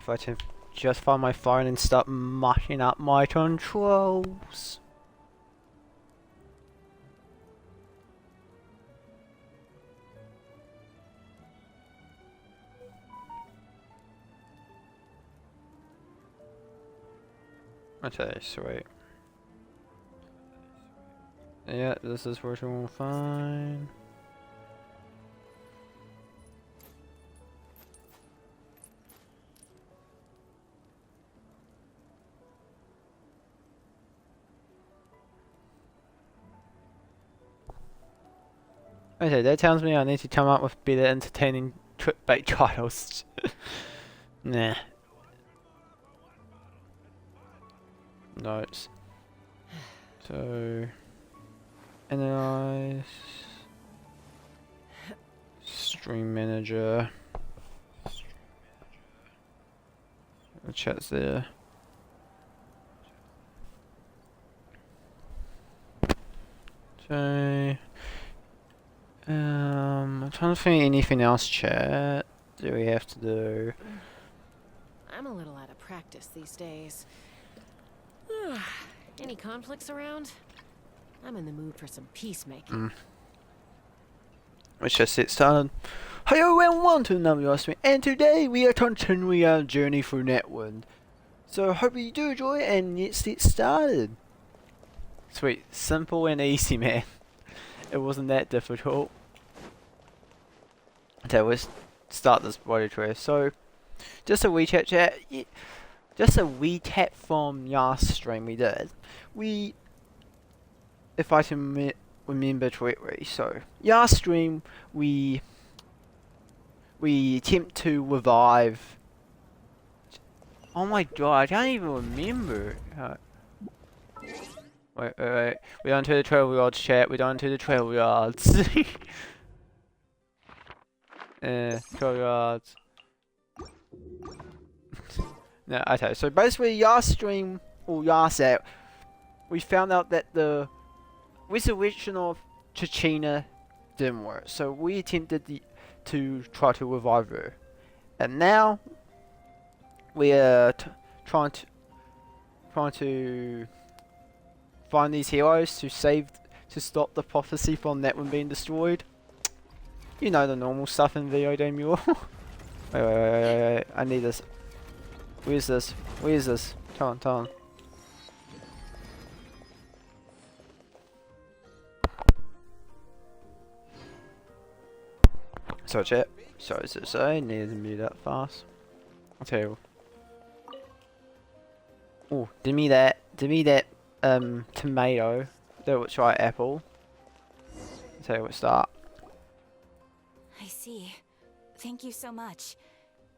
If I can just find my phone and start mushing up my controls. Okay, sweet. Yeah, this is working fine. Okay, that tells me I need to come up with better entertaining clickbait titles. Nah. Notes. So, analyze. Stream manager. The chat's there. So, I'm trying to think anything else, chat. Do we have to do? I'm a little out of practice these days. Any conflicts around? I'm in the mood for some peacemaking. Let's just get started. Hello and welcome to another stream, and today we are continuing our journey through Natlan. So hope you do enjoy and let's get started. Sweet, simple and easy, man. It wasn't that difficult. Okay, let's start this body tour. So, just a recap chat. Just a recap from last stream we did. If I can remember correctly, so last stream we attempt to revive. Oh my god, I can't even remember. Wait. We're down to the trail yards, chat. We're down to the trail yards. 12 yards. No, okay, so basically last stream, or last app, we found out that the resurrection of Chachina didn't work. So we attempted to try to revive her. And now, we are trying to find these heroes to stop the prophecy from that one being destroyed. You know the normal stuff in video game lore. wait, I need this. Where's this? Come on. So chat. Sorry to say, needed to mute that fast. I'll tell you. Oh, give me that tomato. Let's try apple. I'll tell you what, start. I see. Thank you so much.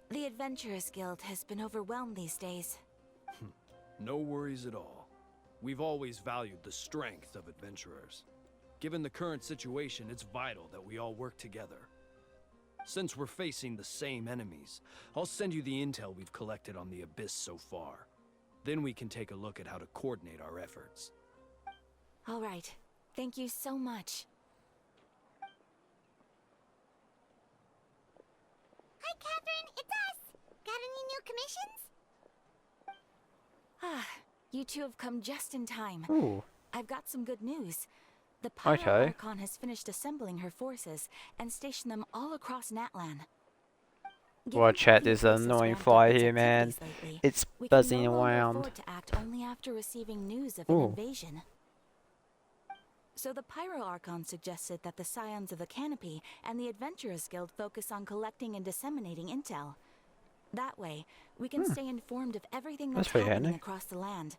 The Adventurers Guild has been overwhelmed these days. No worries at all. We've always valued the strength of adventurers. Given the current situation, it's vital that we all work together. Since we're facing the same enemies, I'll send you the intel we've collected on the Abyss so far. Then we can take a look at how to coordinate our efforts. All right. Thank you so much. Hi, Catherine. It's us. Got any new commissions? You two have come just in time. Ooh. I've got some good news. The Pyro Archon has finished assembling her forces and stationed them all across Natlan. Well, chat, there's an annoying fly here, man. It's buzzing around. To act only after receiving news of an invasion. So the Pyro Archon suggested that the Scions of the Canopy and the Adventurers Guild focus on collecting and disseminating intel. That way, we can stay informed of everything that's happening across the land.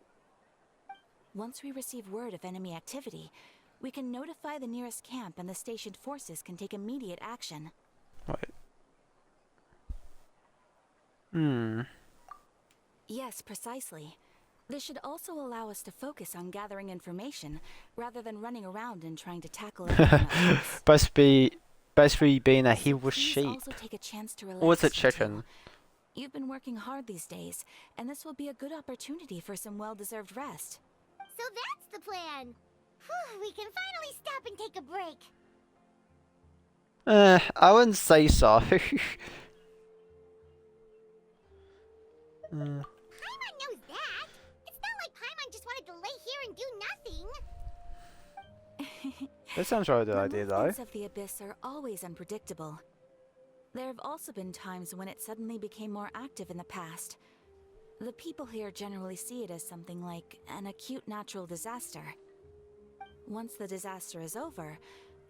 Once we receive word of enemy activity, we can notify the nearest camp and the stationed forces can take immediate action. Right. Yes, precisely. This should also allow us to focus on gathering information, rather than running around and trying to tackle everything Basically being a headless sheep. Also take a chance to relax. Or is it chicken? You've been working hard these days, and this will be a good opportunity for some well-deserved rest. So that's the plan. Whew, we can finally stop and take a break. I wouldn't say so. Paimon knows that. It's not like Paimon just wanted to lay here and do nothing. That sounds right, the The idea though. movements of the abyss are always unpredictable. There have also been times when it suddenly became more active in the past. The people here generally see it as something like an acute natural disaster. Once the disaster is over,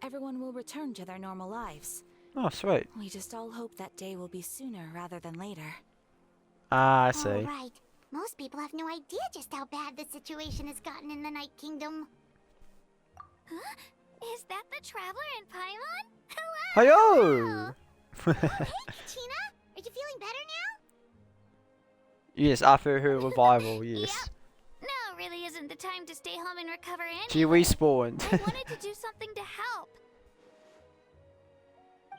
everyone will return to their normal lives. Oh, sweet. We just all hope that day will be sooner rather than later. Ah, I Oh, see. right. Most people have no idea just how bad the situation has gotten in the Night Kingdom. Huh? Is that the Traveler and Paimon? Hello! Hiyo! Hey, Kachina! Are you feeling better now? Yes, after her revival, yes. Yep. No, really isn't the time to stay home and recover anyway. She respawned. I wanted to do something to help.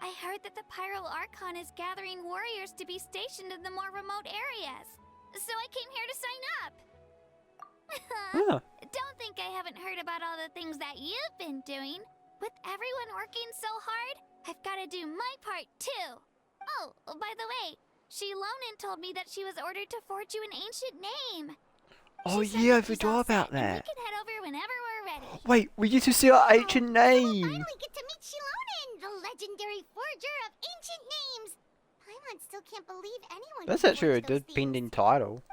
I heard that the Pyro Archon is gathering warriors to be stationed in the more remote areas. So I came here to sign up. Yeah. Don't think I haven't heard about all the things that you've been doing. With everyone working so hard, I've got to do my part too. Oh, by the way, Shilonin told me that she was ordered to forge you an ancient name. Oh She said yeah, I that she's all forgot about set and that. we can head over whenever we're ready. Wait, we get to see our ancient So we'll name. finally get to meet Shilonin, the legendary forger of ancient names. Paimon still can't believe anyone. That's can actually a forge those good things. pending title.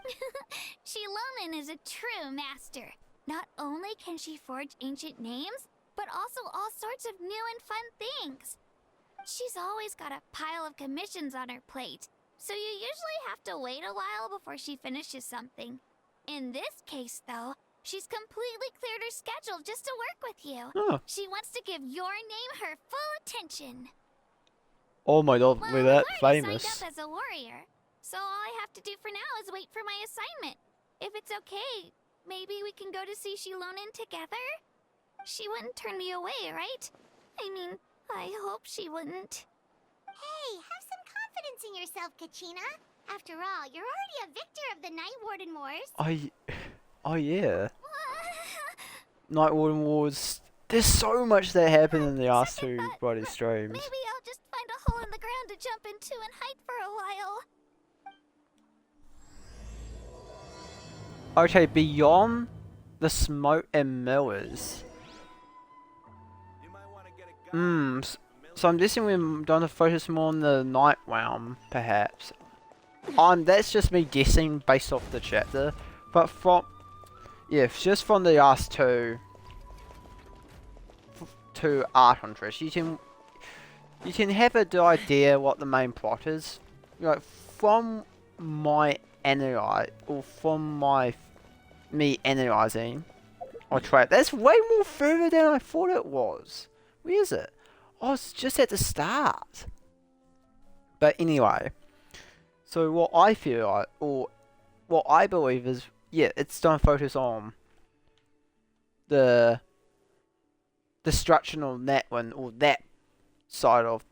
Shilonin is a true master. Not only can she forge ancient names, but also all sorts of new and fun things. She's always got a pile of commissions on her plate, so you usually have to wait a while before she finishes something. In this case, though, she's completely cleared her schedule just to work with you. Oh, She wants to give your name her full attention. oh my god, Well, we're that I've already famous. signed up as a warrior, so all I have to do for now is wait for my assignment. If it's okay, maybe we can go to see Shilonin together? She wouldn't turn me away, right? I mean, I hope she wouldn't. Hey, have some confidence in yourself, Kachina. After all, you're already a victor of the Night Warden Wars. Oh yeah. Night Warden Wars. There's so much that happened in the last two bloody streams. Maybe I'll just find a hole in the ground to jump into and hide for a while. Okay, beyond the smoke and mirrors. So I'm guessing we're going to focus more on the night realm, perhaps. That's just me guessing based off the chapter, but just from the last two Archon trips, you can have an idea what the main plot is. Like from my me analyzing or trap. That's way more further than I thought it was. Where is it? Oh, it's just at the start. But anyway, so what I feel like, or what I believe is, yeah, it's time to focus on the destruction of that one, or that side of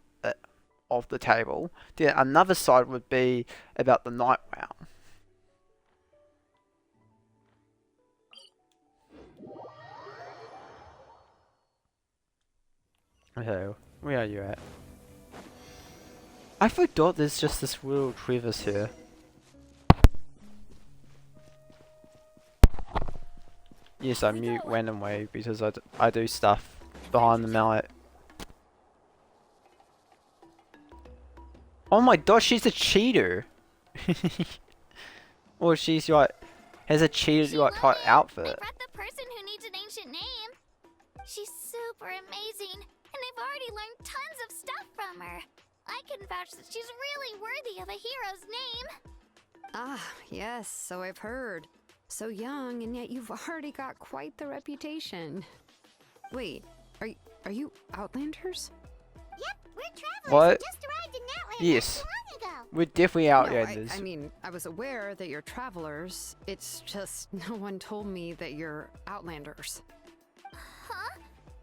the table. Then another side would be about the night realm. Okay, where are you at? I forgot there's just this little crevice here. Yes, I mute randomly because I do stuff behind the mallet. Oh my gosh, she's a cheater! Or she's like, has a cheater like type outfit. I brought the person who needs an ancient name. She's super amazing, and I've already learned tons of stuff from her. I can vouch that she's really worthy of a hero's name. Ah, yes, so I've heard. So young, and yet you've already got quite the reputation. Wait, are you Outlanders? Yep, we're travelers What? who just arrived in Natlan Yes. not too long ago. We're definitely No, outlanders. I mean, I was aware that you're travelers. It's just no one told me that you're Outlanders. Huh?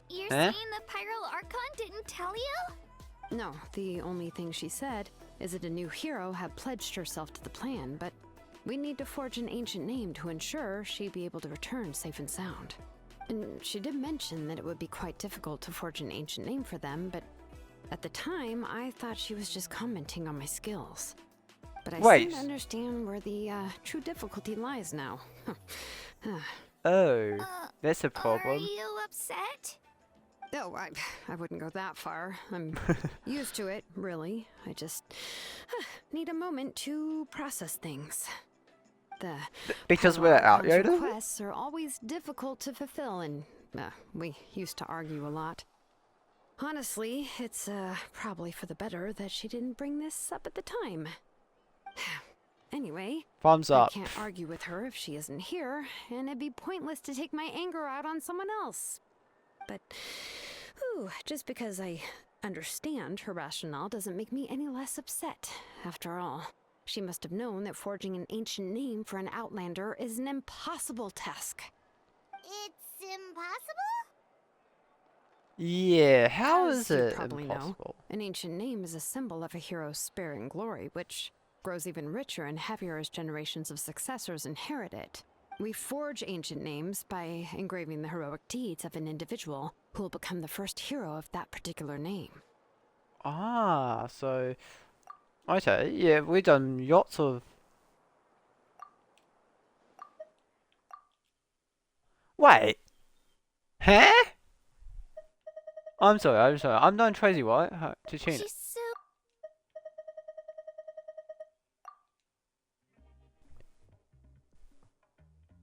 You're Huh? saying the Pyro Archon didn't tell you? No, the only thing she said is that a new hero had pledged herself to the plan, but we need to forge an ancient name to ensure she'd be able to return safe and sound. And she did mention that it would be quite difficult to forge an ancient name for them, but at the time, I thought she was just commenting on my skills. but I Wait. seem to understand where the true difficulty lies now. Oh, that's a Are problem. you upset? Oh, I wouldn't go that far. I'm used to it, really. I just need a moment to process things. The Because we're Pyro Archon's outdated? requests are always difficult to fulfill, and we used to argue a lot. Honestly, it's probably for the better that she didn't bring this up at the time. Anyway, Thumbs I up. can't argue with her if she isn't here, and it'd be pointless to take my anger out on someone else. But, just because I understand her rationale doesn't make me any less upset. After all, she must have known that forging an ancient name for an Outlander is an impossible task. It's impossible? Yeah, how As is you it probably impossible? know, an ancient name is a symbol of a hero's spirit and glory, which grows even richer and heavier as generations of successors inherit it. We forge ancient names by engraving the heroic deeds of an individual who will become the first hero of that particular name. Ah, so... Okay, yeah, we've done lots of... Wait! Huh? I'm sorry. I'm done crazy, right? To change it. She's so...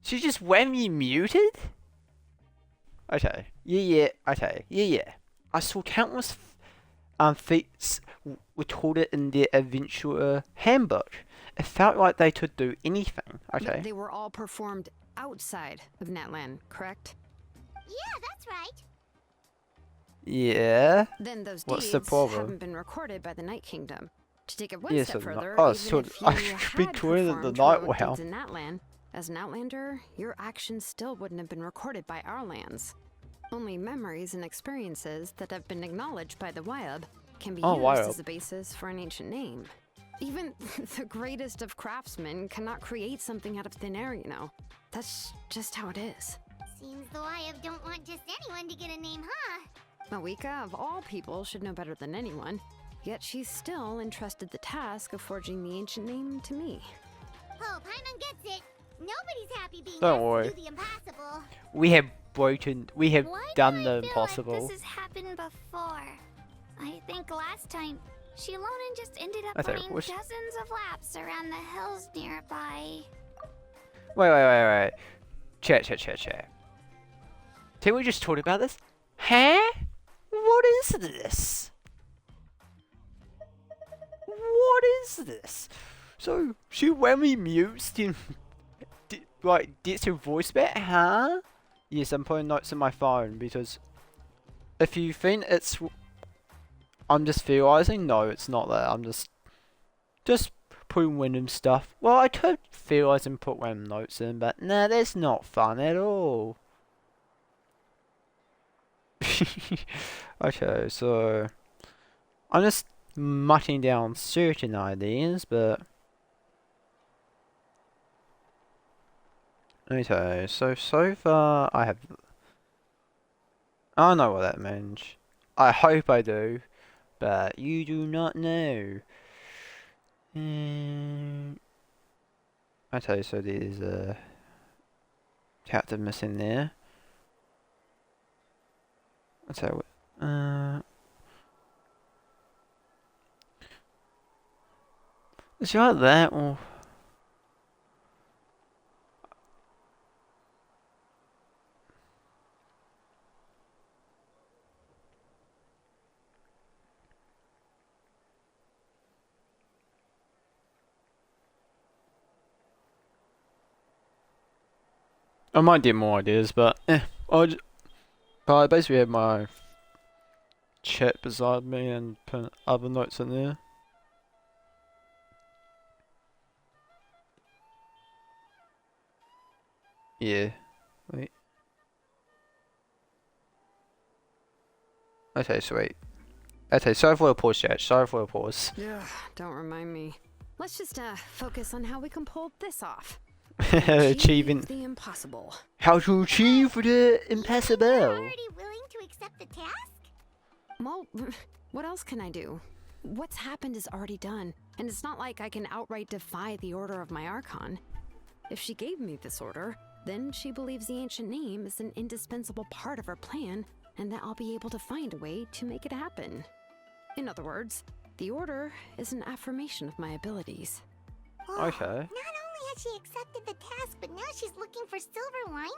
She just whammy muted? Okay. Yeah. I saw countless feats recorded in their adventurer handbook. It felt like they could do anything. Okay. But they were all performed outside of Natlan, correct? Yeah, that's right. Yeah. Then those What's deeds the problem? haven't been recorded by the Night Kingdom. To take it one Yes, step and further, oh, even so if I you should be had clear that the performed night heroic wow. deeds in Natlan, as an Outlander, your actions still wouldn't have been recorded by our lands. Only memories and experiences that have been acknowledged by the Wyab can be used Wyab. as a basis for an ancient name. Even the greatest of craftsmen cannot create something out of thin air, you know. That's just how it is. Seems the Wyab don't want just anyone to get a name, huh? Mawika, of all people, should know better than anyone. Yet she's still entrusted the task of forging the ancient name to me. Oh, Paimon gets it. Nobody's happy being Don't asked worry. to do the impossible. We have Why done do the I feel impossible. like this has happened before? I think last time, Shilonen just ended up I think running which- dozens of laps around the hills nearby. Wait. Chat. Can we just talk about this? Huh? What is this? What is this? So, she whammy mutes and gets her voice back, huh? Yes, I'm putting notes in my phone because if you think it's... I'm just theorizing, no, it's not that. I'm just putting random stuff. Well, I could theorize and put random notes in, but nah, that's not fun at all. Okay, so I'm just mucking down certain ideas, but okay, so far I don't know what that means. I hope I do, but you do not know. Okay, so there's a chapter missing there. So, is it like that or? I might get more ideas, but but I basically have my chat beside me and put other notes in there. Yeah. Wait. Okay, sweet. Okay, sorry for the pause, chat. Sorry for the pause. Ugh, don't remind me. Let's just focus on how we can pull this off. Achieving. The impossible. How to achieve the You're impossible. already willing to accept the task? Well, what else can I do? What's happened is already done. and it's not like I can outright defy the order of my Archon. If she gave me this order, then she believes the ancient name is an indispensable part of her plan, and that I'll be able to find a way to make it happen. In other words, the order is an affirmation of my abilities. Oh, Okay. Not only has she accepted the task, but now she's looking for silver linings?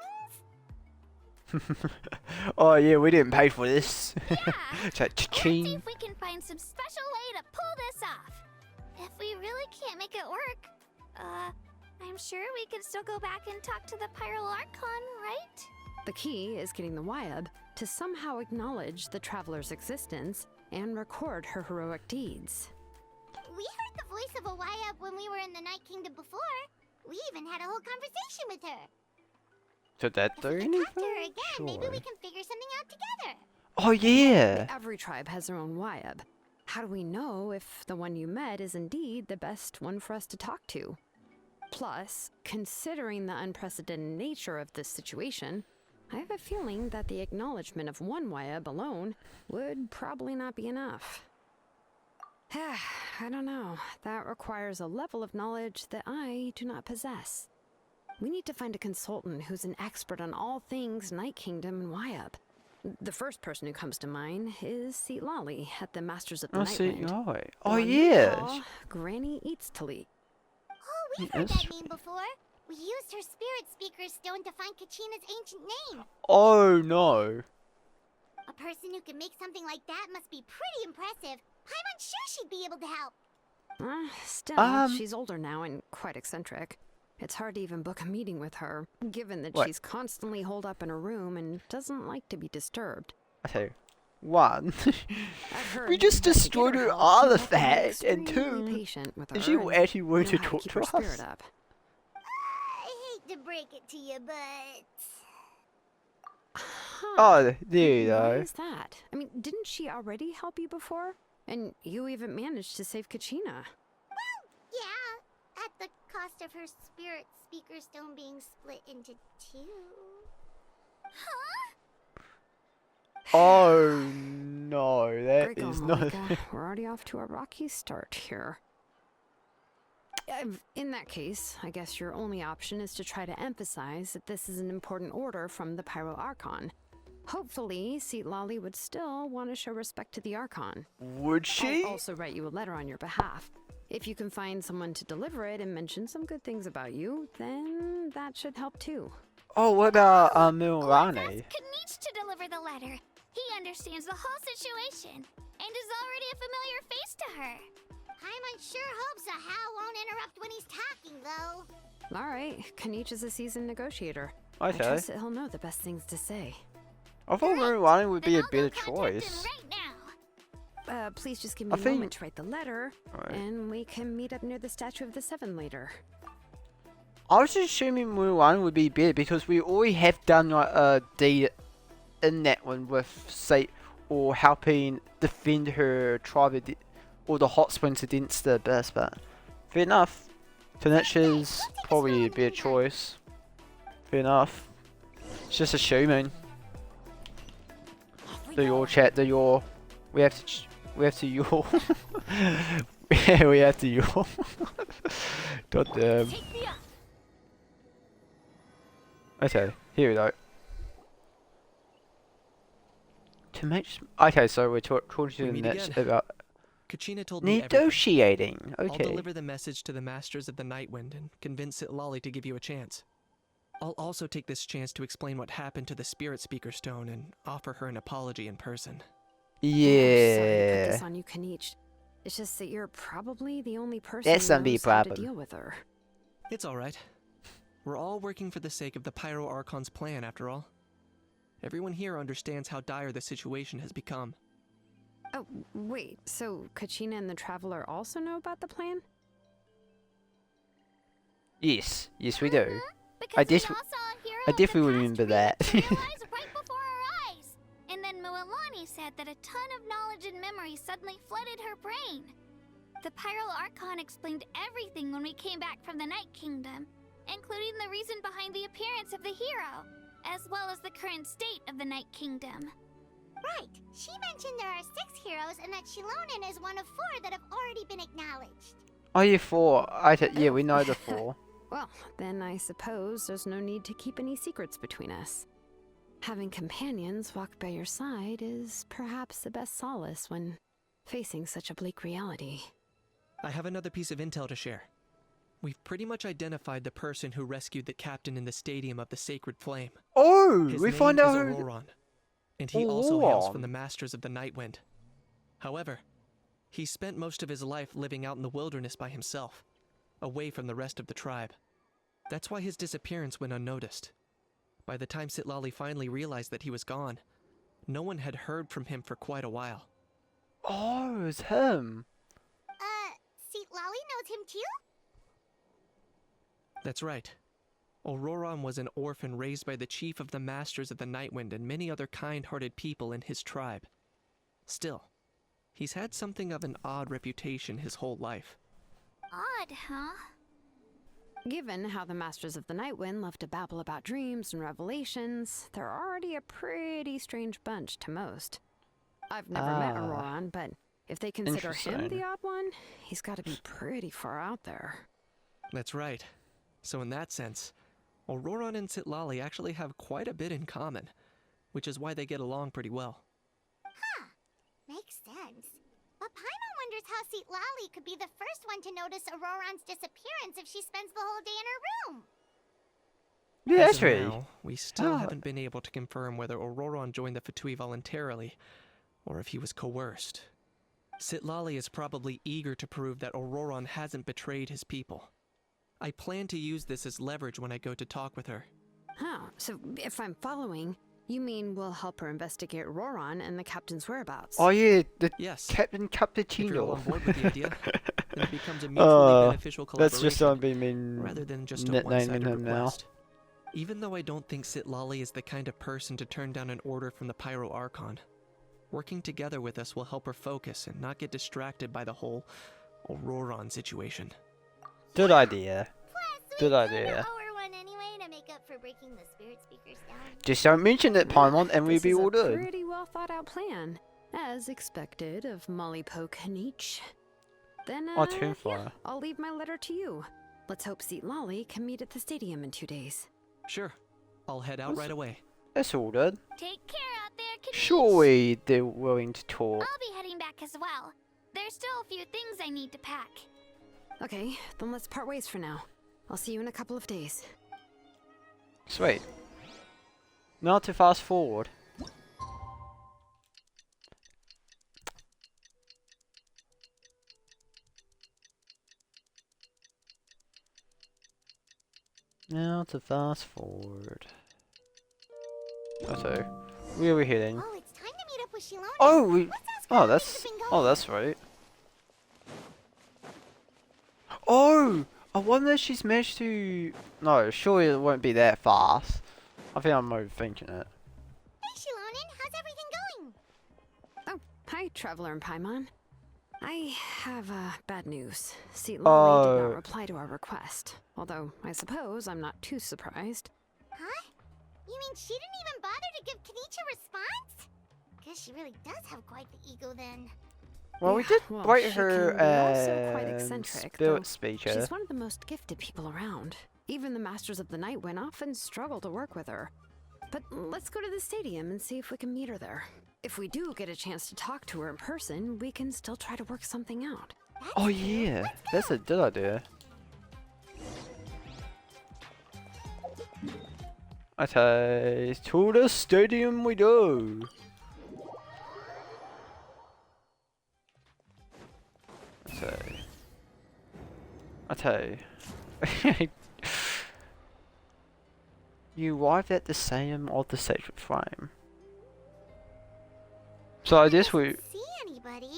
Oh yeah, we didn't pay for this. Yeah. It's like Let's see cha-ching. if we can find some special way to pull this off. If we really can't make it work, I'm sure we could still go back and talk to the Pyro Archon, right? The key is getting the Wyab to somehow acknowledge the traveler's existence and record her heroic deeds. We heard the voice of a Wyab when we were in the Night Kingdom before. We even had a whole conversation with her. Did that If do we can anything? talk to her again, maybe Sure. we can figure something out together. Oh yeah. Every tribe has their own Wyab. How do we know if the one you met is indeed the best one for us to talk to? Plus, considering the unprecedented nature of this situation, I have a feeling that the acknowledgement of one Wyab alone would probably not be enough. I don't know. That requires a level of knowledge that I do not possess. We need to find a consultant who's an expert on all things Night Kingdom and Wyab. The first person who comes to mind is Seat Lolly at the Masters of the I Night see. Wind. Oh, The oh one we yeah. call Granny Eats Tali. Oh, we've Yeah, heard that's that name before. We used her spirit speaker stone to find Kachina's ancient name. Oh no. A person who can make something like that must be pretty impressive. I'm unsure she'd be able to help. Still, she's older now and quite eccentric. It's hard to even book a meeting with her, given that What? she's constantly holed up in her room and doesn't like to be disturbed. Okay. One. I've heard We just that to get destroyed her help, you have to be artifact, and extremely two, patient with her she and actually wanted to know how talk keep to her us. spirit up. I hate to break it to you, but Huh. Oh, there you Why go. is that? I mean, didn't she already help you before? And you even managed to save Kachina. yeah, at the cost of her spirit speaker stone being split into two. Huh? Oh no, that Great going, is not. Malika. We're already off to a rocky start here. In that case, I guess your only option is to try to emphasize that this is an important order from the Pyro Archon. Hopefully, Seat Lolly would still want to show respect to the Archon. Would she? I'll also write you a letter on your behalf. If you can find someone to deliver it and mention some good things about you, then that should help too. Oh, what about Let's Milrani? ask Kanich to deliver the letter. He understands the whole situation and is already a familiar face to her. Paimon sure hopes a How won't interrupt when he's talking, though. All right, Kanich is a seasoned negotiator. I Okay. trust that he'll know the best things to say. I thought Great. Milrani would be Then a I'll go better contact him choice. right now. Please just give me I a think- moment to write the letter, Alright. and we can meet up near the Statue of the Seven later. I was assuming Milrani would be better because we already have done like a deed in that one with say or helping defend her tribe or the hot springs against the abyss, but fair enough. Finnish is probably a better choice. Fair enough. It's just assuming. Do your chat, do your we have to your yeah, we have to your God damn. Take me up. Okay, here we go. To make okay, so we're talking to We the meet next again. about Kachina told me everything. negotiating. I'll Okay. deliver the message to the Masters of the Night Wind and convince Lolly to give you a chance. I'll also take this chance to explain what happened to the Spirit Speaker Stone and offer her an apology in person. I'm sorry to put Yeah. this on you, Kanich. It's just that you're probably the only person That's who gonna be a knows how to problem. deal with her. It's alright. We're all working for the sake of the Pyro Archon's plan, after all. Everyone here understands how dire the situation has become. Oh, wait, so Kachina and the Traveler also know about the plan? Yes, yes we do. Because I we def- all saw a hero I of the definitely past remember that. materialize right before our eyes. And then Mualani said that a ton of knowledge and memory suddenly flooded her brain. The Pyro Archon explained everything when we came back from the Night Kingdom, including the reason behind the appearance of the hero, as well as the current state of the Night Kingdom. Right. She mentioned there are 6 heroes and that Shilonen is one of 4 that have already been acknowledged. Oh, yeah, 4. Yeah, we know the 4. Well, then I suppose there's no need to keep any secrets between us. Having companions walk by your side is perhaps the best solace when facing such a bleak reality. I have another piece of intel to share. We've pretty much identified the person who rescued the captain in the Stadium of the Sacred Flame. Oh, His we name find is out who. Auroron, and he also hails Auroron. from the Masters of the Nightwind. However, he spent most of his life living out in the wilderness by himself, away from the rest of the tribe. That's why his disappearance went unnoticed. By the time Sitlali finally realized that he was gone, no one had heard from him for quite a while. Oh, it's him. Seat Lolly knows him too? That's right. Auroron was an orphan raised by the chief of the Masters of the Nightwind and many other kind-hearted people in his tribe. Still, he's had something of an odd reputation his whole life. Odd, huh? Given how the Masters of the Nightwind love to babble about dreams and revelations, they're already a pretty strange bunch to most. I've never met Auroron, but if they consider him Interesting. the odd one, he's got to be pretty far out there. That's right. So in that sense, Auroron and Sitlali actually have quite a bit in common, which is why they get along pretty well. Makes sense. But Paimon wonders how Seat Lolly could be the first one to notice Auroron's disappearance if she spends the whole day in her room. Yeah, As of that's right. now, we still Ah. haven't been able to confirm whether Auroron joined the Fatui voluntarily, or if he was coerced. Sitlali is probably eager to prove that Auroron hasn't betrayed his people. I plan to use this as leverage when I go to talk with her. Oh, so if I'm following, you mean we'll help her investigate Auroron and the captain's whereabouts? Oh, yeah, the Yes. Captain If you're all Cappuccino. on board with the idea, then it becomes a mutually beneficial That's collaboration, just what I've been rather than just a nicknaming one-sided him now. request. Even though I don't think Sitlali is the kind of person to turn down an order from the Pyro Archon, working together with us will help her focus and not get distracted by the whole Auroron situation. Good idea. Plus, Good we idea. owe her one anyway to make up for breaking the spirit speakers down. Just don't mention it, Paimon, and we'll This be is all a good. pretty well thought out plan, as expected of Molly Poke Niche. Then, Oh, Toonfire. yeah, I'll leave my letter to you. Let's hope Seat Lolly can meet at the stadium in 2 days. Sure, I'll head out right away. That's all good. Take care out there, Kanish. Surely they're willing to talk. I'll be heading back as well. There's still a few things I need to pack. Okay, then let's part ways for now. I'll see you in a couple of days. Sweet. Now to fast forward. Now to fast forward. So, where are we heading? Oh, it's time to meet up with Shilona. Oh, we. Let's ask her Oh, how that's. things have been Oh, going. that's right. Oh, I wonder if she's managed to. No, surely it won't be that fast. I think I'm overthinking it. Hey, Shilonin, how's everything going? Oh, hi, Traveler and Paimon. I have bad news. Seat Lolly did Oh. not reply to our request. Although, I suppose I'm not too surprised. Huh? You mean she didn't even bother to give Kanichi a response? Guess she really does have quite the ego then. Well, we Yeah, did well, write she her can be also quite as eccentric, though spirit speaker. She's one of the most gifted people around. Even the Masters of the Nightwind often struggle to work with her. But let's go to the stadium and see if we can meet her there. If we do get a chance to talk to her in person, we can still try to work something out. That's Oh cool. yeah, Let's go. that's a good idea. Okay, to the stadium we go. Okay. You arrived at the stadium of the Sacred Flame. So I guess we. See anybody?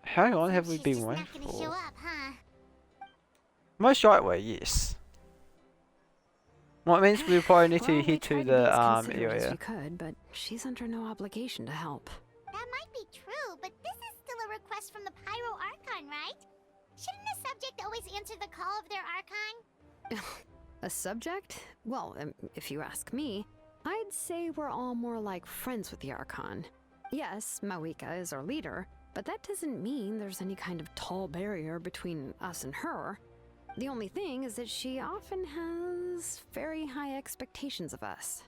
How long have we She's been just waiting not gonna show for? up, huh? Most likely, yes. Well, it means we probably need to Well, we head to tried be the as considerate as area. we could, but she's under no obligation to help. That might be true, but this is still a request from the Pyro Archon, right? Shouldn't a subject always answer the call of their Archon? A subject? Well, if you ask me, I'd say we're all more like friends with the Archon. Yes, Mawika is our leader, but that doesn't mean there's any kind of tall barrier between us and her. The only thing is that she often has very high expectations of us.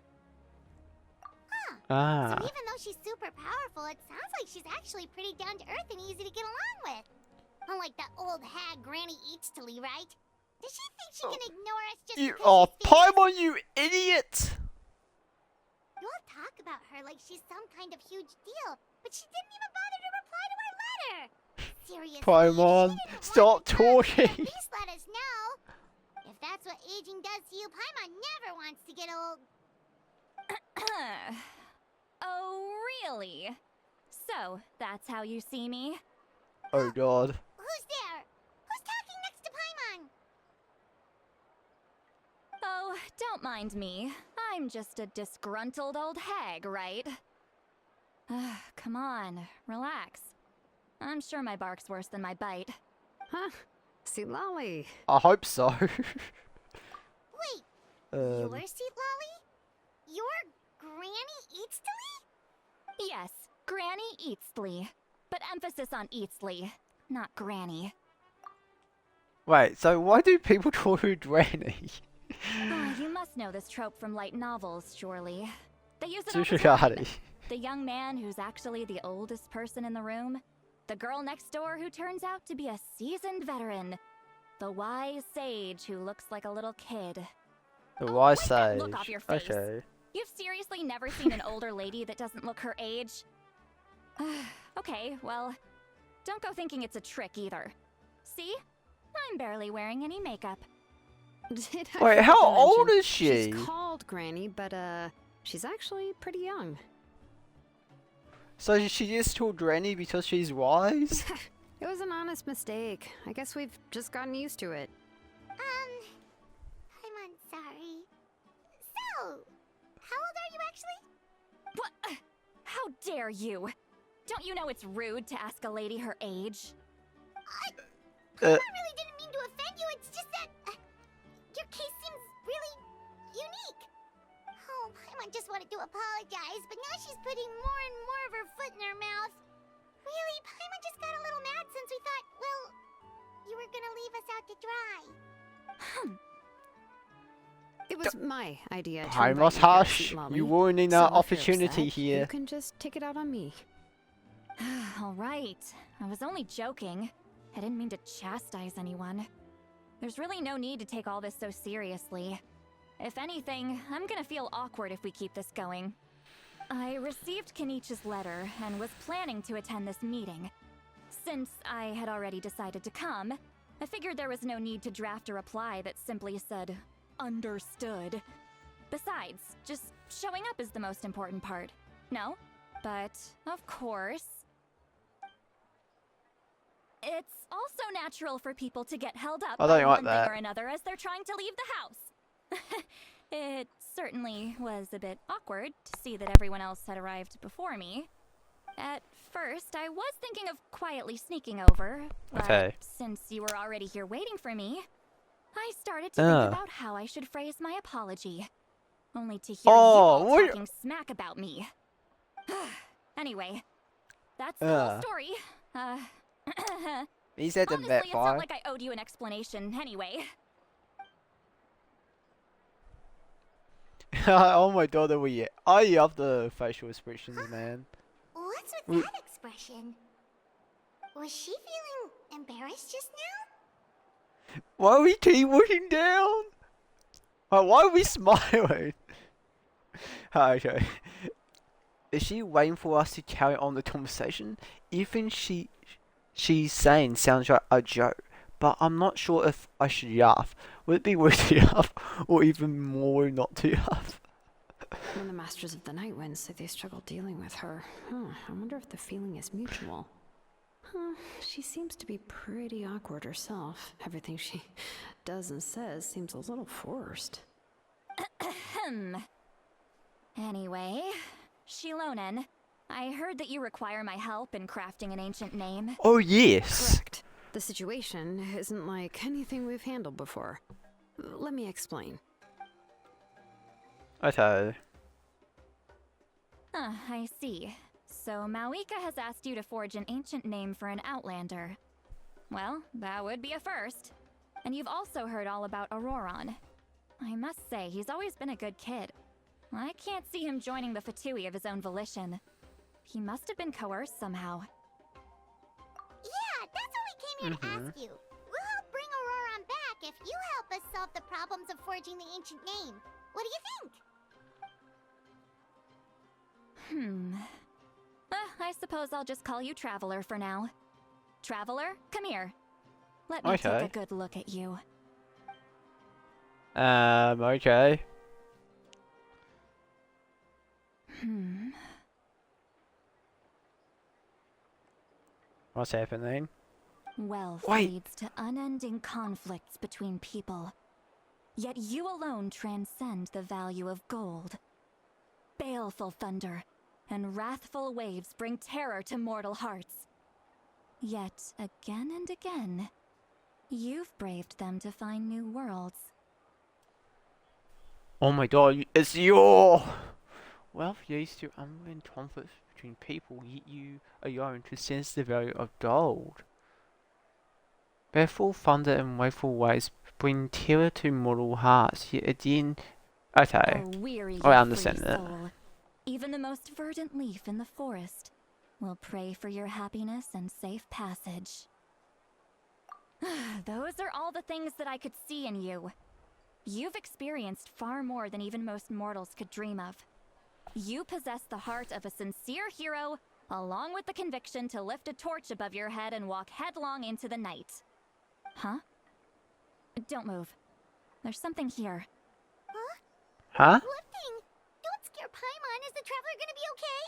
So Ah. even though she's super powerful, it sounds like she's actually pretty down to earth and easy to get along with. Unlike that old hag Granny Eatstly, right? Does she think she can ignore us just You because are she's famous? Paimon, you idiot! You all talk about her like she's some kind of huge deal, but she didn't even bother to reply to our letter. Seriously, Paimon, if she didn't stop want the terms, talking. At least let us know. If that's what aging does to you, Paimon never wants to get old. Oh, really? So, that's how you see me? Oh god. Who's there? Who's talking next to Paimon? Oh, don't mind me. I'm just a disgruntled old hag, right? Come on, relax. I'm sure my bark's worse than my bite. Huh? See, Lolly. I hope so. Wait, um, your seat, Lolly? Your Granny Eatstly? Yes, Granny Eatstly. But emphasis on Eatstly, not Granny. wait, so why do people call her Granny? You must know this trope from light novels, surely. They use it all the Tsushigari. time. The young man who's actually the oldest person in the room. The girl next door who turns out to be a seasoned veteran. The wise sage who looks like a little kid. The Oh, wise wipe that sage. look off your face. Okay. You've seriously never seen an older lady that doesn't look her age? Okay, well, don't go thinking it's a trick either. See? I'm barely wearing any makeup. Did I Wait, forget how to old mention is she? She's called Granny, but she's actually pretty young. So she just called Granny because she's wise? It was an honest mistake. I guess we've just gotten used to it. I'm sorry. So, how old are you actually? What? How dare you? Don't you know it's rude to ask a lady her age? I really didn't mean to offend you, it's just that your case seems really unique. Oh, Paimon just wanted to apologize, but now she's putting more and more of her foot in her mouth. Really, Paimon just got a little mad since we thought, well, you were gonna leave us out to dry. It was my idea to I invite must you here, hush. Sweet Lolly. You're ruining So our if you're opportunity upset, here. You can just take it out on me. All right. I was only joking. I didn't mean to chastise anyone. There's really no need to take all this so seriously. If anything, I'm gonna feel awkward if we keep this going. I received Kenichi's letter and was planning to attend this meeting. Since I had already decided to come, I figured there was no need to draft a reply that simply said, understood. Besides, just showing up is the most important part. No? But, of course, it's also natural for people to get held up I by don't like one that. thing or another as they're trying to leave the house. It certainly was a bit awkward to see that everyone else had arrived before me. At first, I was thinking of quietly sneaking over, but Okay. since you were already here waiting for me, I started to think about how I should phrase my apology. Only to hear you all what- talking smack about me. Anyway, that's the whole story. He said the Honestly, vet it's not fire. like I owed you an explanation anyway. Oh my god, I love the facial expressions, man. What's Mm. with that expression? Was she feeling embarrassed just now? Why are we keep looking down? Why are we smiling? Okay. Is she waiting for us to carry on the conversation? Even she's saying sounds like a joke, but I'm not sure if I should laugh. Would it be weird to laugh, or even more not to laugh? When the Masters of the Night Wind say they struggle dealing with her, I wonder if the feeling is mutual. She seems to be pretty awkward herself. Everything she does and says seems a little forced. Anyway, Shilonen, I heard that you require my help in crafting an ancient name. Oh yes. Correct. The situation isn't like anything we've handled before. Let me explain. Okay. I see. So Mawika has asked you to forge an ancient name for an outlander. Well, that would be a first. And you've also heard all about Auroron. I must say, he's always been a good kid. I can't see him joining the Fatui of his own volition. He must have been coerced somehow. Yeah, that's what we came here to ask you. We'll help bring Auroron back if you help us solve the problems of forging the ancient name. What do you think? I suppose I'll just call you Traveler for now. Traveler, come here. Let me take a good look at you. Okay. What's happening? Wealth Wait. leads to unending conflicts between people. Yet you alone transcend the value of gold. Baleful thunder and wrathful waves bring terror to mortal hearts. Yet, again and again, you've braved them to find new worlds. Oh my god, it's your wealth used to unwind conflicts between people, yet you alone to sense the value of gold. Baleful thunder and wakeful waves bring terror to mortal hearts, yet again... Okay, A weary I yet understand free that. soul, even the most verdant leaf in the forest, will pray for your happiness and safe passage. Those are all the things that I could see in you. You've experienced far more than even most mortals could dream of. You possess the heart of a sincere hero, along with the conviction to lift a torch above your head and walk headlong into the night. Huh? Don't move. There's something here. Huh? What thing? Don't scare Paimon. Is the traveler gonna be okay?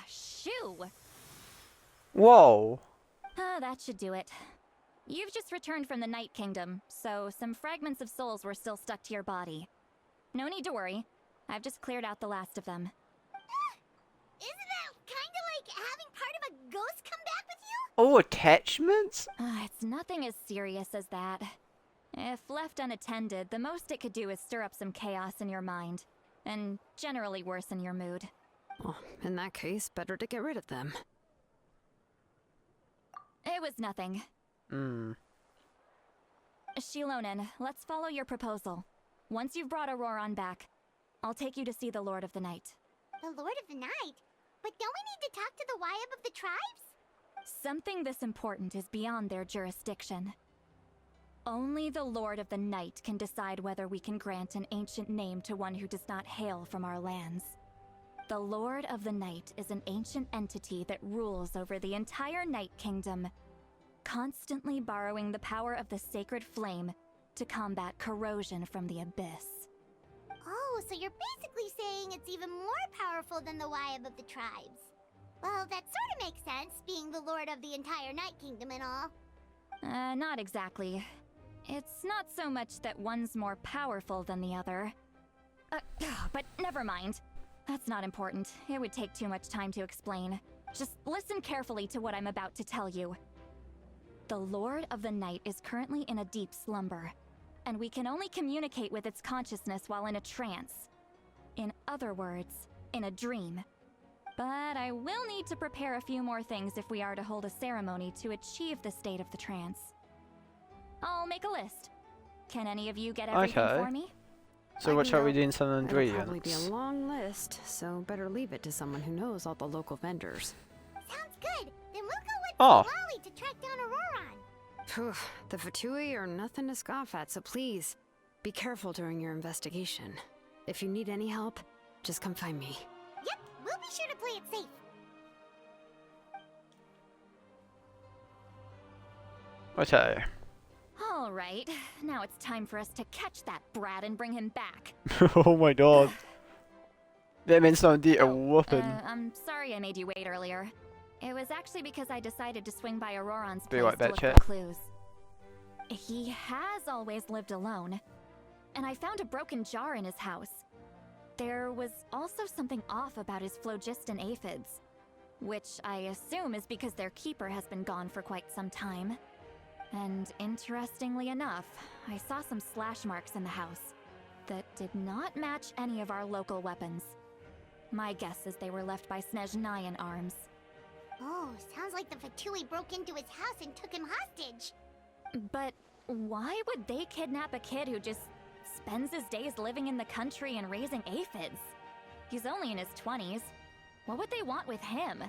Shoo! Whoa! That should do it. You've just returned from the Night Kingdom, so some fragments of souls were still stuck to your body. No need to worry. I've just cleared out the last of them. Isn't that kinda like having part of a ghost come back with you? Oh, attachments? It's nothing as serious as that. If left unattended, the most it could do is stir up some chaos in your mind, and generally worsen your mood. Well, in that case, better to get rid of them. It was nothing. Shilonen, let's follow your proposal. Once you've brought Auroron back, I'll take you to see the Lord of the Night. The Lord of the Night? But don't we need to talk to the Wyab of the tribes? Something this important is beyond their jurisdiction. Only the Lord of the Night can decide whether we can grant an ancient name to one who does not hail from our lands. The Lord of the Night is an ancient entity that rules over the entire Night Kingdom, constantly borrowing the power of the sacred flame to combat corrosion from the abyss. Oh, so you're basically saying it's even more powerful than the Wyab of the tribes. Well, that sort of makes sense, being the lord of the entire Night Kingdom and all. Not exactly. It's not so much that one's more powerful than the other. But never mind. That's not important. It would take too much time to explain. Just listen carefully to what I'm about to tell you. The Lord of the Night is currently in a deep slumber, and we can only communicate with its consciousness while in a trance. In other words, in a dream. But I will need to prepare a few more things if we are to hold a ceremony to achieve the state of the trance. I'll make a list. Can any of you get everything for me? So what shall we do in some It'll ingredients? probably be a long list, so better leave it to someone who knows all the local vendors. Sounds good. Then we'll go with Oh. Molly to track down Auroron. Phew, the Fatui are nothing to scoff at, so please, be careful during your investigation. If you need any help, just come find me. Yep, we'll be sure to play it safe. Okay. Alright, now it's time for us to catch that brat and bring him back. Oh my god. That means someone did a whooping. I'm sorry I made you wait earlier. It was actually because I decided to swing by Auroron's Be place right to back, look chat. for clues. He has always lived alone, and I found a broken jar in his house. There was also something off about his phlogiston aphids, which I assume is because their keeper has been gone for quite some time. And interestingly enough, I saw some slash marks in the house that did not match any of our local weapons. My guess is they were left by Snezhnayan arms. Oh, sounds like the Fatui broke into his house and took him hostage. But why would they kidnap a kid who just spends his days living in the country and raising aphids? He's only in his 20s. What would they want with him?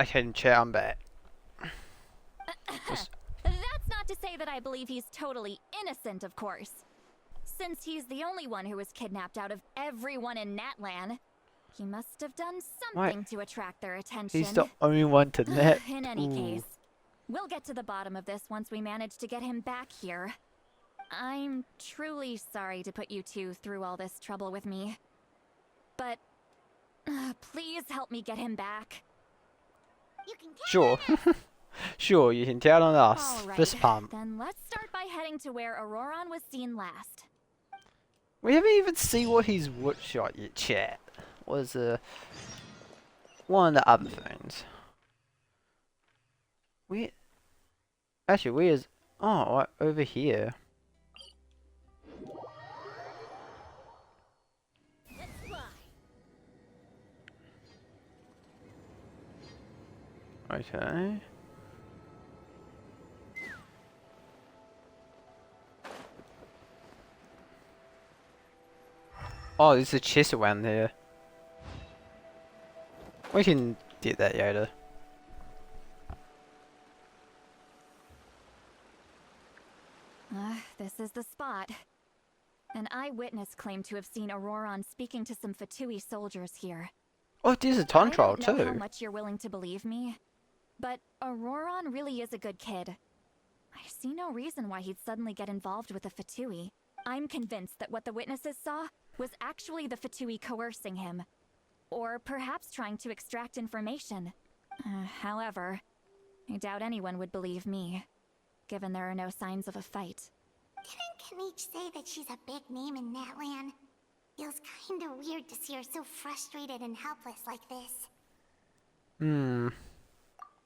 Okay, chat, I'm back. Just- That's not to say that I believe he's totally innocent, of course. Since he's the only one who was kidnapped out of everyone in Natlan, he must have done something to attract their attention. He's the only one to net. In any Ooh. case, we'll get to the bottom of this once we manage to get him back here. I'm truly sorry to put you two through all this trouble with me. But please help me get him back. You can count Sure. on us. Sure, you can count on us. All right, Fist pump. then let's start by heading to where Auroron was seen last. We haven't even seen what he's wood shot yet, chat. Was one of the other things. Actually, where's... Oh, right over here. Okay. Oh, there's a chest around there. We can get that later. This is the spot. An eyewitness claimed to have seen Auroron speaking to some Fatui soldiers here. Oh, there's a time trial I don't know how too. much you're willing to believe me, but Auroron really is a good kid. I see no reason why he'd suddenly get involved with the Fatui. I'm convinced that what the witnesses saw was actually the Fatui coercing him, or perhaps trying to extract information. However, I doubt anyone would believe me, given there are no signs of a fight. Didn't Kanich say that she's a big name in Natlan? Feels kinda weird to see her so frustrated and helpless like this.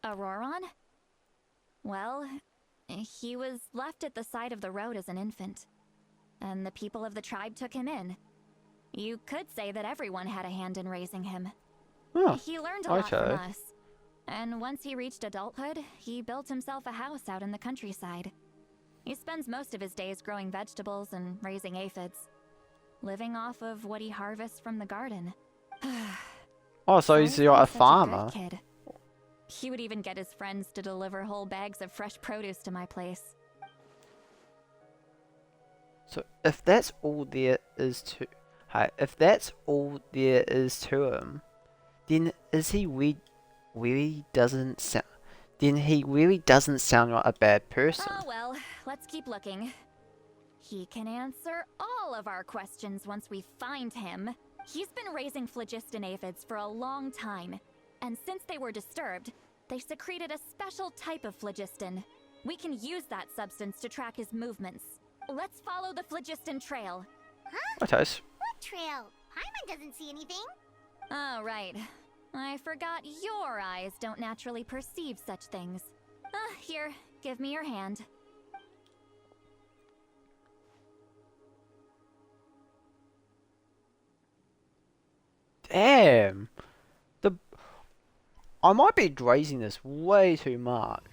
Auroron? Well, he was left at the side of the road as an infant, and the people of the tribe took him in. You could say that everyone had a hand in raising him. Oh, He learned a lot from okay. us, and once he reached adulthood, he built himself a house out in the countryside. He spends most of his days growing vegetables and raising aphids, living off of what he harvests from the garden. Oh, so he's Always like been a such farmer. good kid. He would even get his friends to deliver whole bags of fresh produce to my place. So if that's all there is to, if that's all there is to him, then he really doesn't sound like a bad person. Oh well, let's keep looking. He can answer all of our questions once we find him. He's been raising phlogiston aphids for a long time, and since they were disturbed, they secreted a special type of phlogiston. We can use that substance to track his movements. Let's follow the phlogiston trail. Okay. What trail? Paimon doesn't see anything. Oh, right. I forgot your eyes don't naturally perceive such things. Here, give me your hand. Damn. I might be grazing this way too much.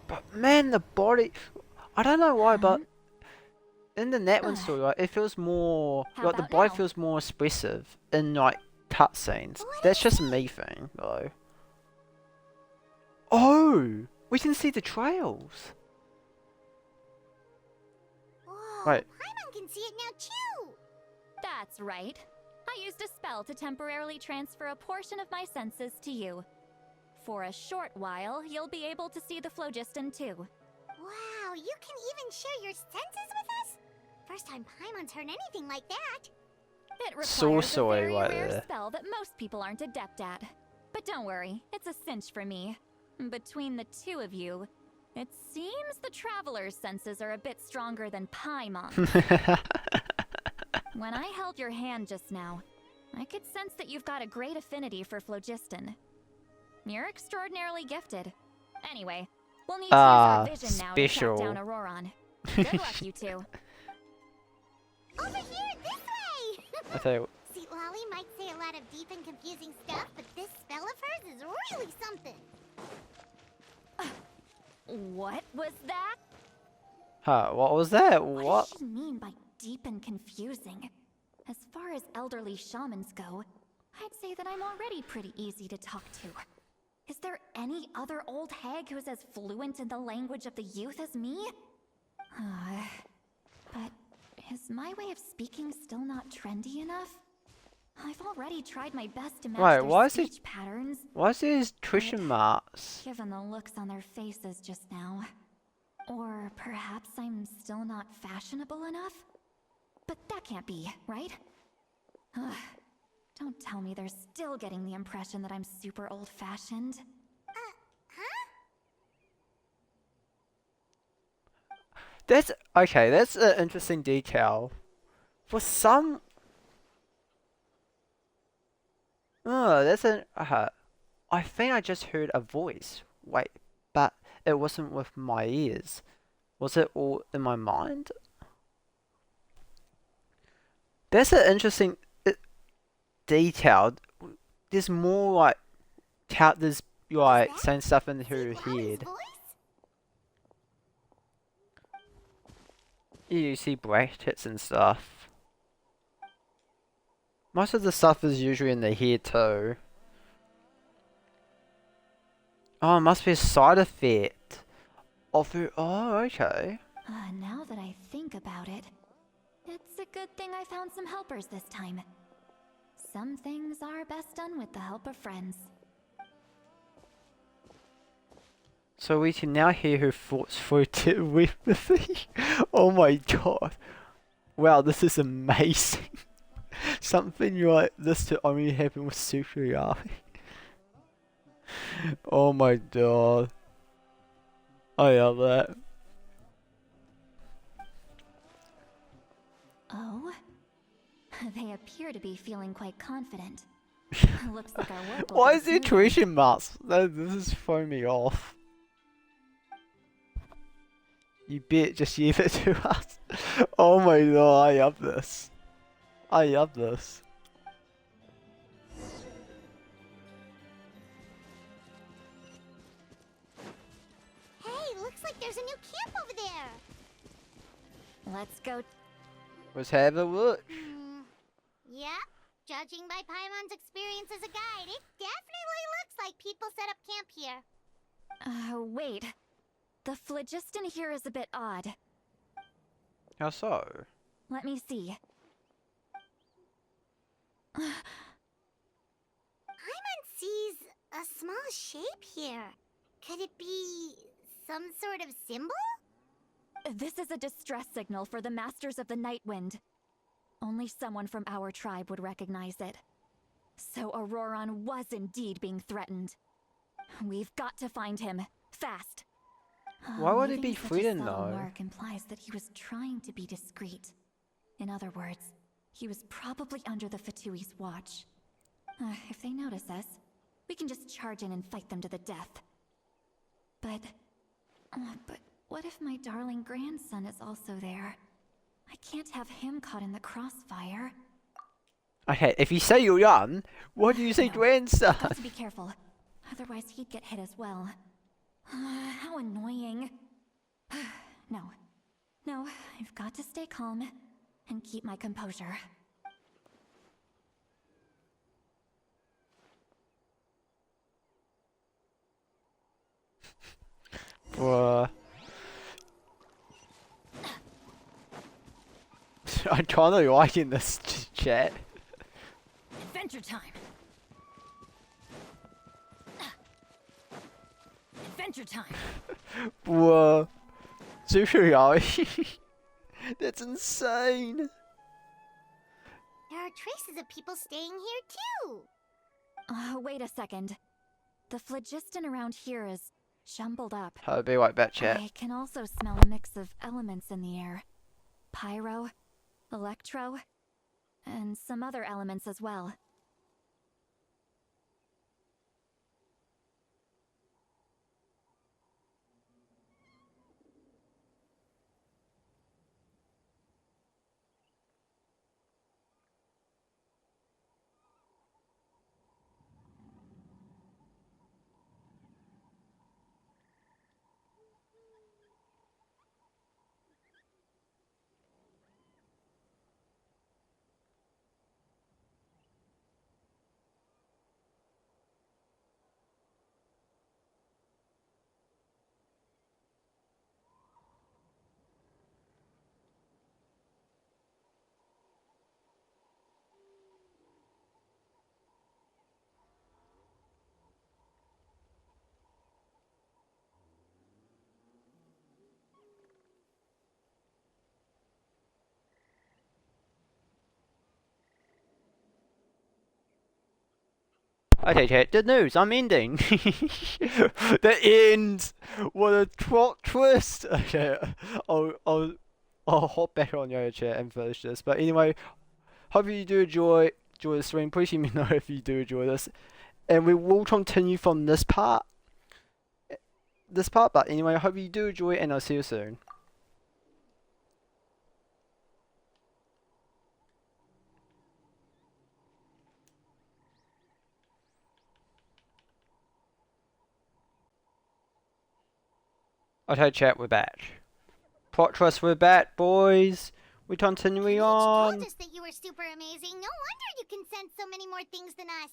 But man, the body... I don't know why, but... In the Natlan story, like, it feels more... How like, the about body now? feels more expressive in, like, cutscenes. That's just me thing, though. Oh! We can see the trails! Whoa, Wait. Paimon can see it now too. That's right. I used a spell to temporarily transfer a portion of my senses to you. For a short while, you'll be able to see the phlogiston too. Wow, you can even share your senses with us? First time Paimon's heard anything like that. It requires Sorcery a very right rare there. spell that most people aren't adept at. But don't worry, it's a cinch for me. Between the two of you, it seems the traveler's senses are a bit stronger than Paimon's. When I held your hand just now, I could sense that you've got a great affinity for phlogiston. You're extraordinarily gifted. Anyway, we'll need to use our vision now to special. track down Auroron. Good luck, you two. Over here, this way! I tell you, See, Lolly might say a lot of deep and confusing stuff, but this spell of hers is really something. What was that? what was that? What What? does she mean by deep and confusing? As far as elderly shamans go, I'd say that I'm already pretty easy to talk to. Is there any other old hag who's as fluent in the language of the youth as me? But is my way of speaking still not trendy enough? I've already tried my best to match Right, their why is speech patterns. Why is there tuition marks? Given the looks on their faces just now. Or perhaps I'm still not fashionable enough? But that can't be, right? Ugh. Don't tell me they're still getting the impression that I'm super old-fashioned. That's okay. That's an interesting detail. For some, oh, that's an. I think I just heard a voice. Wait, but it wasn't with my ears. Was it all in my mind? That's an interesting detail. There's more like there's like saying stuff in her head. You see brackets and stuff. Most of the stuff is usually in the head too. Oh, it must be a side effect of her. Oh, okay. Now that I think about it, it's a good thing I found some helpers this time. Some things are best done with the help of friends. So we can now hear her thoughts through telepathy. Oh my god. Wow, this is amazing. Something like this to only happen with Super Yari. Oh my god. I love that. Oh? They appear to be feeling quite confident. Looks like our work will Why go is there smoothly. tuition marks? This is throwing me off. You bet, just give it to us. Oh my god, I love this. I love this. Hey, looks like there's a new camp over there. Let's go. Let's have a look. Yeah, judging by Paimon's experience as a guide, it definitely looks like people set up camp here. Wait. The phlogiston here is a bit odd. How so? Let me see. Paimon sees a small shape here. Could it be some sort of symbol? This is a distress signal for the Masters of the Night Wind. Only someone from our tribe would recognize it. So Auroron was indeed being threatened. We've got to find him. Fast. Why would he Leaving be such a threatened, subtle though? mark implies that he was trying to be discreet. In other words, he was probably under the Fatui's watch. If they notice us, we can just charge in and fight them to the death. But what if my darling grandson is also there? I can't have him caught in the crossfire. Okay, if you say you're young, what do you say No. grandson? Got to be careful, otherwise he'd get hit as well. How annoying. No, I've got to stay calm and keep my composure. Bruh. I'm kinda liking this chat. Adventure time! Adventure time! Bruh. Tsushiyari. That's insane. There are traces of people staying here too. Wait a second. The phlogiston around here is jumbled up. I'll be right back, chat. I can also smell a mix of elements in the air. Pyro, electro, and some other elements as well. Okay, chat. The news. I'm ending. The end. What a plot twist. Okay, I'll hop back on your chat and finish this. But anyway, hope you do enjoy the stream. Please let me know if you do enjoy this, and we will continue from this part. But anyway, I hope you do enjoy it, and I'll see you soon. Okay, chat, we're back. Plot twist, we're back, boys. We're continuing Bleach on. told us that you were super amazing. No wonder you can sense so many more things than us.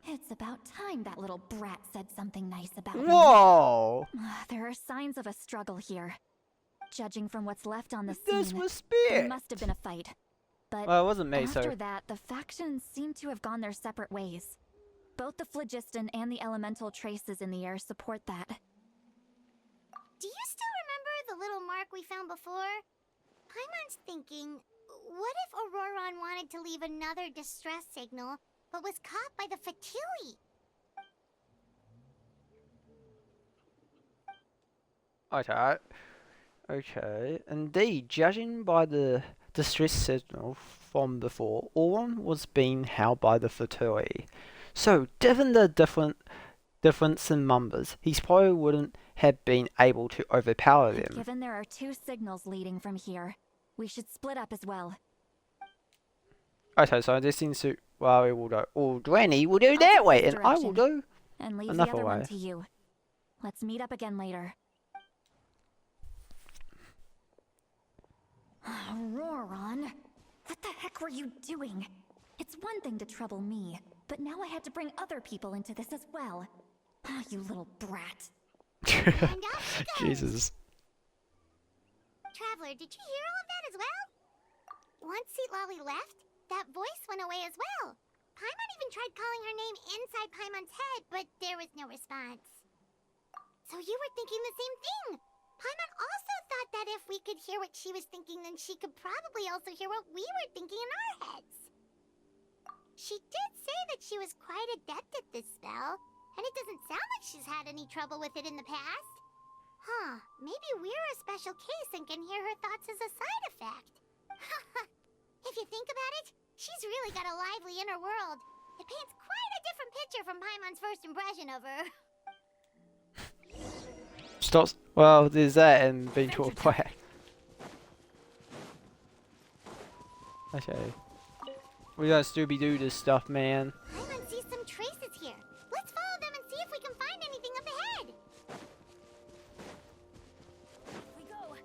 It's about time that little brat said something nice about me. Whoa! There are signs of a struggle here. Judging from what's left on the This scene, was there Spear. must have been a fight. But Well, it wasn't me, after so. that, the factions seem to have gone their separate ways. Both the phlogiston and the elemental traces in the air support that. Do you still remember the little mark we found before? Paimon's thinking, what if Auroron wanted to leave another distress signal, but was caught by the Fatui? Okay. Indeed, judging by the distress signal from before, Auron was being held by the Fatui. So, given the difference in numbers, he probably wouldn't have been able to overpower them. Given there are two signals leading from here, we should split up as well. Okay, so this seems to. Well, we will go. Oh, Granny will do I'll that take way, this and I will direction. do. And leave Another the other one way. to you. Let's meet up again later. Auroron, what the heck were you doing? It's one thing to trouble me, but now I had to bring other people into this as well. Ah, you little brat. And off she goes. Jesus. Traveler, did you hear all of that as well? Once Seatlolly left, that voice went away as well. Paimon even tried calling her name inside Paimon's head, but there was no response. So you were thinking the same thing. Paimon also thought that if we could hear what she was thinking, then she could probably also hear what we were thinking in our heads. She did say that she was quite adept at this spell, and it doesn't sound like she's had any trouble with it in the past. Huh, maybe we're a special case and can hear her thoughts as a side effect. If you think about it, she's really got a lively inner world. It paints quite a different picture from Paimon's first impression of her. Stop. Well, there's that and being to a black. Okay. We gotta Scooby-Doo this stuff, man. Paimon sees some traces here. Let's follow them and see if we can find anything up ahead. We go.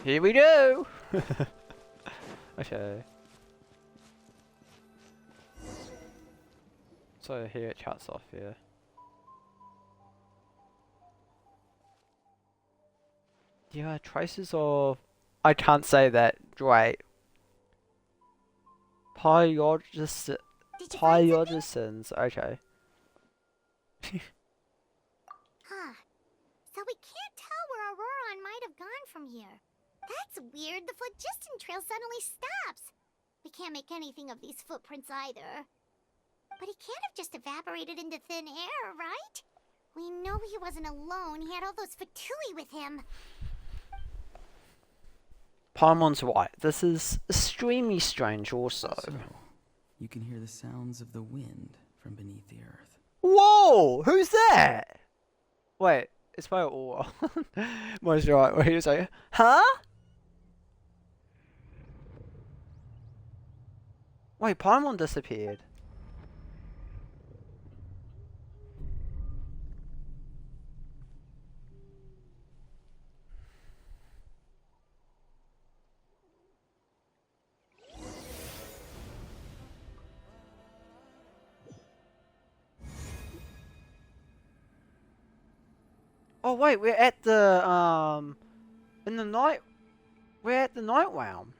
Here we go. Okay. So here it cuts off here. Yeah, traces of. I can't say that. Right. Pyogicins. Did you find something? Pyogicins. Okay. Huh. So we can't tell where Auroron might have gone from here. That's weird. The phlogiston trail suddenly stops. We can't make anything of these footprints either. But he can't have just evaporated into thin air, right? We know he wasn't alone. He had all those Fatui with him. Paimon's right. This is extremely strange also. So, you can hear the sounds of the wind from beneath the earth. Whoa! Who's that? Wait, it's by Aura. Most right. What are you saying? Huh? Wait, Paimon disappeared. Oh wait, we're at the in the night. We're at the night realm.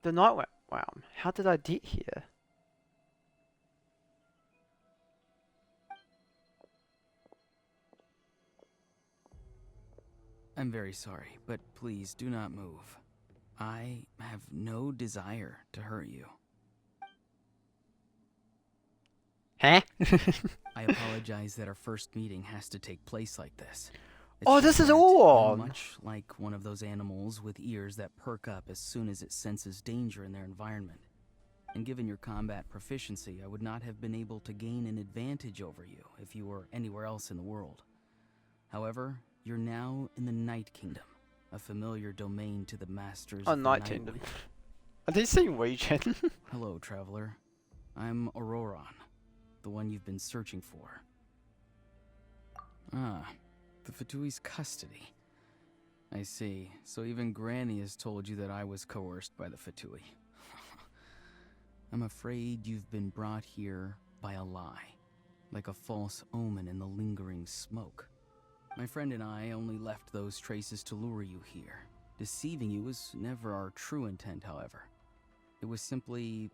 The night realm. How did I get here? I'm very sorry, but please do not move. I have no desire to hurt you. Huh? I apologize that our first meeting has to take place like this. Oh, just this is that all you're on. much like one of those animals with ears that perk up as soon as it senses danger in their environment. And given your combat proficiency, I would not have been able to gain an advantage over you if you were anywhere else in the world. However, you're now in the Night Kingdom, a familiar domain to the masters Oh, of the Night Night Kingdom. Wind. I did see region. Hello, traveler. I'm Auroron, the one you've been searching for. Ah, the Fatui's custody. I see. So even Granny has told you that I was coerced by the Fatui. I'm afraid you've been brought here by a lie, like a false omen in the lingering smoke. My friend and I only left those traces to lure you here. Deceiving you was never our true intent, however. It was simply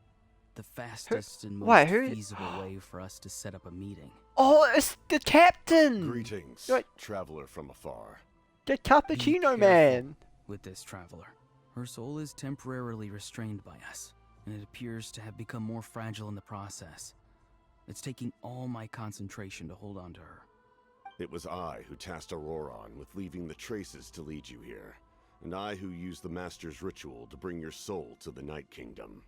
the fastest and most feasible way for us to set up a meeting. Oh, it's the captain! Greetings, traveler from afar. The cappuccino man! With this traveler. Her soul is temporarily restrained by us, and it appears to have become more fragile in the process. It's taking all my concentration to hold on to her. It was I who tasked Auroron with leaving the traces to lead you here, and I who used the Master's ritual to bring your soul to the Night Kingdom.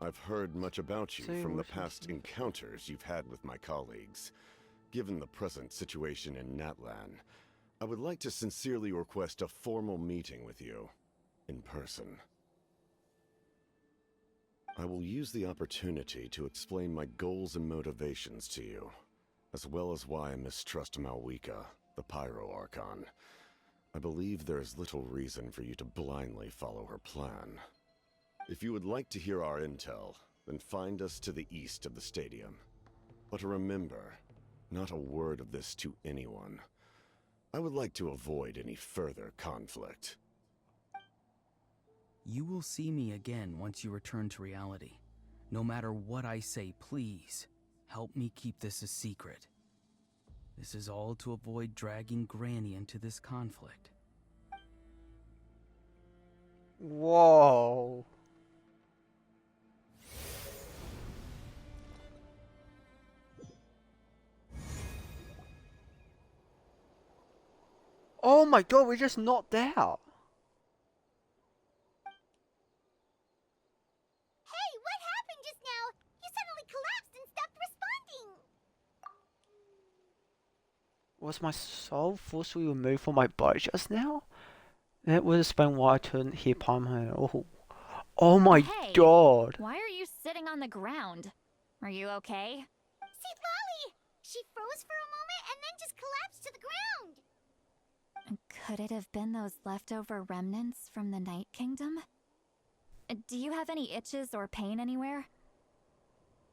I've heard much about you from the past encounters you've had with my colleagues. Given the present situation in Natlan, I would like to sincerely request a formal meeting with you, in person. I will use the opportunity to explain my goals and motivations to you, as well as why I mistrust Malwika, the Pyro Archon. I believe there is little reason for you to blindly follow her plan. If you would like to hear our intel, then find us to the east of the stadium. But remember, not a word of this to anyone. I would like to avoid any further conflict. You will see me again once you return to reality. No matter what I say, please, help me keep this a secret. This is all to avoid dragging Granny into this conflict. Whoa. Oh my god, we just knocked out. Hey, what happened just now? You suddenly collapsed and stopped responding. Was my soul forcibly removed from my body just now? That would explain why I couldn't hear Palmer. Oh my Hey, god. Why are you sitting on the ground? Are you okay? See, Lolly! She froze for a moment and then just collapsed to the ground. Could it have been those leftover remnants from the Night Kingdom? Do you have any itches or pain anywhere?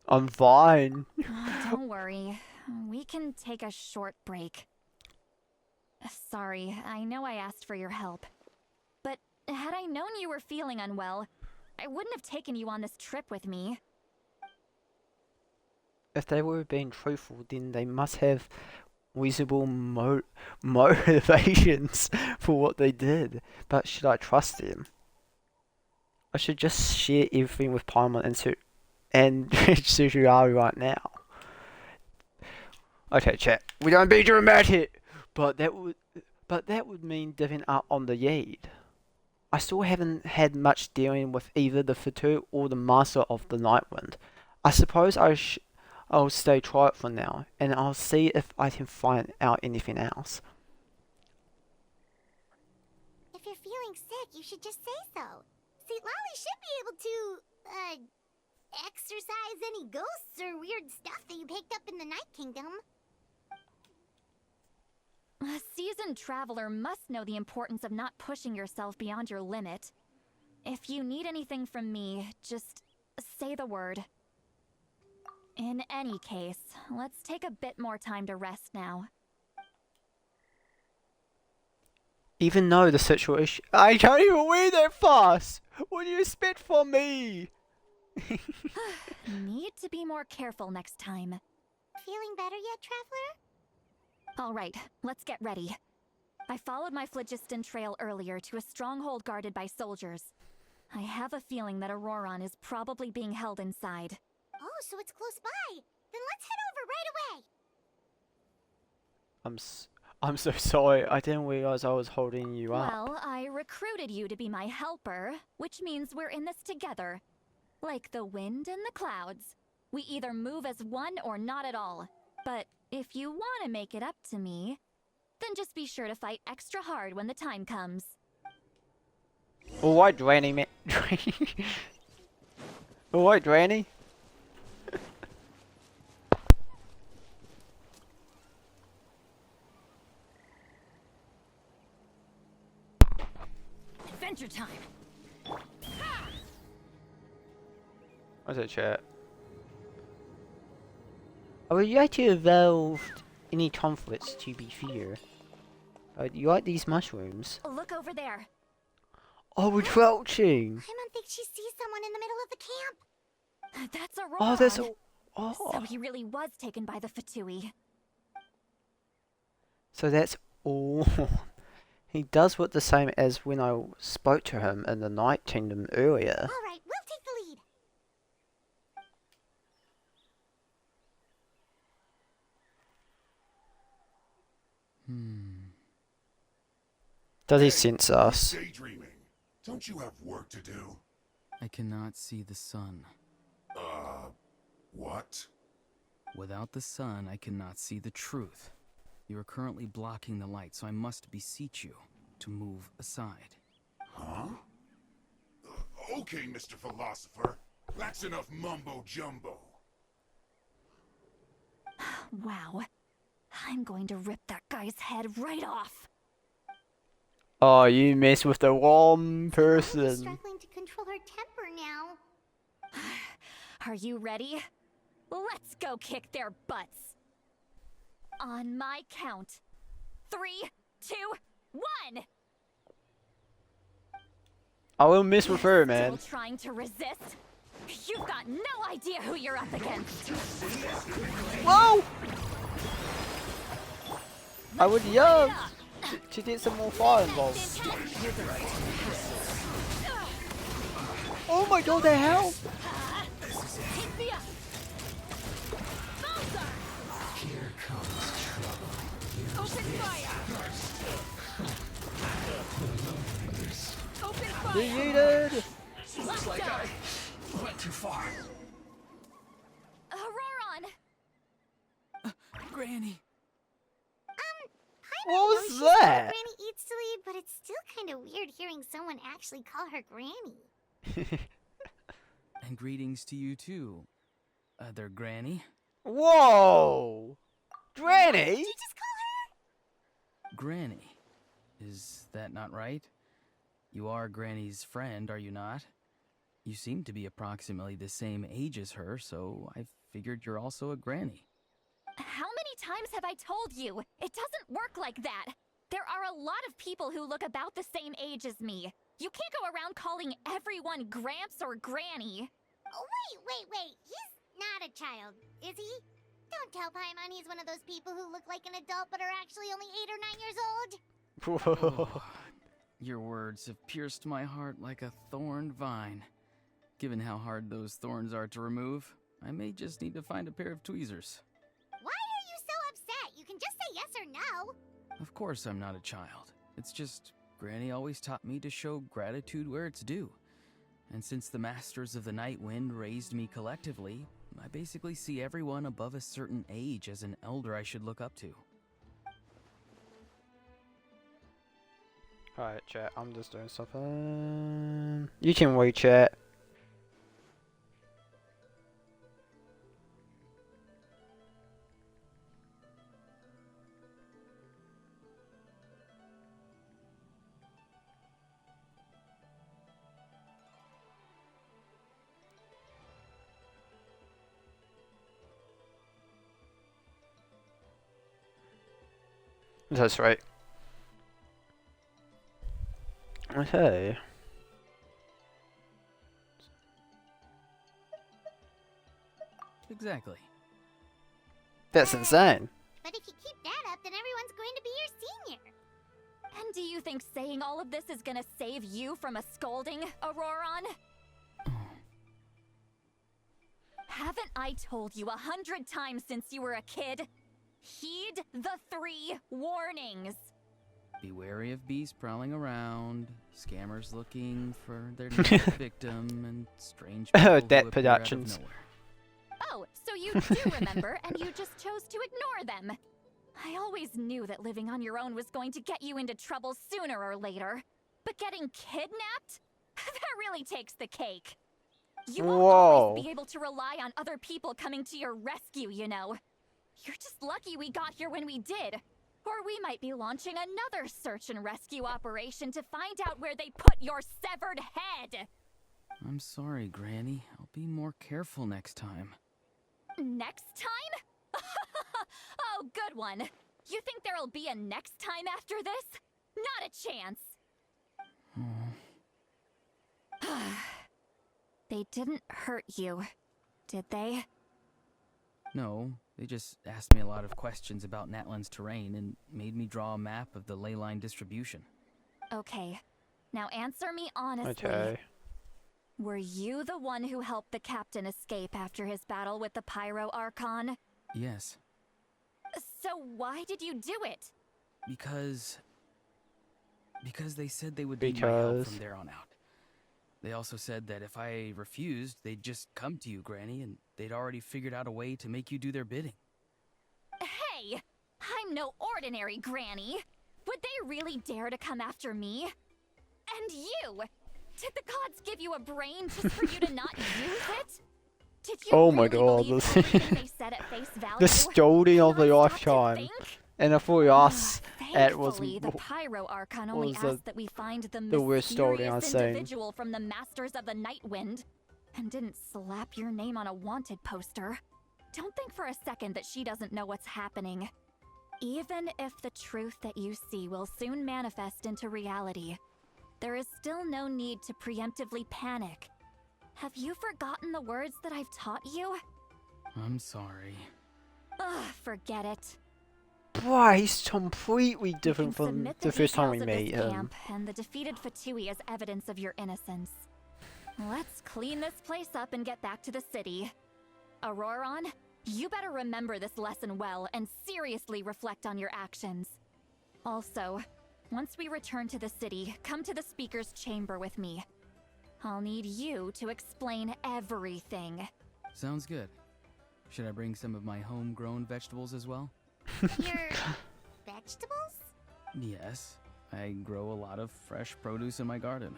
I'm fine. Oh, don't worry. We can take a short break. Sorry, I know I asked for your help. But had I known you were feeling unwell, I wouldn't have taken you on this trip with me. If they were being truthful, then they must have reasonable motivations for what they did. But should I trust them? I should just share everything with Paimon and Tsuchiari right now. Okay, chat. We don't be dramatic, but that would mean giving up on the Yade. I still haven't had much dealing with either the Fatu or the Master of the Nightwind. I suppose I'll stay quiet for now, and I'll see if I can find out anything else. If you're feeling sick, you should just say so. See, Lolly should be able to, exorcise any ghosts or weird stuff that you picked up in the Night Kingdom. A seasoned traveler must know the importance of not pushing yourself beyond your limit. If you need anything from me, just say the word. In any case, let's take a bit more time to rest now. Even though the situation... I can't even read that fast! What do you expect from me? Need to be more careful next time. Feeling better yet, Traveler? Alright, let's get ready. I followed my phlogiston trail earlier to a stronghold guarded by soldiers. I have a feeling that Auroron is probably being held inside. Oh, so it's close by. Then let's head over right away. I'm so sorry. I didn't realize I was holding you up. Well, I recruited you to be my helper, which means we're in this together. Like the wind and the clouds. We either move as one or not at all. But if you want to make it up to me, then just be sure to fight extra hard when the time comes. Alright, Granny, man. Alright, Granny. Adventure time! What's that, chat? Are you actually evolved any conflicts to be fear? You like these mushrooms? Look over there. Oh, we're crouching! I don't think she sees someone in the middle of the camp. That's Auroron. Oh, there's a... Oh. So he really was taken by the Fatui. So that's all. He does look the same as when I spoke to him in the Night Kingdom earlier. Alright, we'll take the lead. Does he sense us? Daydreaming. Don't you have work to do? I cannot see the sun. What? Without the sun, I cannot see the truth. You are currently blocking the light, so I must beseech you to move aside. Huh? Okay, Mr. Philosopher. That's enough mumbo-jumbo. Wow. I'm going to rip that guy's head right off. Oh, you mess with the wrong I'm person. struggling to control her temper now. Are you ready? Let's go kick their butts. On my count. 3, 2, 1! I will mess with her, man. Still trying to resist? You've got no idea who you're up against. Whoa! I would yell to get some more fire involved. Oh my god, the hell! Here comes trouble. Open fire! Open fire! Deleted! Looks like I went too far. Auroron! Granny! I What know was she's called that? Granny eats to lead, but it's still kind of weird hearing someone actually call her Granny. And greetings to you too, other Granny. Whoa! Granny? Did you just call her? Granny. Is that not right? You are Granny's friend, are you not? You seem to be approximately the same age as her, so I figured you're also a Granny. How many times have I told you? It doesn't work like that. There are a lot of people who look about the same age as me. You can't go around calling everyone Gramps or Granny. Oh, wait. He's not a child, is he? Don't tell Paimon he's one of those people who look like an adult but are actually only 8 or 9 years old. Oh, your words have pierced my heart like a thorned vine. Given how hard those thorns are to remove, I may just need to find a pair of tweezers. Why are you so upset? You can just say yes or no. Of course I'm not a child. It's just Granny always taught me to show gratitude where it's due. And since the Masters of the Night Wind raised me collectively, I basically see everyone above a certain age as an elder I should look up to. Alright, chat, I'm just doing something. You can wait, chat. That's right. Okay. Exactly. That's insane. But if you keep that up, then everyone's going to be your senior. You think saying all of this is gonna save you from a scolding, Auroron? Haven't I told you 100 times since you were a kid? Heed the 3 warnings. Be wary of beasts prowling around, scammers looking for their next victim, and strange people who Debt appear out of productions. nowhere. Oh, so you do remember, and you just chose to ignore them. I always knew that living on your own was going to get you into trouble sooner or later. But getting kidnapped? That really takes the cake. You won't always be able to rely on other people coming to your rescue, you know. You're just lucky we got here when we did. Or we might be launching another search and rescue operation to find out where they put your severed head. I'm sorry, Granny. I'll be more careful next time. Next time? Oh, good one. You think there'll be a next time after this? Not a chance. They didn't hurt you, did they? No, they just asked me a lot of questions about Natlan's terrain and made me draw a map of the ley line distribution. Okay. Now answer me honestly. Okay. Were you the one who helped the captain escape after his battle with the Pyro Archon? Yes. So why did you do it? Because they said they would need my help from there on out. They also said that if I refused, they'd just come to you, Granny, and they'd already figured out a way to make you do their bidding. Hey! I'm no ordinary Granny! Would they really dare to come after me? And you! Did the gods give you a brain just for you to not use it? Did you Oh my really god, believe this everything they said at face value? the scolding of the Not stop to lifetime. think? And I thought us it was Thankfully, the Pyro Archon only was the- asked that we find the worst story I've mysterious seen. individual from the Masters of the Night Wind, and didn't slap your name on a wanted poster. Don't think for a second that she doesn't know what's happening. Even if the truth that you see will soon manifest into reality, there is still no need to preemptively panic. Have you forgotten the words that I've taught you? I'm sorry. Ugh, forget it. Boy, he's completely different You can from submit the first time we details of meet this him. camp and the defeated Fatui as evidence of your innocence. Let's clean this place up and get back to the city. Auroron, you better remember this lesson well and seriously reflect on your actions. Also, once we return to the city, come to the speaker's chamber with me. I'll need you to explain everything. Sounds good. Should I bring some of my homegrown vegetables as well? Your vegetables? Yes. I grow a lot of fresh produce in my garden.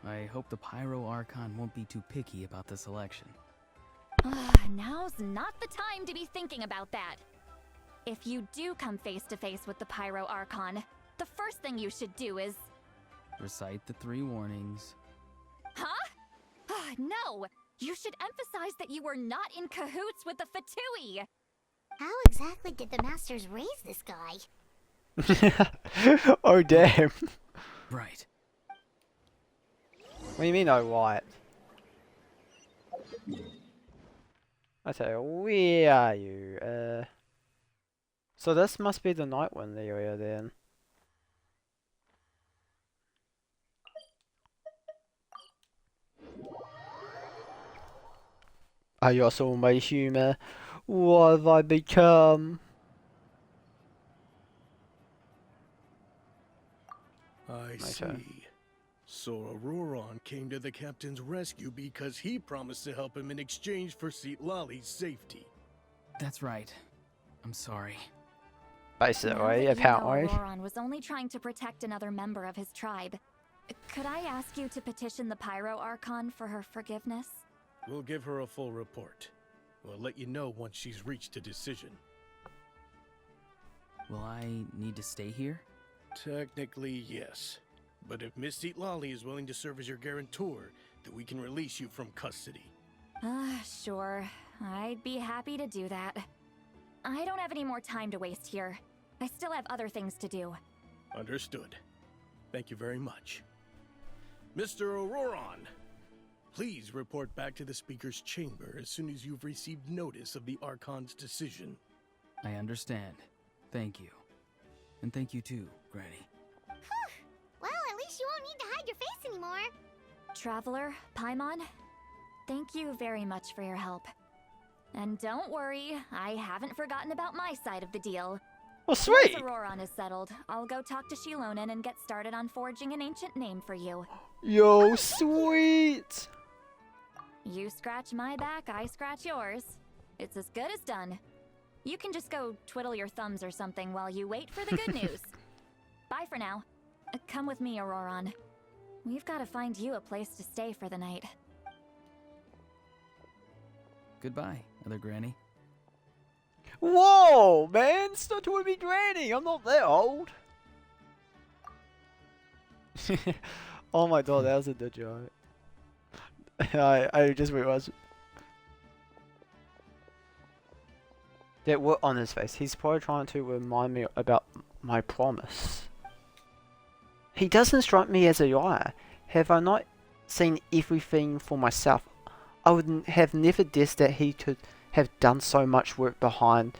I hope the Pyro Archon won't be too picky about the selection. Now's not the time to be thinking about that. If you do come face to face with the Pyro Archon, the first thing you should do is... Recite the 3 warnings. Huh? No! You should emphasize that you were not in cahoots with the Fatui! How exactly did the masters raise this guy? Oh damn. Right. What do you mean, oh what? Okay, where are you? So this must be the Nightwind area then. I just saw my humor. What have I become? I see. So Auroron came to the captain's rescue because he promised to help him in exchange for Lali's safety. That's right. I'm sorry. Basically, Now that you know apparently. Auroron was only trying to protect another member of his tribe. Could I ask you to petition the Pyro Archon for her forgiveness? We'll give her a full report. We'll let you know once she's reached a decision. Will I need to stay here? Technically, yes. But if Miss Lali is willing to serve as your guarantor, then we can release you from custody. Sure. I'd be happy to do that. I don't have any more time to waste here. I still have other things to do. Understood. Thank you very much. Mr. Auroron, please report back to the speaker's chamber as soon as you've received notice of the Archon's decision. I understand. Thank you. And thank you too, Granny. you won't need to hide your face anymore. Traveler, Paimon, thank you very much for your help. And don't worry, I haven't forgotten about my side of the deal. Well, sweet! Once Auroron is settled, I'll go talk to Shilonen and get started on forging an ancient name for you. Yo, sweet! You scratch my back, I scratch yours. It's as good as done. You can just go twiddle your thumbs or something while you wait for the good news. Bye for now. Come with me, Auroron. We've got to find you a place to stay for the night. Goodbye, other granny. Whoa, man! Stop talking to me, Granny! I'm not that old! Oh my god, that was a good joke. I just realized that look on his face. He's probably trying to remind me about my promise. He doesn't strike me as a liar. Have I not seen everything for myself? I would have never guessed that he could have done so much work behind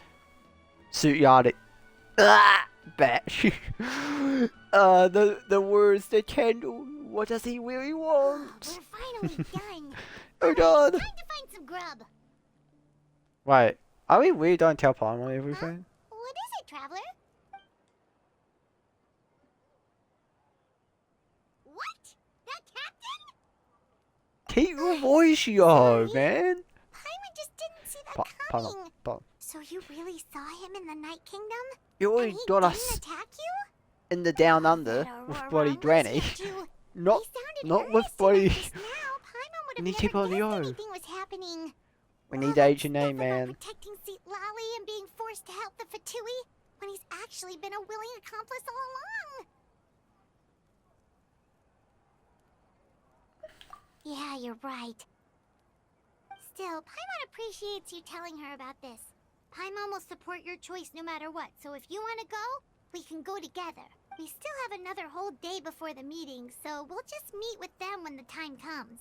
Sutyardic. Batch. The words, the candle. What does he really want? We're finally done. Oh god. Time to find some grub. Wait, are we really don't tell Paimon everything? What is it, Traveler? What? That captain? Keep your voice, yo, man. Paimon just didn't see that coming. Paimon. So you really saw him in the Night Kingdom? You already and he got didn't us attack you? in the down under with bloody Granny. Not with bloody. We need to keep on the O. Was happening. We need to age your name, man. Protecting Seat Lally and being forced to help the Fatui when he's actually been a willing accomplice all along. Yeah, you're right. Still, Paimon appreciates you telling her about this. Paimon will support your choice no matter what, so if you want to go, we can go together. We still have another whole day before the meeting, so we'll just meet with them when the time comes.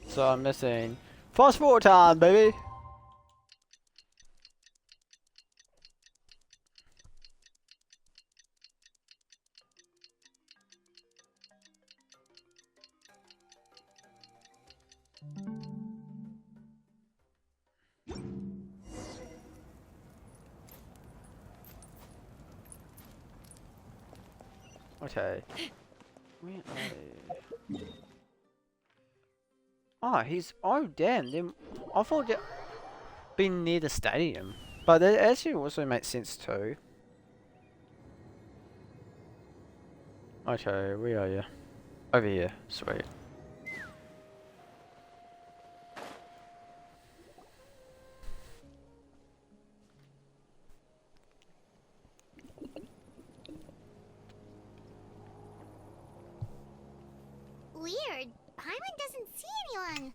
So I'm missing fast forward time, baby. Okay. Where are they? Oh, he's... Oh, damn. Then I thought that... Being near the stadium. But that actually also makes sense too. Okay, where are you? Over here. Sweet. Weird. Paimon doesn't see anyone.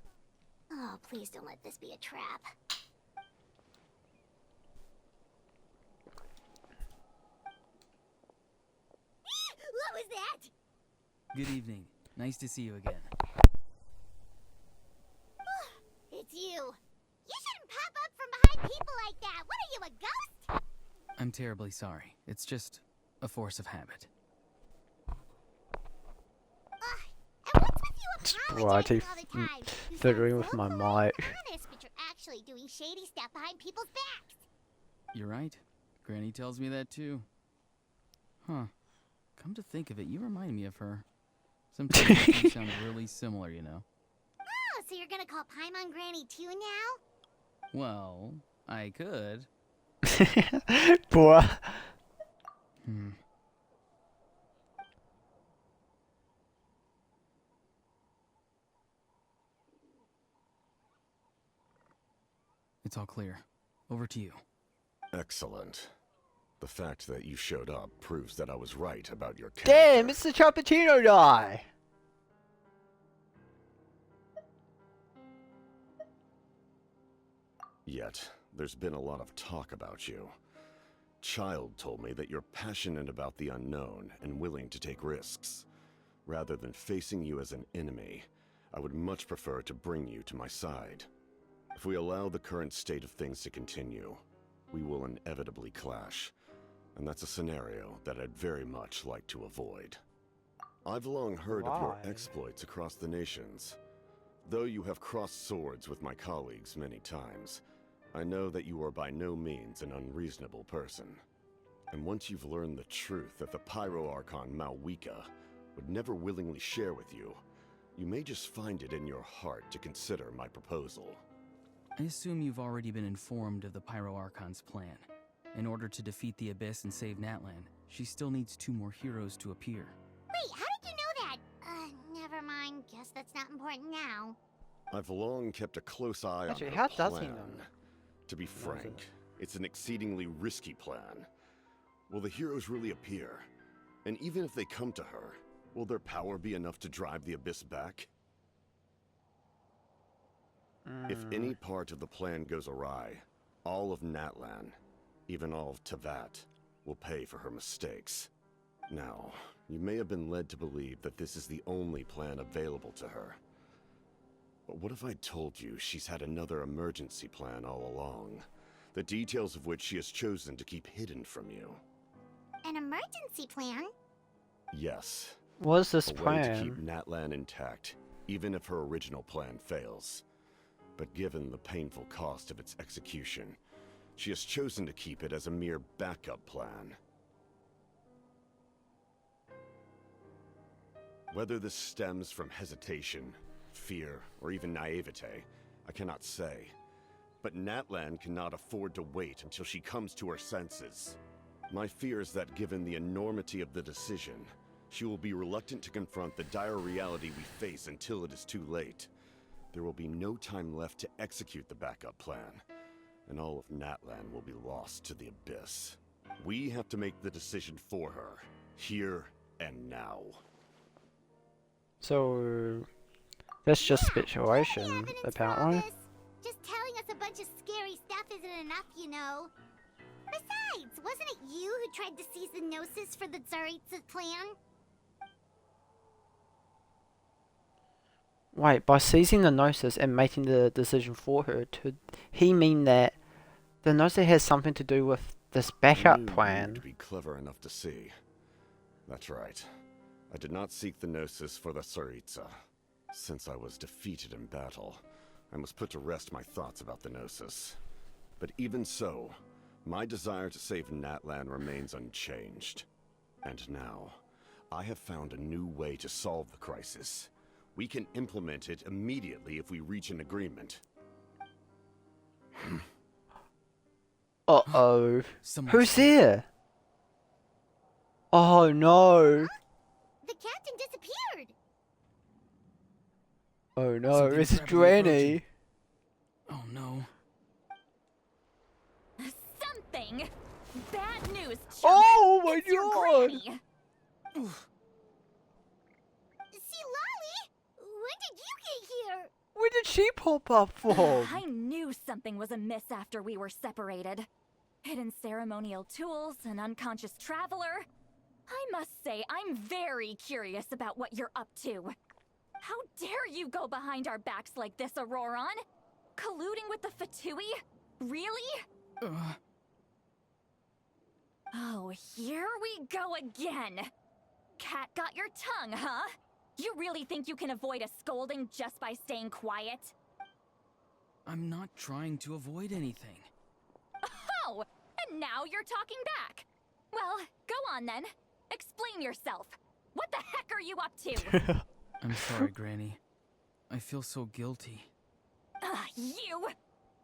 Oh, please don't let this be a trap. What was that? Good evening. Nice to see you again. It's you. You shouldn't pop up from behind people like that. What are you, a ghost? I'm terribly sorry. It's just a force of habit. And what's with you apologizing all the time? You Fiddling sound with so my polite mic. and honest, but you're actually doing shady stuff behind people's backs. You're right. Granny tells me that too. Huh. Come to think of it, you remind me of her. Sometimes you sound really similar, you know. Oh, so you're gonna call Paimon Granny too now? Well, I could. Boy. It's all clear. Over to you. Excellent. The fact that you showed up proves that I was right about your character. Damn, it's the Chappuccino guy. Yet, there's been a lot of talk about you. Child told me that you're passionate about the unknown and willing to take risks. Rather than facing you as an enemy, I would much prefer to bring you to my side. If we allow the current state of things to continue, we will inevitably clash. And that's a scenario that I'd very much like to avoid. I've long heard of your Why? exploits across the nations. Though you have crossed swords with my colleagues many times, I know that you are by no means an unreasonable person. And once you've learned the truth that the Pyro Archon Malwika would never willingly share with you, you may just find it in your heart to consider my proposal. I assume you've already been informed of the Pyro Archon's plan. In order to defeat the Abyss and save Natlan, she still needs 2 more heroes to appear. Wait, how did you know that? Never mind. Guess that's not important now. I've long kept a close eye Actually, on her how plan. does he know? To be frank, it's an exceedingly risky plan. Will the heroes really appear? And even if they come to her, will their power be enough to drive the Abyss back? If any part of the plan goes awry, all of Natlan, even all of Tevat, will pay for her mistakes. Now, you may have been led to believe that this is the only plan available to her. But what if I told you she's had another emergency plan all along, the details of which she has chosen to keep hidden from you? An emergency plan? Yes. What's this A way to plan? keep Natlan intact, even if her original plan fails. But given the painful cost of its execution, she has chosen to keep it as a mere backup plan. Whether this stems from hesitation, fear, or even naivete, I cannot say. But Natlan cannot afford to wait until she comes to her senses. My fear is that given the enormity of the decision, she will be reluctant to confront the dire reality we face until it is too late. There will be no time left to execute the backup plan, and all of Natlan will be lost to the Abyss. We have to make the decision for her, here and now. So that's just Yeah, speculation, plenty evidence for all apparently. this. Just telling us a bunch of scary stuff isn't enough, you know. Besides, wasn't it you who tried to seize the Gnosis for the Tsaritsa plan? Wait, by seizing the Gnosis and making the decision for her, did he mean that the Gnosis has something to do with this I backup knew you plan? to be clever enough to see. That's right. I did not seek the Gnosis for the Tsaritsa. Since I was defeated in battle, I must put to rest my thoughts about the Gnosis. But even so, my desire to save Natlan remains unchanged. And now, I have found a new way to solve the crisis. We can implement it immediately if we reach an agreement. Uh-oh. Someone's Who's here? Oh no. The captain disappeared. Oh no, Something it's rapidly Granny. Oh no. Something! Bad news, chump! Oh my It's your god! granny. See, Lolly? When did you get here? Where did she pop up from? I knew something was amiss after we were separated. Hidden ceremonial tools, an unconscious traveler. I must say, I'm very curious about what you're up to. How dare you go behind our backs like this, Auroron? Colluding with the Fatui? Really? Oh, here we go again. Cat got your tongue, huh? You really think you can avoid a scolding just by staying quiet? I'm not trying to avoid anything. Oh, and now you're talking back. Well, go on then. Explain yourself. What the heck are you up to? I'm sorry, Granny. I feel so guilty. You!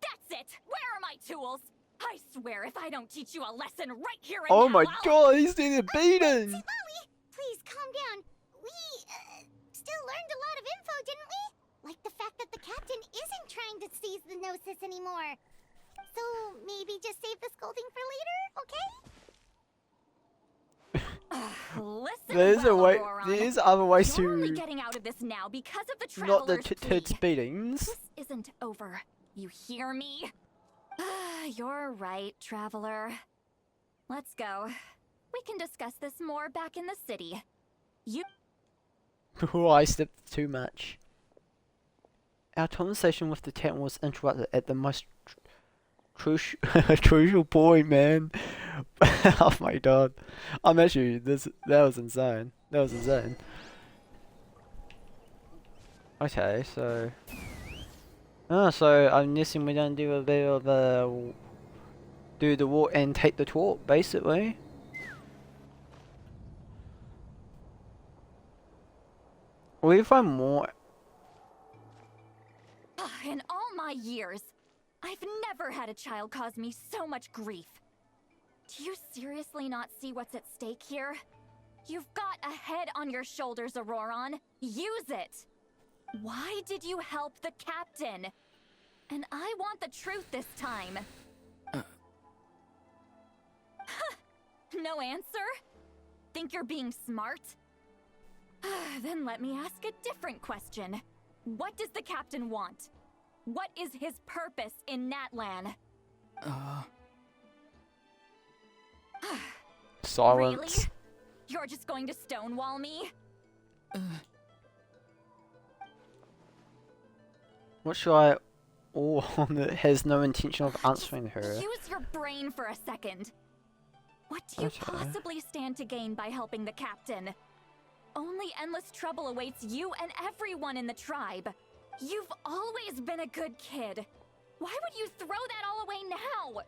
That's it! Where are my tools? I swear if I don't teach you a lesson right here and Oh now, my I'll- god, he's doing a beating! See, Lolly, please calm down. We, still learned a lot of info, didn't we? Like the fact that the captain isn't trying to seize the Gnosis anymore. So maybe just save the scolding for later, okay? Listen There's a well, way. Auroron. There's other ways You're only to getting out of this now because of the not the traveler's tits plea. beatings. This isn't over. You hear me? You're right, traveler. Let's go. We can discuss this more back in the city. You Oh, I stepped too much. Our conversation with the tent was interrupted at the most crucial point, man. Oh my god. I'm actually that was insane. That was insane. Okay, so... Oh, so I'm guessing we're gonna do a bit of a... do the walk and take the talk, basically. Will we find more? In all my years, I've never had a child cause me so much grief. Do you seriously not see what's at stake here? You've got a head on your shoulders, Auroron. Use it! Why did you help the captain? And I want the truth this time. No answer? Think you're being smart? Then let me ask a different question. What does the captain want? What is his purpose in Natlan? Silence. Really? You're just going to stonewall me? What should I... Oh, that has no intention of answering her. Use your brain for a second. What do you possibly stand to gain by helping the captain? Only endless trouble awaits you and everyone in the tribe. You've always been a good kid. Why would you throw that all away now?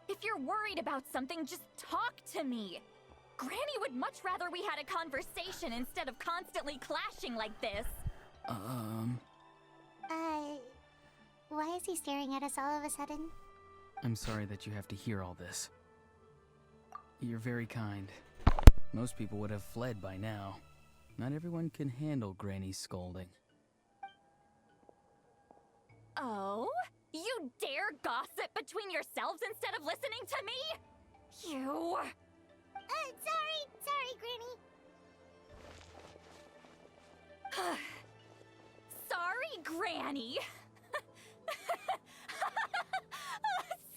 If you're worried about something, just talk to me. Granny would much rather we had a conversation instead of constantly clashing like this. Why is he staring at us all of a sudden? I'm sorry that you have to hear all this. You're very kind. Most people would have fled by now. Not everyone can handle Granny's scolding. Oh? You dare gossip between yourselves instead of listening to me? You... Sorry, Granny. Sorry, Granny.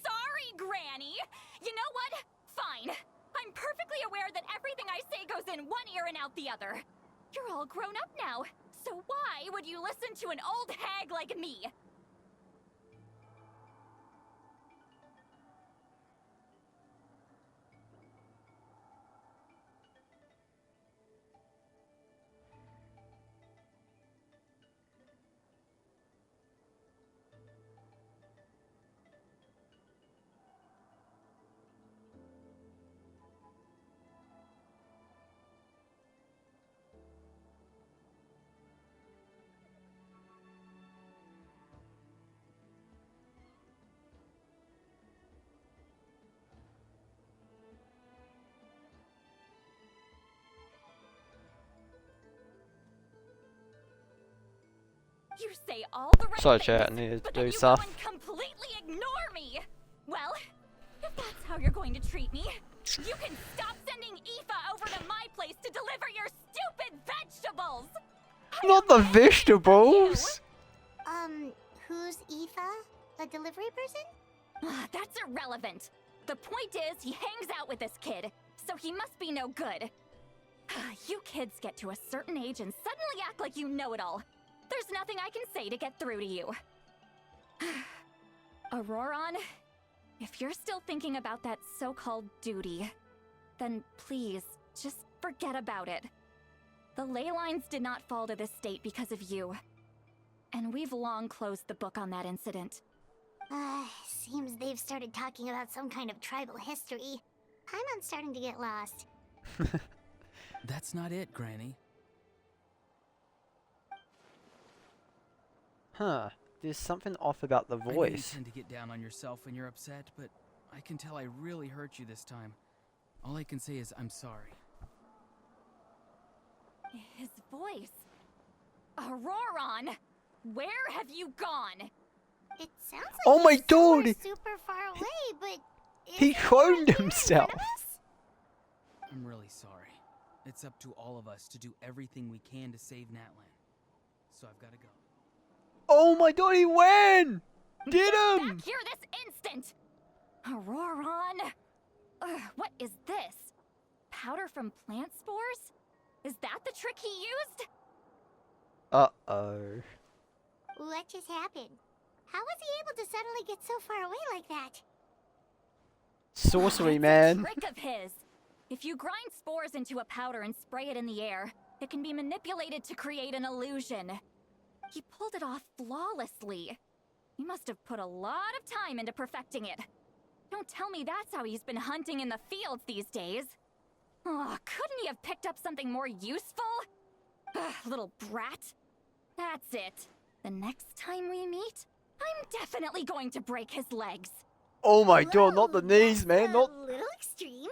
Sorry, Granny. You know what? Fine. I'm perfectly aware that everything I say goes in one ear and out the other. You're all grown up now, so why would you listen to an old hag like me? You say all the right Sorry, things, chat, I need to but do then you stuff. go and completely ignore me. Well, if that's how you're going to treat me, you can stop sending Aoife over to my place to deliver your stupid vegetables. Not the vegetables! Who's Aoife? A delivery person? That's irrelevant. The point is, he hangs out with this kid, so he must be no good. You kids get to a certain age and suddenly act like you know it all. There's nothing I can say to get through to you. Auroron, if you're still thinking about that so-called duty, then please, just forget about it. The ley lines did not fall to this state because of you. And we've long closed the book on that incident. Seems they've started talking about some kind of tribal history. I'm starting to get lost. That's not it, Granny. Huh. There's something off about the I know you voice. tend to get down on yourself when you're upset, but I can tell I really hurt you this time. All I can say is I'm sorry. His voice. Auroron! Where have you gone? It sounds like Oh my he's somewhere god! super far away, but He is cloned right himself! here in front of us? I'm really sorry. It's up to all of us to do everything we can to save Natlan. So I've got to go. Oh my god, he won! Get him! Back here this instant! Auroron! What is this? Powder from plant spores? Is that the trick he used? Uh-oh. What just happened? How was he able to suddenly get so far away like that? Sorcery, It's man. a trick of his. If you grind spores into a powder and spray it in the air, it can be manipulated to create an illusion. He pulled it off flawlessly. He must have put a lot of time into perfecting it. Don't tell me that's how he's been hunting in the fields these days. Oh, couldn't he have picked up something more useful? Ugh, little brat. That's it. The next time we meet, I'm definitely going to break his legs. Oh my god, not the knees, man. Not A little extreme.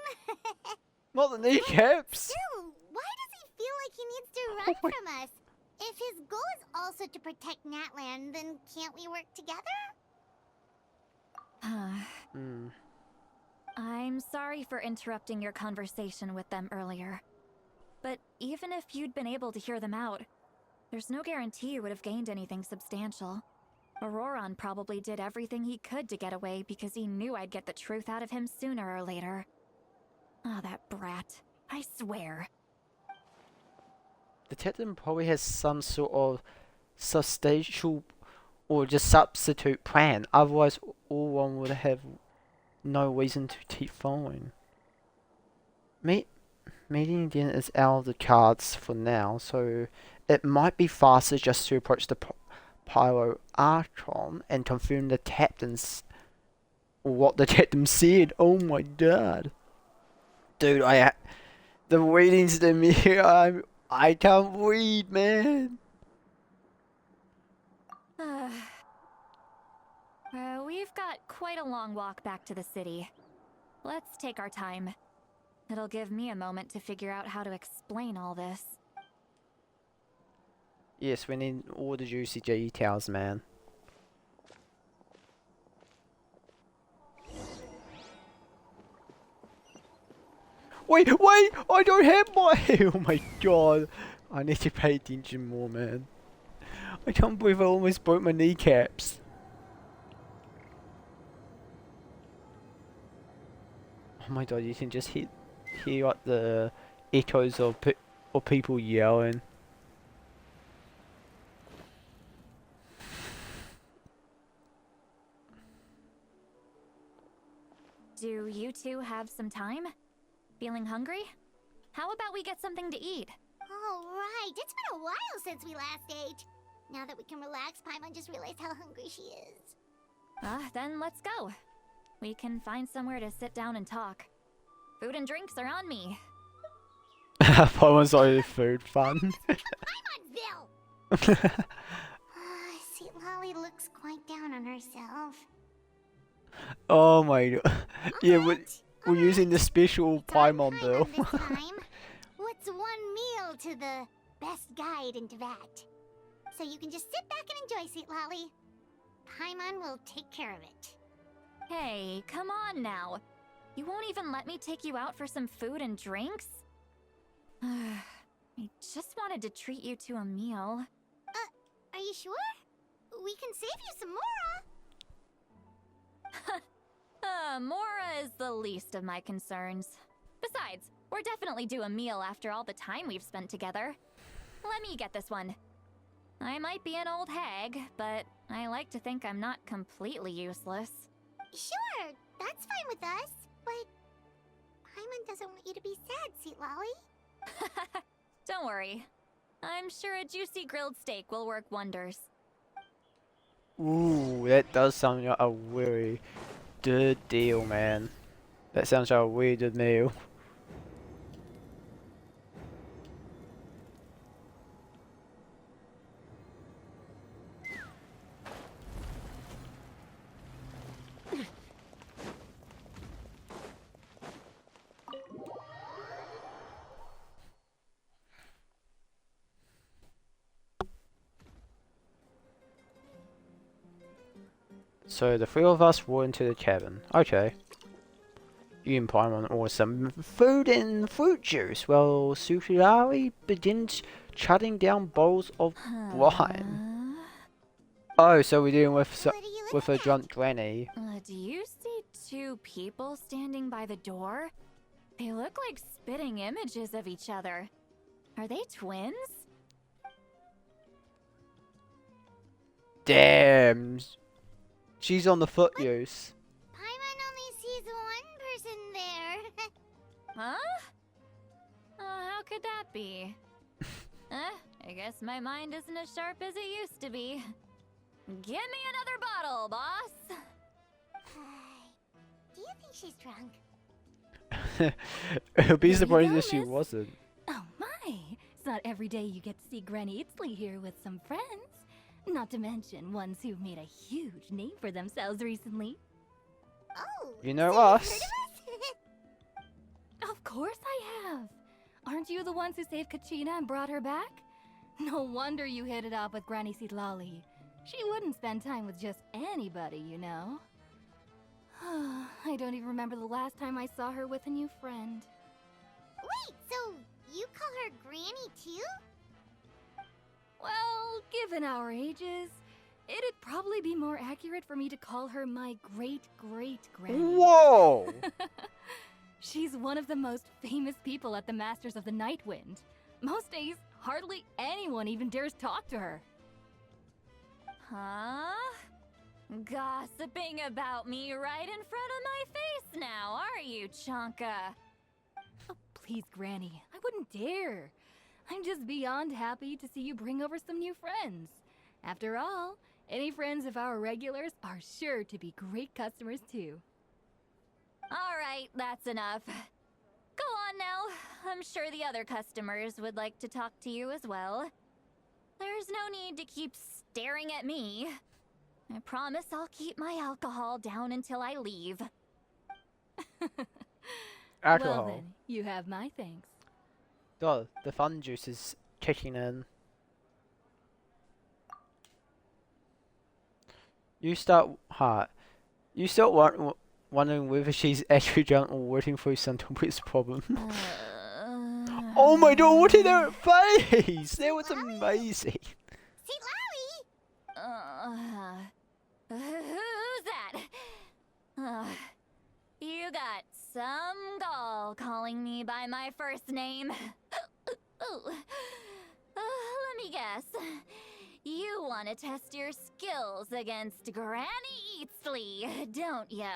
not the kneecaps. Still, why does he feel like he needs to run from us? If his goal is also to protect Natlan, then can't we work together? I'm sorry for interrupting your conversation with them earlier. But even if you'd been able to hear them out, there's no guarantee you would have gained anything substantial. Auroron probably did everything he could to get away because he knew I'd get the truth out of him sooner or later. Ah, that brat. I swear. The Titan probably has some sort of substantial or just substitute plan. Otherwise, Auroron would have no reason to keep following. Meeting again is out of the cards for now, so it might be faster just to approach the Pyro Archon and confirm the captain's or what the captain said. Oh my god, dude! The readings to me, I can't read, man. We've got quite a long walk back to the city. Let's take our time. It'll give me a moment to figure out how to explain all this. Yes, we need all the juicy details, man. Wait! I don't have my... Oh my god. I need to pay attention more, man. I can't believe I almost broke my kneecaps. Oh my god, you can just hear like the echoes of people yelling. Do you two have some time? Feeling hungry? How about we get something to eat? All right, it's been a while since we last ate. Now that we can relax, Paimon just realized how hungry she is. Then let's go. We can find somewhere to sit down and talk. Food and drinks are on me. Paimon's already food fun. Paimonville! See, Lolly looks quite down on herself. Oh my god. Yeah, we're using the special Paimon bill. What's one meal to the best guide into that? So you can just sit back and enjoy, Sweet Lolly. Paimon will take care of it. Hey, come on now. You won't even let me take you out for some food and drinks? I just wanted to treat you to a meal. Are you sure? We can save you some Mora. Mora is the least of my concerns. Besides, we're definitely due a meal after all the time we've spent together. Let me get this one. I might be an old hag, but I like to think I'm not completely useless. Sure, that's fine with us, but Paimon doesn't want you to be sad, Sweet Lolly. Don't worry. I'm sure a juicy grilled steak will work wonders. Ooh, that does sound like a really good deal, man. That sounds like a really good meal. So the three of us were into the cabin. Okay. You and Paimon order some food and fruit juice while Sukiyari begins shutting down bowls of wine. Oh, so we're dealing with a drunk granny. Do you see two people standing by the door? They look like spitting images of each other. Are they twins? Damn. She's on the foot use. Paimon only sees one person there. Huh? How could that be? I guess my mind isn't as sharp as it used to be. Give me another bottle, boss! Do you think she's drunk? It'll be There you surprised go, if she miss. wasn't. Oh my! It's not every day you get to see Granny Itzley here with some friends. Not to mention ones who've made a huge name for themselves recently. Oh, You know so us. you've heard of us? Of course I have! Aren't you the ones who saved Kachina and brought her back? No wonder you hit it off with Granny Sitlali. She wouldn't spend time with just anybody, you know. I don't even remember the last time I saw her with a new friend. Wait, so you call her Granny too? Well, given our ages, it'd probably be more accurate for me to call her my great-great-granny. Whoa! She's one of the most famous people at the Masters of the Nightwind. Most days, hardly anyone even dares talk to her. Huh? Gossiping about me right in front of my face now, are you, Chonka? Oh, please, Granny, I wouldn't dare. I'm just beyond happy to see you bring over some new friends. After all, any friends of our regulars are sure to be great customers too. Alright, that's enough. Go on now. I'm sure the other customers would like to talk to you as well. There's no need to keep staring at me. I promise I'll keep my alcohol down until I leave. Alcohol. Well then, you have my thanks. God, the fun juice is kicking in. You start wondering whether she's actually drunk or working through some twist problem. Oh my god, what in her face? That was amazing. See, Larry! Who's that? You got some gall calling me by my first name. Let me guess. You want to test your skills against Granny Eatsley, don't ya?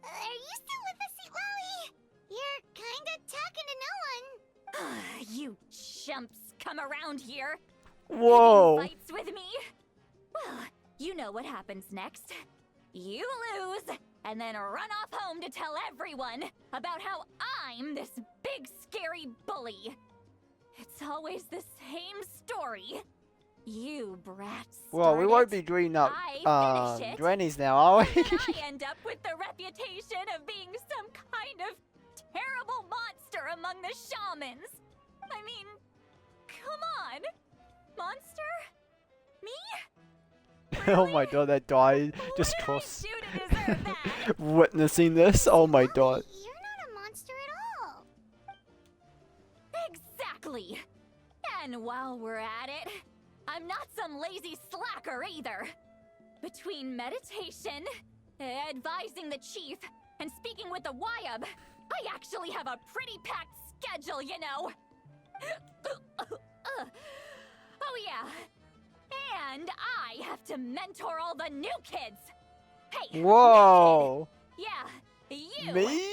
Are you still with us, Larry? You're kinda talking to no one. You chumps come around here. Whoa. Picking fights with me? Well, you know what happens next. You lose, and then run off home to tell everyone about how I'm this big scary bully. It's always the same story. You brats. Well, we won't start be it, doing up I finish it, grannies now, are we? and then I end up with the reputation of being some kind of terrible monster among the shamans. I mean, come on. Monster? Me? Oh my god, that guy just What crossed did I do to deserve that? witnessing this. Oh my god. You're not a monster at all. Exactly. And while we're at it, I'm not some lazy slacker either. Between meditation, advising the chief, and speaking with the Wyab, I actually have a pretty packed schedule, you know. Oh yeah. And I have to mentor all the new kids. Hey. Whoa. Yeah, you. Me?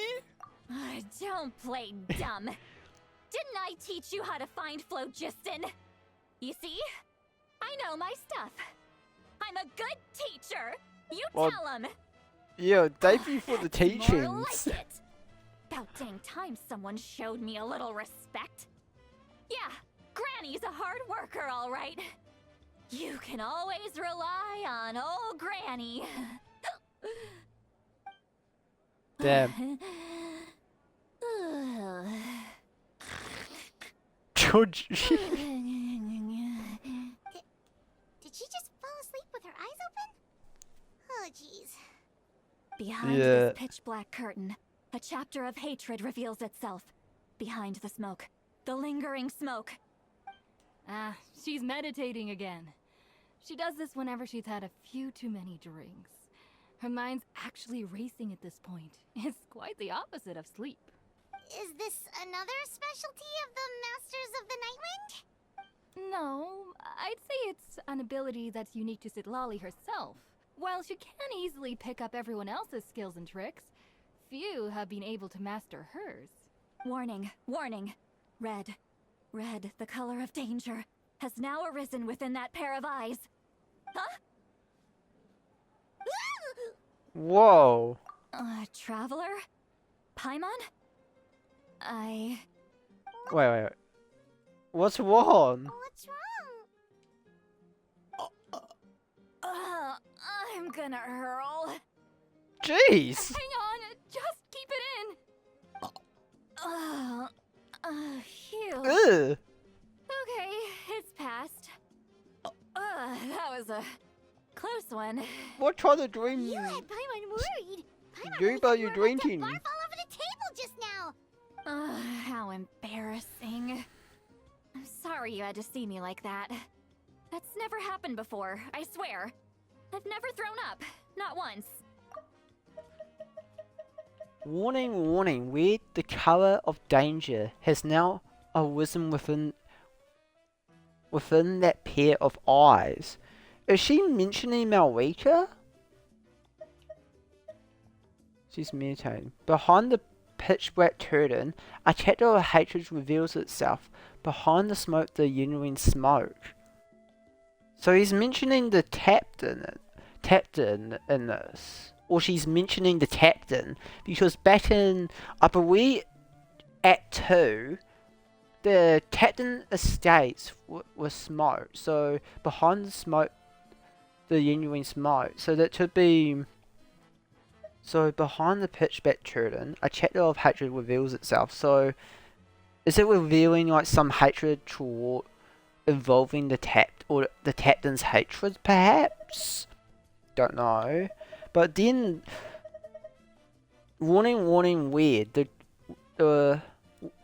Don't play dumb. Didn't I teach you how to find phlogiston? You see? I know my stuff. I'm a good teacher. You Well, tell him. Yeah, thank you for the More teachings. like it. About dang time someone showed me a little respect. Yeah, Granny's a hard worker, all right. You can always rely on old Granny. Damn. George. Did she just fall asleep with her eyes open? Oh, jeez. Behind Yeah. this pitch black curtain, a chapter of hatred reveals itself. Behind the smoke, the lingering smoke. Ah, she's meditating again. She does this whenever she's had a few too many drinks. Her mind's actually racing at this point. It's quite the opposite of sleep. Is this another specialty of the Masters of the Nightwind? No, I'd say it's an ability that's unique to Sitlali herself. While she can easily pick up everyone else's skills and tricks, few have been able to master hers. Warning, warning. Red. Red, the color of danger, has now arisen within that pair of eyes. Huh? Whoa. Traveler? Paimon? Wait, wait, wait. What's wrong? What's wrong? I'm gonna hurl. Jeez. Hang on, just keep it in. Phew. Ugh. Okay, it's passed. That was a close one. What kind of dream? You had Paimon worried. Paimon Dream was about like you were about to drinking. barf all over the table just now. How embarrassing. I'm sorry you had to see me like that. That's never happened before, I swear. I've never thrown up. Not once. Warning, warning. Weird. The color of danger has now arisen within that pair of eyes. Is she mentioning Malwika? She's meditating. Behind the pitch black curtain, a chapter of hatred reveals itself. Behind the smoke, the genuine smoke. So he's mentioning the captain in this. Or she's mentioning the captain. Because back in, I believe, Act 2, the captain estates was smoke. So behind the smoke, the genuine smoke. So that should be... So behind the pitch black curtain, a chapter of hatred reveals itself. So is it revealing like some hatred toward involving the captain's hatred, perhaps? Don't know. But then, warning, warning, weird. The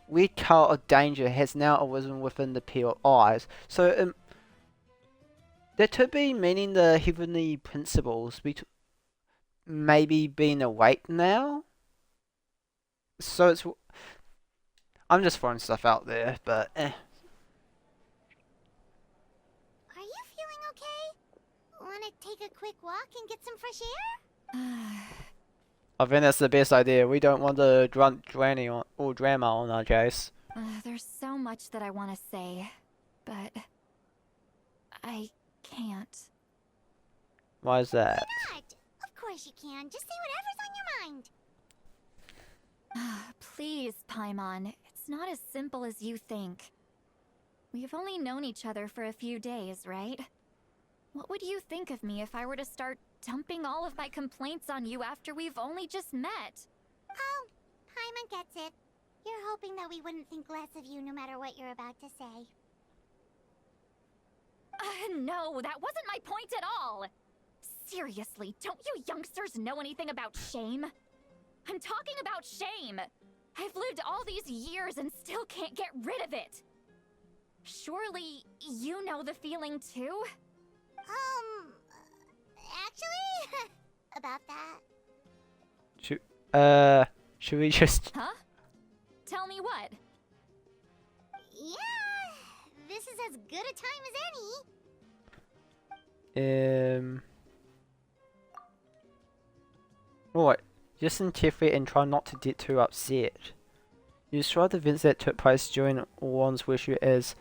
weird color of danger has now arisen within the pair of eyes. So that could be meaning the heavenly principles maybe being awake now. So it's... I'm just throwing stuff out there, but Are you feeling okay? Want to take a quick walk and get some fresh air? I think that's the best idea. We don't want the drowning or drama on our case. There's so much that I want to say, but I can't. Why is that? Why not? Of course you can. Just say whatever's on your mind. Please, Paimon. It's not as simple as you think. We've only known each other for a few days, right? What would you think of me if I were to start dumping all of my complaints on you after we've only just met? Oh, Paimon gets it. You're hoping that we wouldn't think less of you no matter what you're about to say. No, that wasn't my point at all! Seriously, don't you youngsters know anything about shame? I'm talking about shame! I've lived all these years and still can't get rid of it! Surely, you know the feeling too? Actually, about that. Should we just... Huh? Tell me what? Yeah, this is as good a time as any. Alright, listen carefully and try not to get too upset. You describe the events that took place during one's wish you as...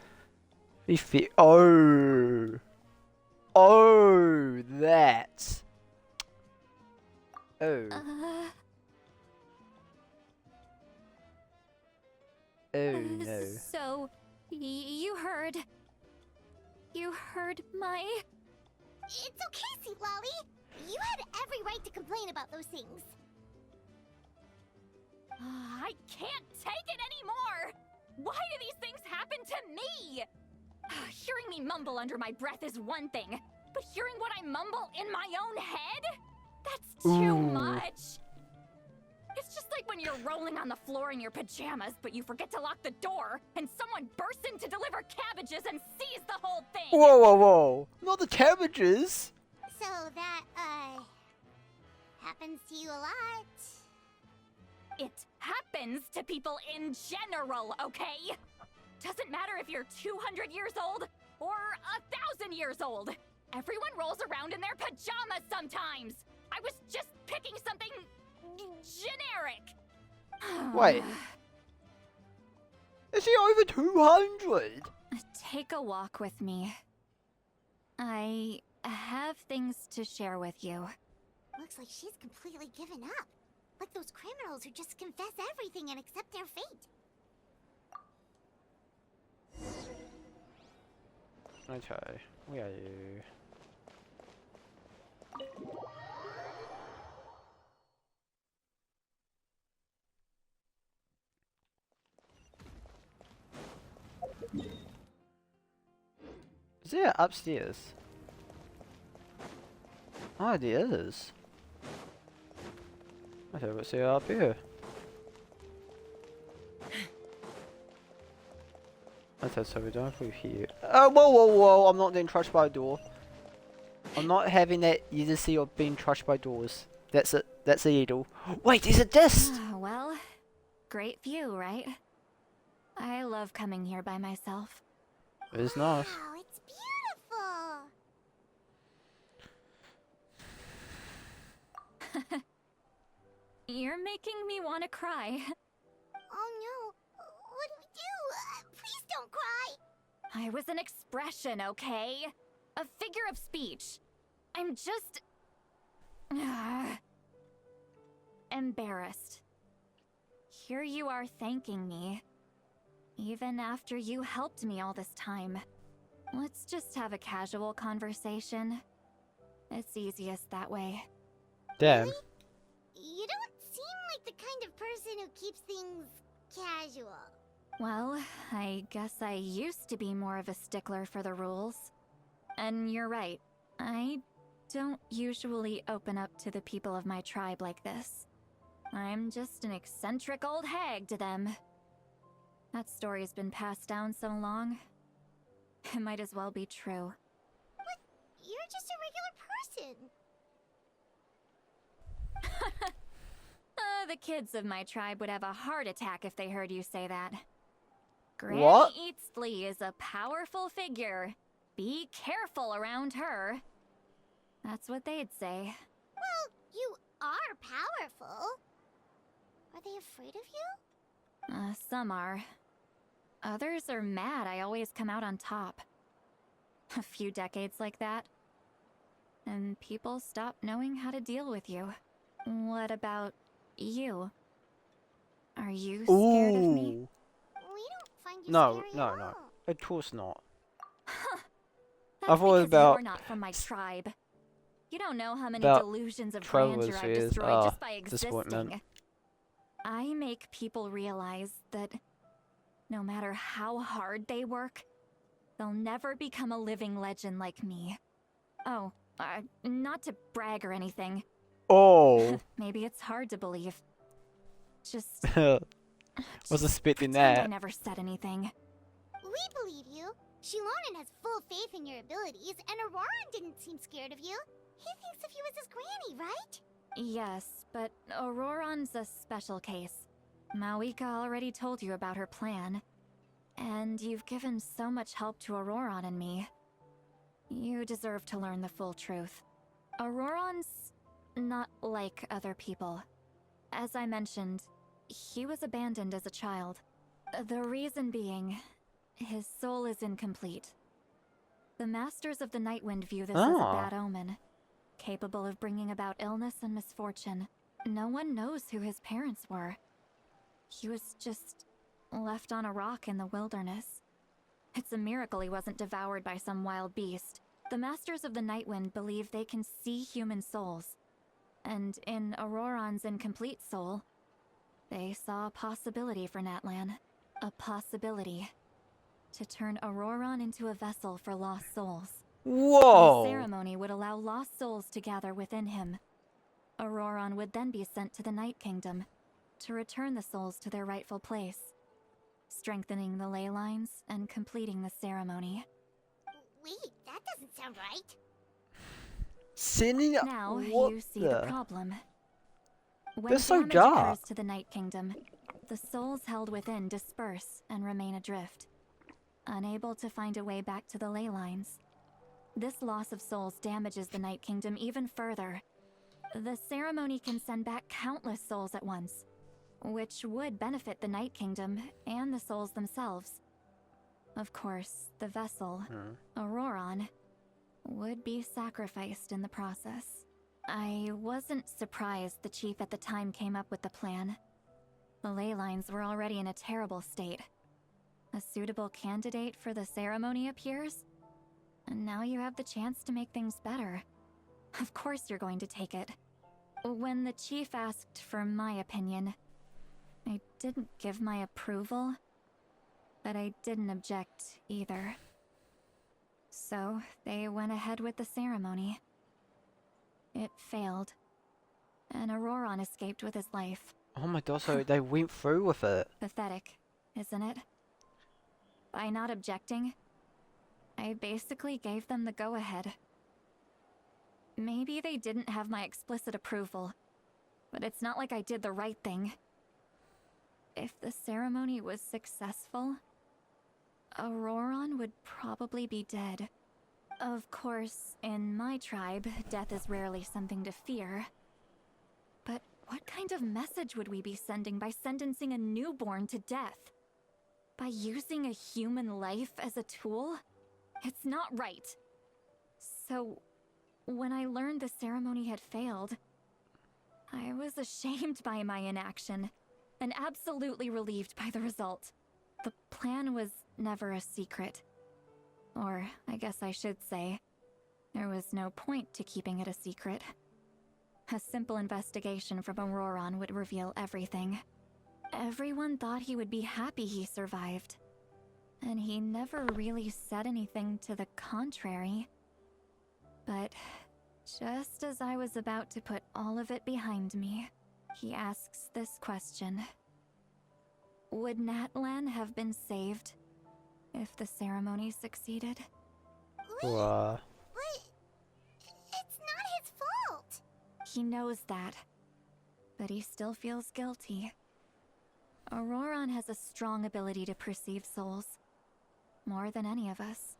Oh! Oh, that! Oh. Oh no. So, you heard my... It's okay, Sweet Lolly. You had every right to complain about those things. I can't take it anymore! Why do these things happen to me? Hearing me mumble under my breath is one thing, but hearing what I mumble in my own head? That's too much! It's just like when you're rolling on the floor in your pajamas, but you forget to lock the door, and someone bursts in to deliver cabbages and sees the whole thing! Whoa, whoa, whoa! Not the cabbages! So that, happens to you a lot. It happens to people in general, okay? Doesn't matter if you're 200 years old or 1,000 years old. Everyone rolls around in their pajamas sometimes. I was just picking something generic. Wait. Is he over 200? Take a walk with me. I have things to share with you. Looks like she's completely given up. Like those criminals who just confess everything and accept their fate. Okay, where are you? Is there upstairs? Oh, there is. Okay, what's there up here? Okay, so we don't have to here. Oh, whoa, whoa, whoa! I'm not being trashed by a door. I'm not having that idiocy of being trashed by doors. That's it. That's illegal. Wait, there's a disc! Well, great view, right? I love coming here by myself. It's nice. Wow, it's beautiful. You're making me want to cry. Oh no, what do we do? Please don't cry. I was an expression, okay? A figure of speech. I'm just... embarrassed. Here you are thanking me. Even after you helped me all this time. Let's just have a casual conversation. It's easiest that way. Damn. Really? You don't seem like the kind of person who keeps things casual. Well, I guess I used to be more of a stickler for the rules. And you're right, I don't usually open up to the people of my tribe like this. I'm just an eccentric old hag to them. That story's been passed down so long, it might as well be true. But you're just a regular person. The kids of my tribe would have a heart attack if they heard you say that. Granny What? Eatsley is a powerful figure. Be careful around her. That's what they'd say. Well, you are powerful. Are they afraid of you? Some are. Others are mad I always come out on top. A few decades like that, and people stop knowing how to deal with you. What about you? Are you scared of me? Ooh. We don't find you No, scary no, at no. all. Of course not. That's I thought because about- you're not from my tribe. You don't know how many about delusions of travelers grandeur I've fears. destroyed just by Disappointment. existing. I make people realize that no matter how hard they work, they'll never become a living legend like me. Oh, not to brag or anything. Oh. Maybe it's hard to believe. Just Was expecting pretend I that. never said anything. We believe you. Shilonen has full faith in your abilities, and Auroran didn't seem scared of you. He thinks of you as his granny, right? Yes, but Auroran's a special case. Mawika already told you about her plan. And you've given so much help to Auroran and me. You deserve to learn the full truth. Auroran's not like other people. As I mentioned, he was abandoned as a child. The reason being, his soul is incomplete. The Masters of the Nightwind view this as a Ah. bad omen, capable of bringing about illness and misfortune. No one knows who his parents were. He was just left on a rock in the wilderness. It's a miracle he wasn't devoured by some wild beast. The Masters of the Nightwind believe they can see human souls. And in Auroran's incomplete soul, they saw a possibility for Natlan. A possibility to turn Auroran into a vessel for lost souls. The Whoa. ceremony would allow lost souls to gather within him. Auroran would then be sent to the Night Kingdom to return the souls to their rightful place, strengthening the ley lines and completing the ceremony. Wait, that doesn't sound right. Sending Now what you see the? the problem. When They're so damage dark. occurs to the Night Kingdom, the souls held within disperse and remain adrift, unable to find a way back to the ley lines. This loss of souls damages the Night Kingdom even further. The ceremony can send back countless souls at once, which would benefit the Night Kingdom and the souls themselves. Of course, the vessel, Auroron, would be sacrificed in the process. I wasn't surprised the chief at the time came up with the plan. The ley lines were already in a terrible state. A suitable candidate for the ceremony appears, and now you have the chance to make things better. Of course you're going to take it. When the chief asked for my opinion, I didn't give my approval, but I didn't object either. So they went ahead with the ceremony. It failed, and Auroron escaped with his life. Oh my god, so they went through with it. Pathetic, isn't it? By not objecting, I basically gave them the go-ahead. Maybe they didn't have my explicit approval, but it's not like I did the right thing. If the ceremony was successful, Auroron would probably be dead. Of course, in my tribe, death is rarely something to fear. But what kind of message would we be sending by sentencing a newborn to death? By using a human life as a tool? It's not right. So, when I learned the ceremony had failed, I was ashamed by my inaction, and absolutely relieved by the result. The plan was never a secret. Or, I guess I should say, there was no point to keeping it a secret. A simple investigation from Auroron would reveal everything. Everyone thought he would be happy he survived. And he never really said anything to the contrary. But just as I was about to put all of it behind me, he asks this question. Would Natlan have been saved if the ceremony succeeded? Wow. But it's not his fault. He knows that, but he still feels guilty. Auroron has a strong ability to perceive souls, more than any of us.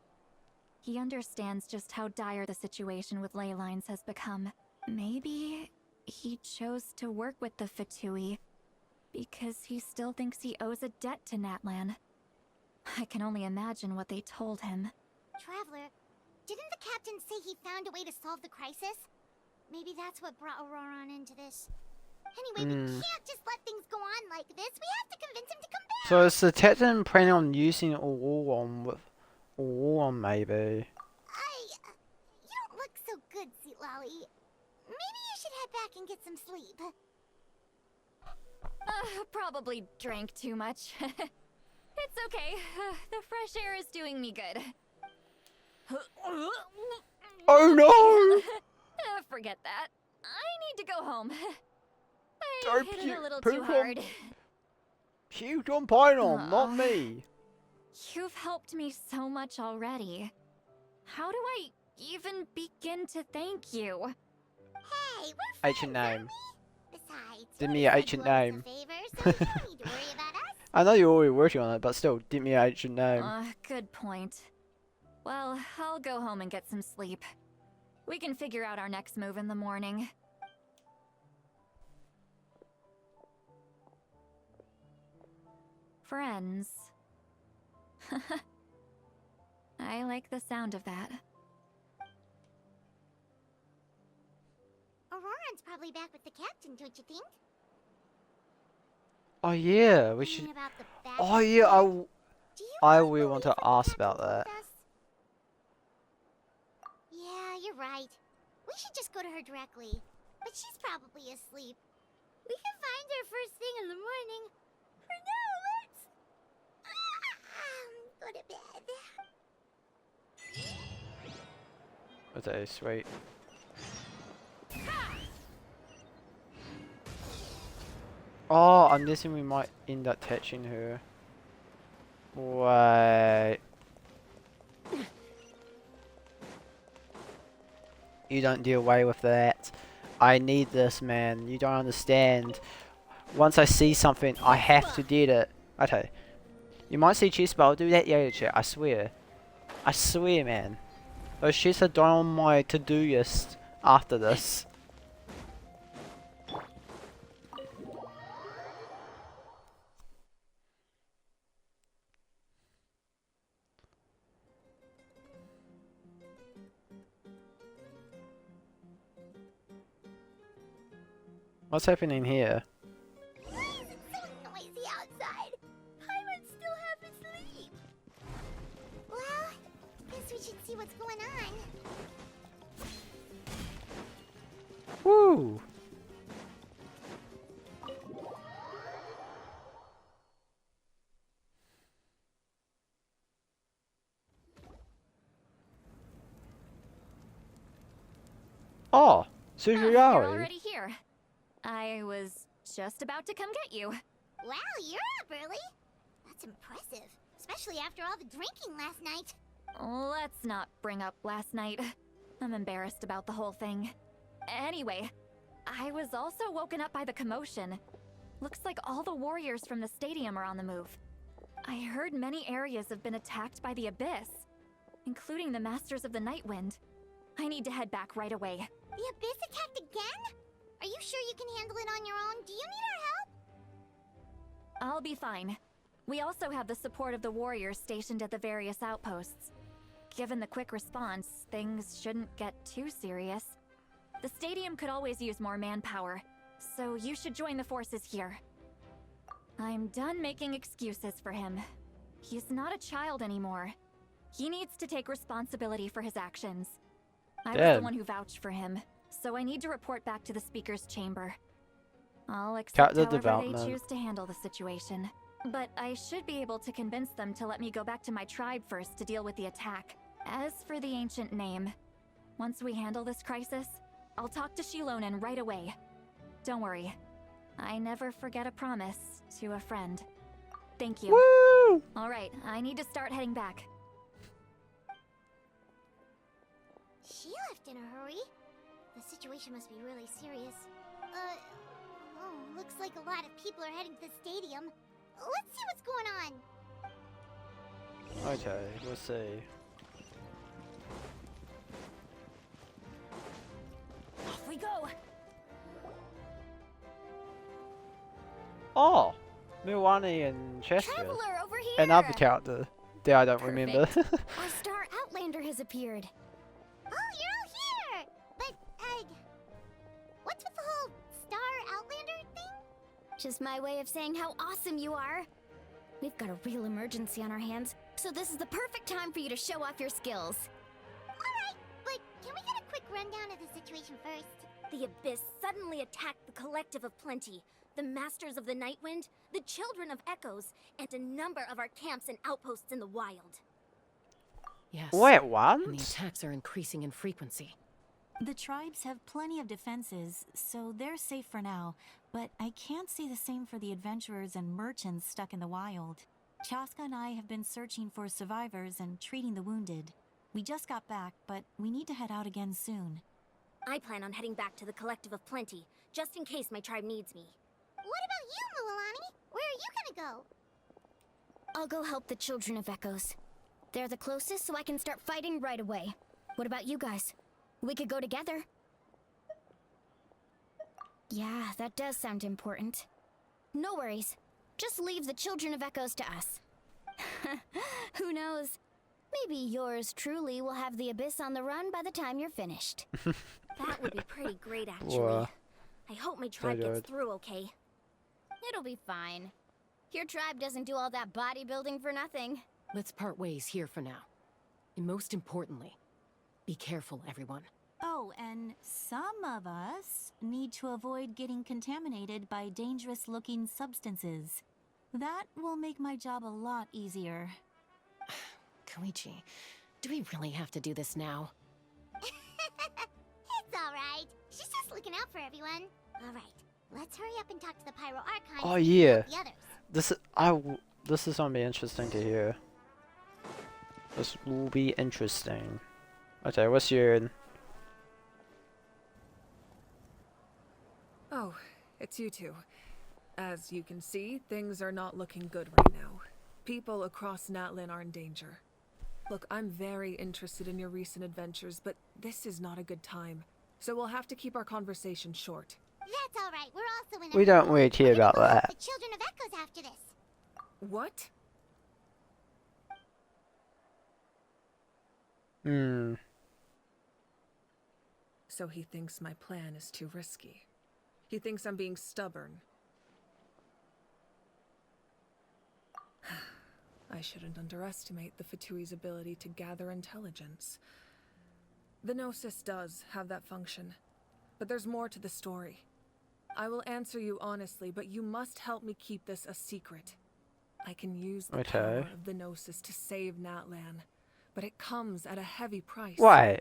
He understands just how dire the situation with ley lines has become. Maybe he chose to work with the Fatui because he still thinks he owes a debt to Natlan. I can only imagine what they told him. Traveler, didn't the captain say he found a way to solve the crisis? Maybe that's what brought Auroron into this. Anyway, we can't just let things go on like this. We have to convince him to come back. So is the captain planning on using Auroron with Auroron, maybe? You don't look so good, Lolly. Maybe you should head back and get some sleep. Probably drank too much. It's okay. The fresh air is doing me good. Oh no! Forget that. I need to go home. I Don't hit it a little poop too on- hard. Puke on Pinon, not me. You've helped me so much already. How do I even begin to thank you? Hey, we're Ancient name. Besides, Give you me an already ancient said name. you owed us a favor, so you don't need to worry about us. I know you're already working on it, but still, give me an ancient name. Good point. Well, I'll go home and get some sleep. We can figure out our next move in the morning. Friends. I like the sound of that. Auroron's probably back with the captain, don't you think? Oh yeah, we Thinking should. about the back Oh of yeah, the boat? Do you I really will want to believe what the ask about captain that. told us? Yeah, you're right. We should just go to her directly. But she's probably asleep. We can find her first thing in the morning. For now, let's go to bed. Okay, sweet. Oh, I'm guessing we might end up touching her. Wait. You don't get away with that. I need this, man. You don't understand. Once I see something, I have to get it. Okay. You might see chests, but I'll do that later, chat. I swear. I swear, man. Those chests are down on my to-do list after this. What's happening here? Why is it so noisy outside? Pirates still have to sleep. Well, guess we should see what's going on. Woo! Oh, You're Sujiyari. already here. I was just about to come get you. Wow, you're up early. That's impressive, especially after all the drinking last night. Let's not bring up last night. I'm embarrassed about the whole thing. Anyway, I was also woken up by the commotion. Looks like all the warriors from the stadium are on the move. I heard many areas have been attacked by the Abyss, including the Masters of the Nightwind. I need to head back right away. The Abyss attacked again? Are you sure you can handle it on your own? Do you need our help? I'll be fine. We also have the support of the warriors stationed at the various outposts. Given the quick response, things shouldn't get too serious. The stadium could always use more manpower, so you should join the forces here. I'm done making excuses for him. He's not a child anymore. He needs to take responsibility for his actions. I was the one who vouched for him, so I need to report back to the Speaker's chamber. I'll accept however they choose to handle the situation. But I should be able to convince them to let me go back to my tribe first to deal with the attack. As for the ancient name, once we handle this crisis, I'll talk to Shilonen right away. Don't worry, I never forget a promise to a friend. Thank you. Woo! Alright, I need to start heading back. She left in a hurry. The situation must be really serious. Looks like a lot of people are heading to the stadium. Let's see what's going on. Okay, we'll see. Off we go! Oh, Milani and Chester. Traveler, over here! Another character that I don't remember. Our Star Outlander has appeared. Oh, you're all here! But, what's with the whole Star Outlander thing? Just my way of saying how awesome you are. We've got a real emergency on our hands, so this is the perfect time for you to show off your skills. Alright, but can we get a quick rundown of the situation first? The Abyss suddenly attacked the Collective of Plenty, the Masters of the Nightwind, the Children of Echoes, and a number of our camps and outposts in the wild. Yes. Wait, what? And the attacks are increasing in frequency. The tribes have plenty of defenses, so they're safe for now, but I can't say the same for the adventurers and merchants stuck in the wild. Chaska and I have been searching for survivors and treating the wounded. We just got back, but we need to head out again soon. I plan on heading back to the Collective of Plenty, just in case my tribe needs me. What about you, Mualani? Where are you gonna go? I'll go help the Children of Echoes. They're the closest, so I can start fighting right away. What about you guys? We could go together. Yeah, that does sound important. No worries. Just leave the Children of Echoes to us. Who knows? Maybe yours truly will have the Abyss on the run by the time you're finished. That would be pretty great, actually. Whoa. I hope my tribe gets through okay. It'll be fine. Your tribe doesn't do all that bodybuilding for nothing. Let's part ways here for now. And most importantly, be careful, everyone. Oh, and some of us need to avoid getting contaminated by dangerous-looking substances. That will make my job a lot easier. Koichi, do we really have to do this now? It's alright. She's just looking out for everyone. Alright, let's hurry up and talk to the Pyro Archon. Oh yeah. The others. This is gonna be interesting to hear. This will be interesting. Okay, what's your... Oh, it's you two. As you can see, things are not looking good right now. People across Natlan are in danger. Look, I'm very interested in your recent adventures, but this is not a good time. So we'll have to keep our conversation short. That's alright, we're also in We don't really care about the that. Children of Echoes after this. What? So he thinks my plan is too risky. He thinks I'm being stubborn. I shouldn't underestimate the Fatui's ability to gather intelligence. The Gnosis does have that function, but there's more to the story. I will answer you honestly, but you must help me keep this a secret. I can use the power of the Gnosis to save Natlan, but it comes at a heavy price. Wait.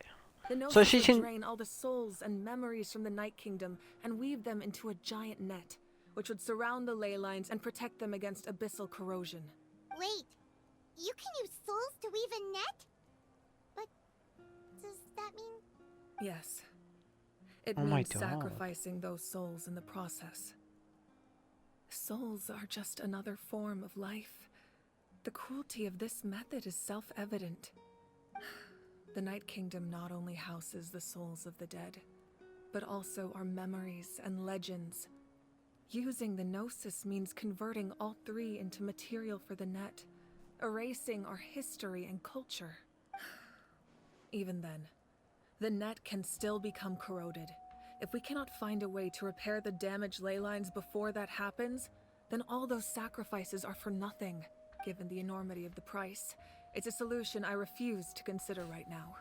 The Gnosis So she would can drain all the souls and memories from the Night Kingdom and weave them into a giant net, which would surround the ley lines and protect them against abyssal corrosion. Wait, you can use souls to weave a net? But does that mean... Yes. It Oh my means God. sacrificing those souls in the process. Souls are just another form of life. The cruelty of this method is self-evident. The Night Kingdom not only houses the souls of the dead, but also our memories and legends. Using the Gnosis means converting all three into material for the net, erasing our history and culture. Even then, the net can still become corroded. If we cannot find a way to repair the damaged ley lines before that happens, then all those sacrifices are for nothing. Given the enormity of the price, it's a solution I refuse to consider right now.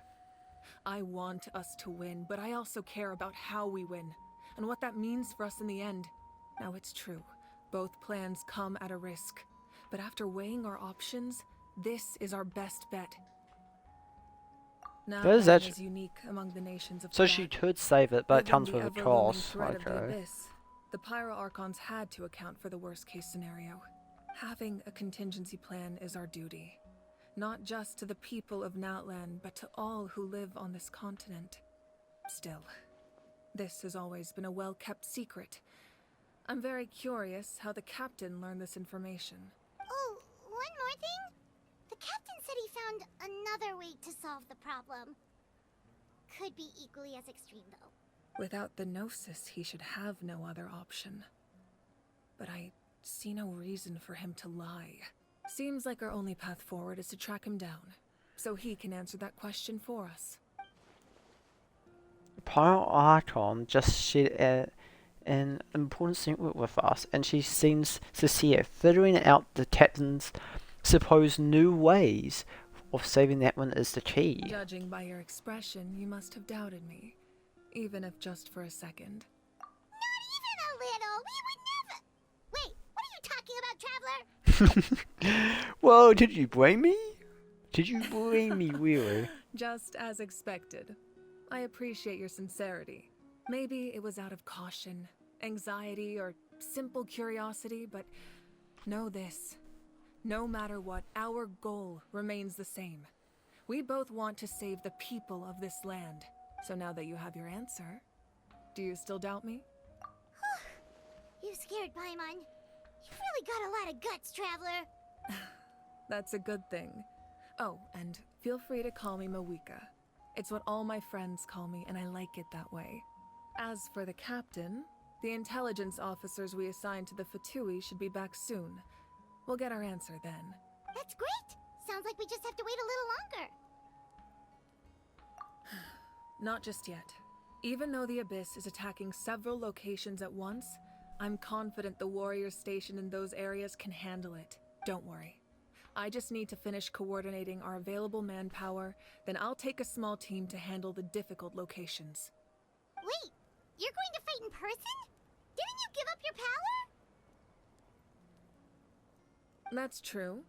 I want us to win, but I also care about how we win, and what that means for us in the end. Now it's true, both plans come at a risk, but after weighing our options, this is our best bet. That is Natlan is unique among the nations of So Thrad. she could save it, but it Given comes the with a ever-looming cost. threat of the Okay. abyss, the Pyro Archons had to account for the worst-case scenario. Having a contingency plan is our duty, not just to the people of Natlan, but to all who live on this continent. Still, this has always been a well-kept secret. I'm very curious how the captain learned this information. Oh, one more thing? The captain said he found another way to solve the problem. Could be equally as extreme, though. Without the Gnosis, he should have no other option. But I see no reason for him to lie. Seems like our only path forward is to track him down, so he can answer that question for us. Pyro Archon just shared an important secret with us, and she seems sincere, figuring out the captain's supposed new ways of saving that one is the key. Judging by your expression, you must have doubted me, even if just for a second. Not even a little! We would never... Wait, what are you talking about, Traveler? Whoa, did you blame me? Did you blame me, really? Just as expected. I appreciate your sincerity. Maybe it was out of caution, anxiety, or simple curiosity, but know this. No matter what, our goal remains the same. We both want to save the people of this land. So now that you have your answer, do you still doubt me? You scared Paimon. You really got a lot of guts, Traveler. That's a good thing. Oh, and feel free to call me Mawika. It's what all my friends call me, and I like it that way. As for the captain, the intelligence officers we assigned to the Fatui should be back soon. We'll get our answer then. That's great! Sounds like we just have to wait a little longer. Not just yet. Even though the Abyss is attacking several locations at once, I'm confident the warriors stationed in those areas can handle it. Don't worry. I just need to finish coordinating our available manpower, then I'll take a small team to handle the difficult locations. Wait, you're going to fight in person? Didn't you give up your power? That's true.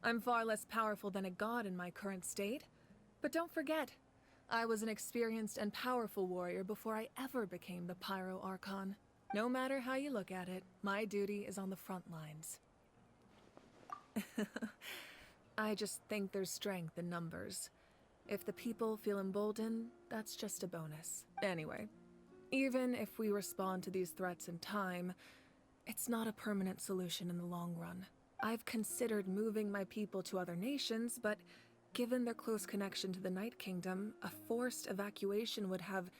I'm far less powerful than a god in my current state. But don't forget, I was an experienced and powerful warrior before I ever became the Pyro Archon. No matter how you look at it, my duty is on the front lines. I just think there's strength in numbers. If the people feel emboldened, that's just a bonus. Anyway, even if we respond to these threats in time, it's not a permanent solution in the long run. I've considered moving my people to other nations, but given their close connection to the Night Kingdom, a forced evacuation would have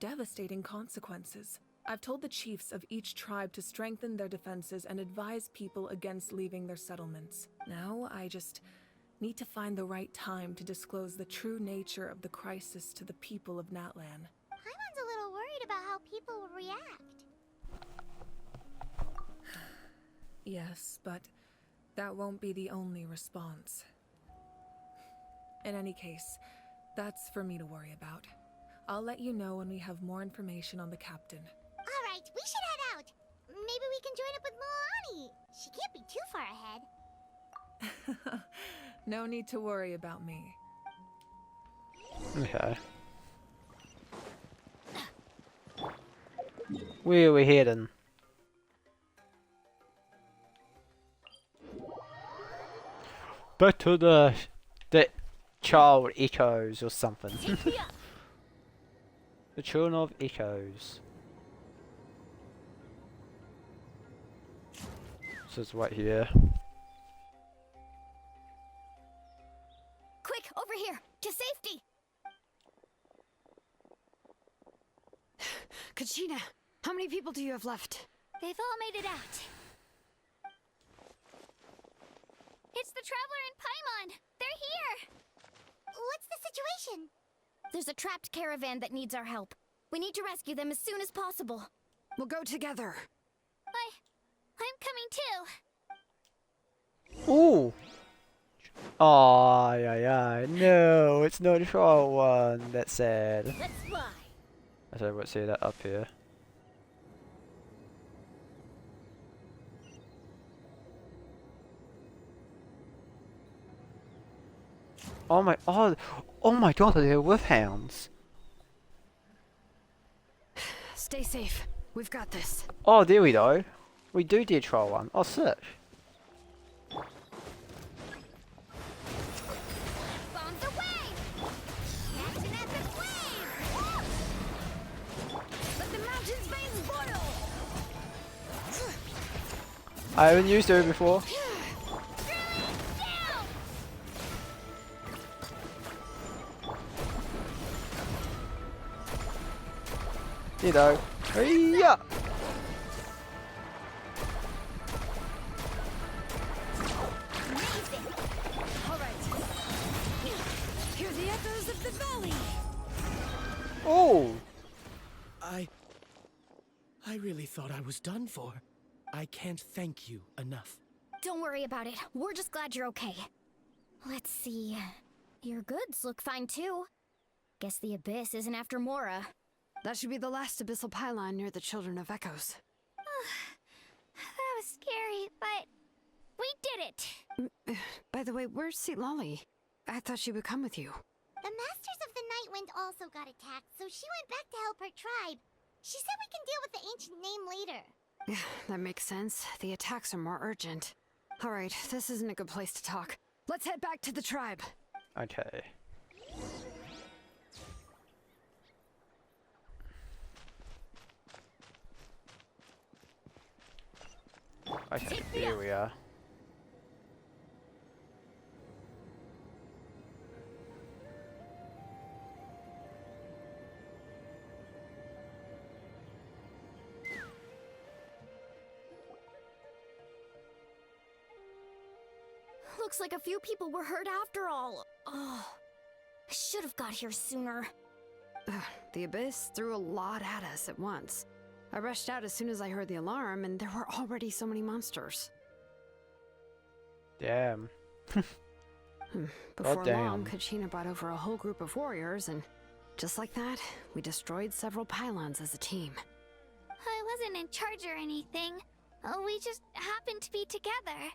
devastating consequences. I've told the chiefs of each tribe to strengthen their defenses and advise people against leaving their settlements. Now, I just need to find the right time to disclose the true nature of the crisis to the people of Natlan. Paimon's a little worried about how people will react. Yes, but that won't be the only response. In any case, that's for me to worry about. I'll let you know when we have more information on the captain. Alright, we should head out. Maybe we can join up with Mualani. She can't be too far ahead. No need to worry about me. Okay. Where are we heading? Back to the child echoes or something. The children of echoes. This is right here. Quick, over here, to safety! Kachina, how many people do you have left? They've all made it out. It's the Traveler and Paimon! They're here! What's the situation? There's a trapped caravan that needs our help. We need to rescue them as soon as possible. We'll go together. I'm coming too. Ooh! Oh, yeah. No, it's not the troll one. That's sad. Let's fly. Okay, let's see that up here. Oh my god, they're wolfhounds. Stay safe. We've got this. Oh, there we go. We do did troll one. Oh, sick. Bombs away! Action at the flame! Let the mountain's veins boil! I haven't used her before. You know. Yeah. Hear the echoes of the valley. Oh. I really thought I was done for. I can't thank you enough. Don't worry about it. We're just glad you're okay. Let's see. Your goods look fine too. Guess the Abyss isn't after Mora. That should be the last abyssal pylon near the Children of Echoes. That was scary, but we did it. By the way, where's Lolly? I thought she would come with you. The Masters of the Nightwind also got attacked, so she went back to help her tribe. She said we can deal with the ancient name later. Yeah, that makes sense. The attacks are more urgent. Alright, this isn't a good place to talk. Let's head back to the tribe. Okay. Okay, here we are. Looks like a few people were hurt after all. Oh, I should have got here sooner. The Abyss threw a lot at us at once. I rushed out as soon as I heard the alarm, and there were already so many monsters. Damn. Before damn. long, Kachina brought over a whole group of warriors, and just like that, we destroyed several pylons as a team. I wasn't in charge or anything. We just happened to be together.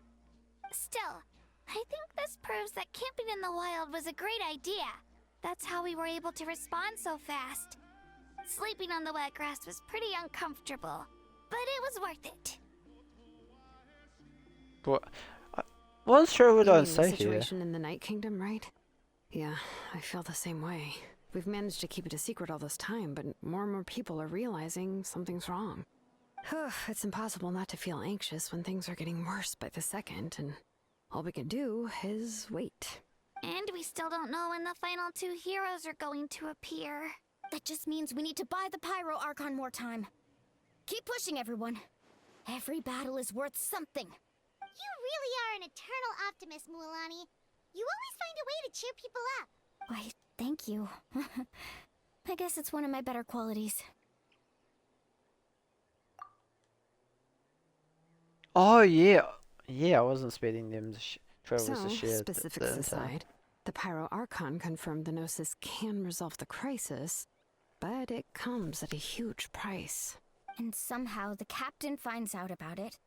Still, I think this proves that camping in the wild was a great idea. That's how we were able to respond so fast. Sleeping on the wet grass was pretty uncomfortable, but it was worth it. But I wasn't sure what You I'd mean say the here. situation in the Night Kingdom, right? Yeah, I feel the same way. We've managed to keep it a secret all this time, but more and more people are realizing something's wrong. It's impossible not to feel anxious when things are getting worse by the second, and all we can do is wait. And we still don't know when the final two heroes are going to appear. That just means we need to buy the Pyro Archon more time. Keep pushing, everyone. Every battle is worth something. You really are an eternal optimist, Mualani. You always find a way to cheer people up. Why, thank you. I guess it's one of my better qualities. Oh yeah, yeah. I wasn't expecting them to travel So, to share specifics the intel. aside, the Pyro Archon confirmed the Gnosis can resolve the crisis, but it comes at a huge price. And somehow the captain finds out about it,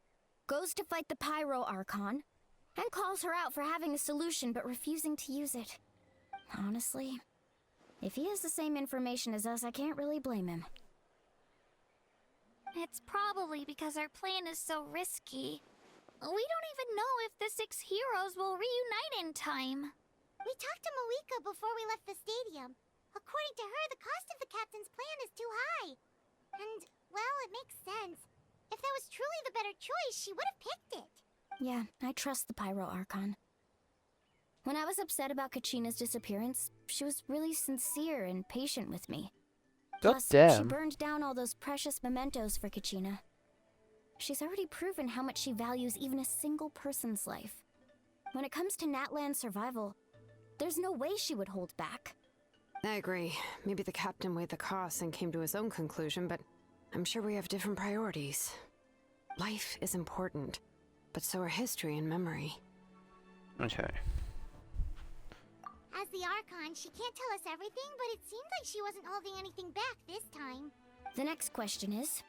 goes to fight the Pyro Archon, and calls her out for having a solution but refusing to use it. Honestly, if he has the same information as us, I can't really blame him. It's probably because our plan is so risky. We don't even know if the 6 heroes will reunite in time. We talked to Malika before we left the stadium. According to her, the cost of the captain's plan is too high. And, well, it makes sense. If that was truly the better choice, she would have picked it. Yeah, I trust the Pyro Archon. When I was upset about Kachina's disappearance, she was really sincere and patient with me. Plus, she damn. burned down all those precious mementos for Kachina. She's already proven how much she values even a single person's life. When it comes to Natlan's survival, there's no way she would hold back. I agree. Maybe the captain weighed the costs and came to his own conclusion, but I'm sure we have different priorities. Life is important, but so are history and memory. Okay. As the Archon, she can't tell us everything, but it seems like she wasn't holding anything back this time. The next question is,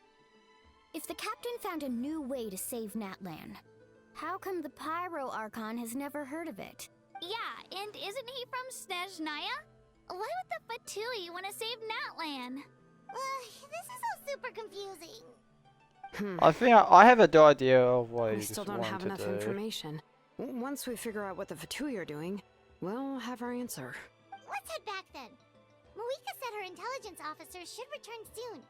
if the captain found a new way to save Natlan, how come the Pyro Archon has never heard of it? Yeah, and isn't he from Snezhnaya? Why would the Fatui want to save Natlan? This is all super confusing. I think I have a idea of what We you still just don't want have to enough do. information. Once we figure out what the Fatui are doing, we'll have our answer. Let's head back then. Malika said her intelligence officer should return soon.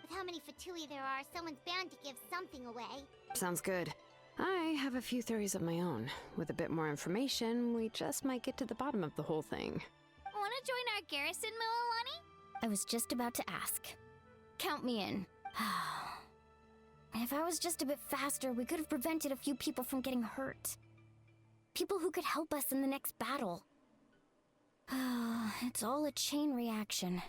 With how many Fatui there are, someone's bound to give something away. Sounds good. I have a few theories of my own. With a bit more information, we just might get to the bottom of the whole thing. Want to join our garrison, Mililani? I was just about to ask. Count me in. If I was just a bit faster, we could have prevented a few people from getting hurt. People who could help us in the next battle. It's all a chain reaction.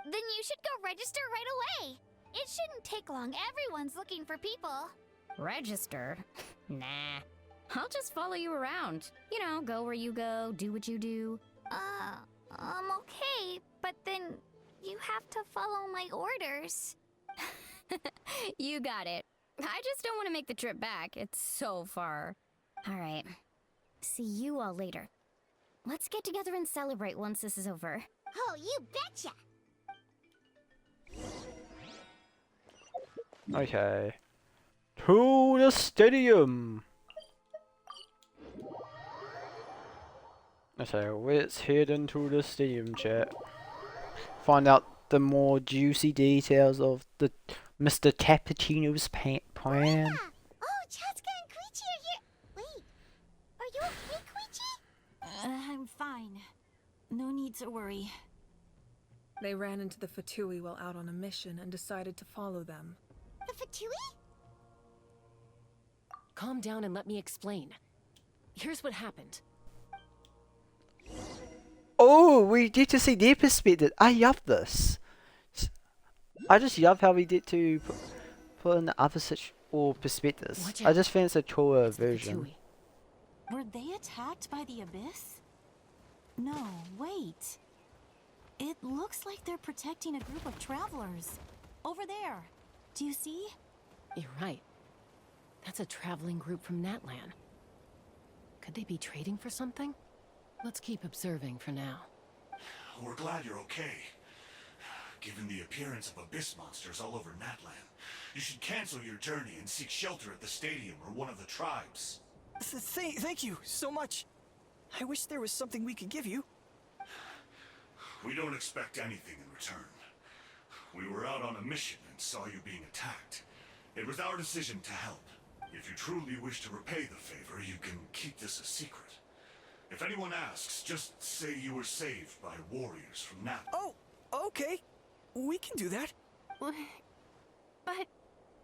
Then you should go register right away. It shouldn't take long. Everyone's looking for people. Register? Nah. I'll just follow you around. You know, go where you go, do what you do. Okay, but then you have to follow my orders. You got it. I just don't want to make the trip back. It's so far. All right. See you all later. Let's get together and celebrate once this is over. Oh, you betcha! Okay. To the stadium! Okay, let's head into the stadium, chat. Find out the more juicy details of the Mr. Cappuccino's plan. Oh, Chaska and Koichi are here! Wait, are you okay, Koichi? I'm fine. No need to worry. They ran into the Fatui while out on a mission and decided to follow them. The Fatui? Calm down and let me explain. Here's what happened. Oh, we get to see their perspective. I love this. I just love how we get to put in the other perspectives. Watch I out. just think it's a cooler It's the version. Fatui. Were they attacked by the Abyss? No, wait. It looks like they're protecting a group of travelers. Over there. Do you see? You're right. That's a traveling group from Natlan. Could they be trading for something? Let's keep observing for now. We're glad you're okay. Given the appearance of abyss monsters all over Natlan, you should cancel your journey and seek shelter at the stadium or one of the tribes. Thank you so much. I wish there was something we could give you. We don't expect anything in return. We were out on a mission and saw you being attacked. It was our decision to help. If you truly wish to repay the favor, you can keep this a secret. If anyone asks, just say you were saved by warriors from Natlan. Oh, okay. We can do that. But...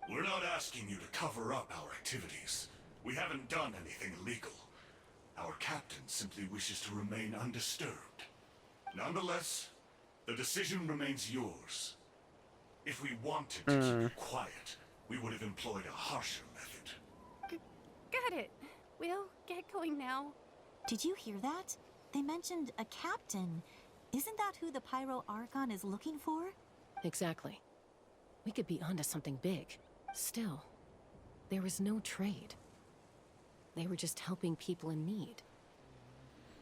We're not asking you to cover up our activities. We haven't done anything illegal. Our captain simply wishes to remain undisturbed. Nonetheless, the decision remains yours. If we wanted to keep you quiet, we would have employed a harsher method. Got it. We'll get going now. Did you hear that? They mentioned a captain. Isn't that who the Pyro Archon is looking for? Exactly. We could be onto something big. Still, there was no trade. They were just helping people in need.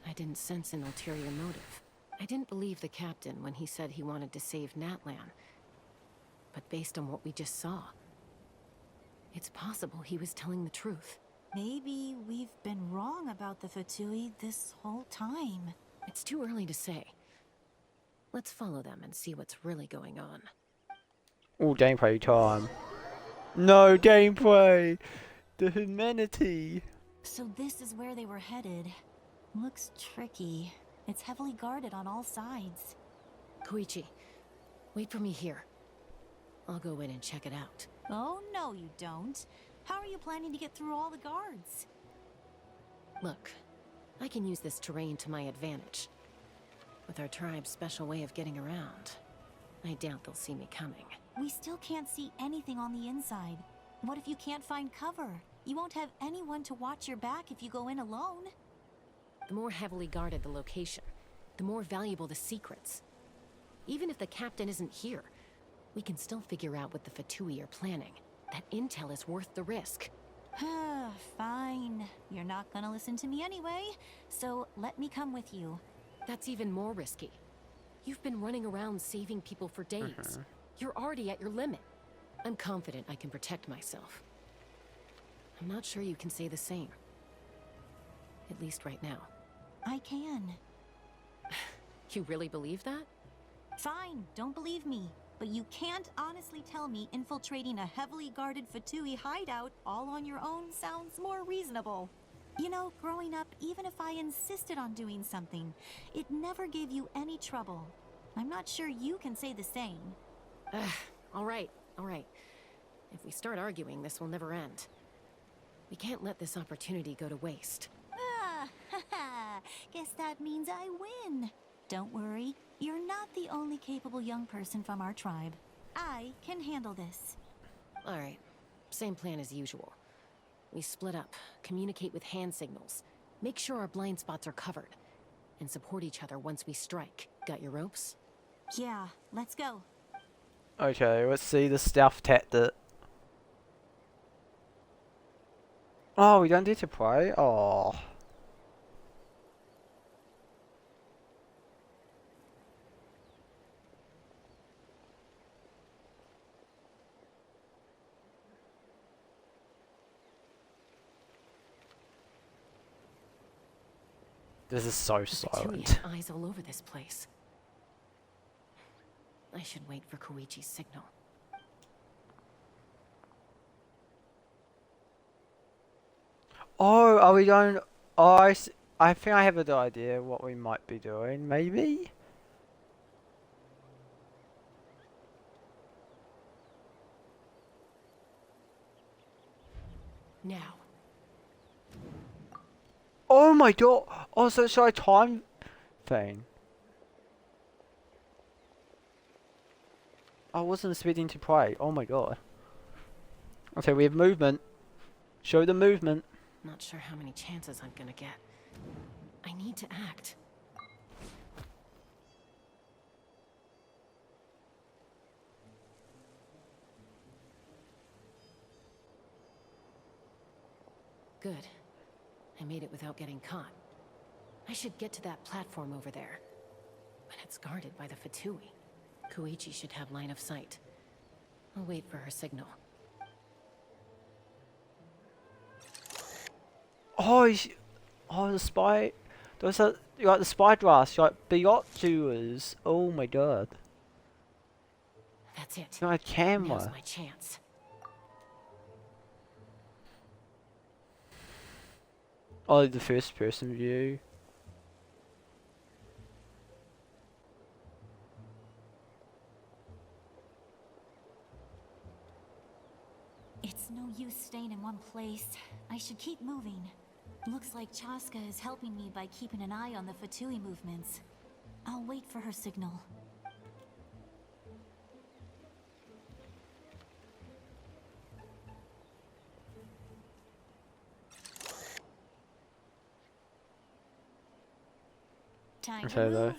I didn't sense an ulterior motive. I didn't believe the captain when he said he wanted to save Natlan. But based on what we just saw, it's possible he was telling the truth. Maybe we've been wrong about the Fatui this whole time. It's too early to say. Let's follow them and see what's really going on. All gameplay time. No gameplay! The humanity! So this is where they were headed. Looks tricky. It's heavily guarded on all sides. Koichi, wait for me here. I'll go in and check it out. Oh, no you don't. How are you planning to get through all the guards? Look, I can use this terrain to my advantage. With our tribe's special way of getting around, I doubt they'll see me coming. We still can't see anything on the inside. What if you can't find cover? You won't have anyone to watch your back if you go in alone. The more heavily guarded the location, the more valuable the secrets. Even if the captain isn't here, we can still figure out what the Fatui are planning. That intel is worth the risk. Fine. You're not gonna listen to me anyway, so let me come with you. That's even more risky. You've been running around saving people for days. You're already at your limit. I'm confident I can protect myself. I'm not sure you can say the same. At least right now. I can. You really believe that? Fine, don't believe me. But you can't honestly tell me infiltrating a heavily guarded Fatui hideout all on your own sounds more reasonable. You know, growing up, even if I insisted on doing something, it never gave you any trouble. I'm not sure you can say the same. All right. If we start arguing, this will never end. We can't let this opportunity go to waste. Guess that means I win. Don't worry, you're not the only capable young person from our tribe. I can handle this. All right, same plan as usual. We split up, communicate with hand signals, make sure our blind spots are covered, and support each other once we strike. Got your ropes? Yeah, let's go. Okay, let's see the stealth tactic. Oh, we don't need to play? Oh. This is so silent. Have eyes all over this place. I should wait for Koichi's signal. Oh, are we going... Oh, I think I have an idea what we might be doing, maybe? Now. Oh my god! Oh, so should I time thing? I wasn't expecting to play. Oh my god. Okay, we have movement. Show the movement. Not sure how many chances I'm gonna get. I need to act. Good. I made it without getting caught. I should get to that platform over there. But it's guarded by the Fatui. Koichi should have line of sight. I'll wait for her signal. Oh, oh, the spy. Those are like the spy glass, like binoculars. Oh my god. That's it. My camera. Now's my chance. Oh, the first person view. It's no use staying in one place. I should keep moving. Looks like Chaska is helping me by keeping an eye on the Fatui movements. I'll wait for her signal. Time Okay, to though. move.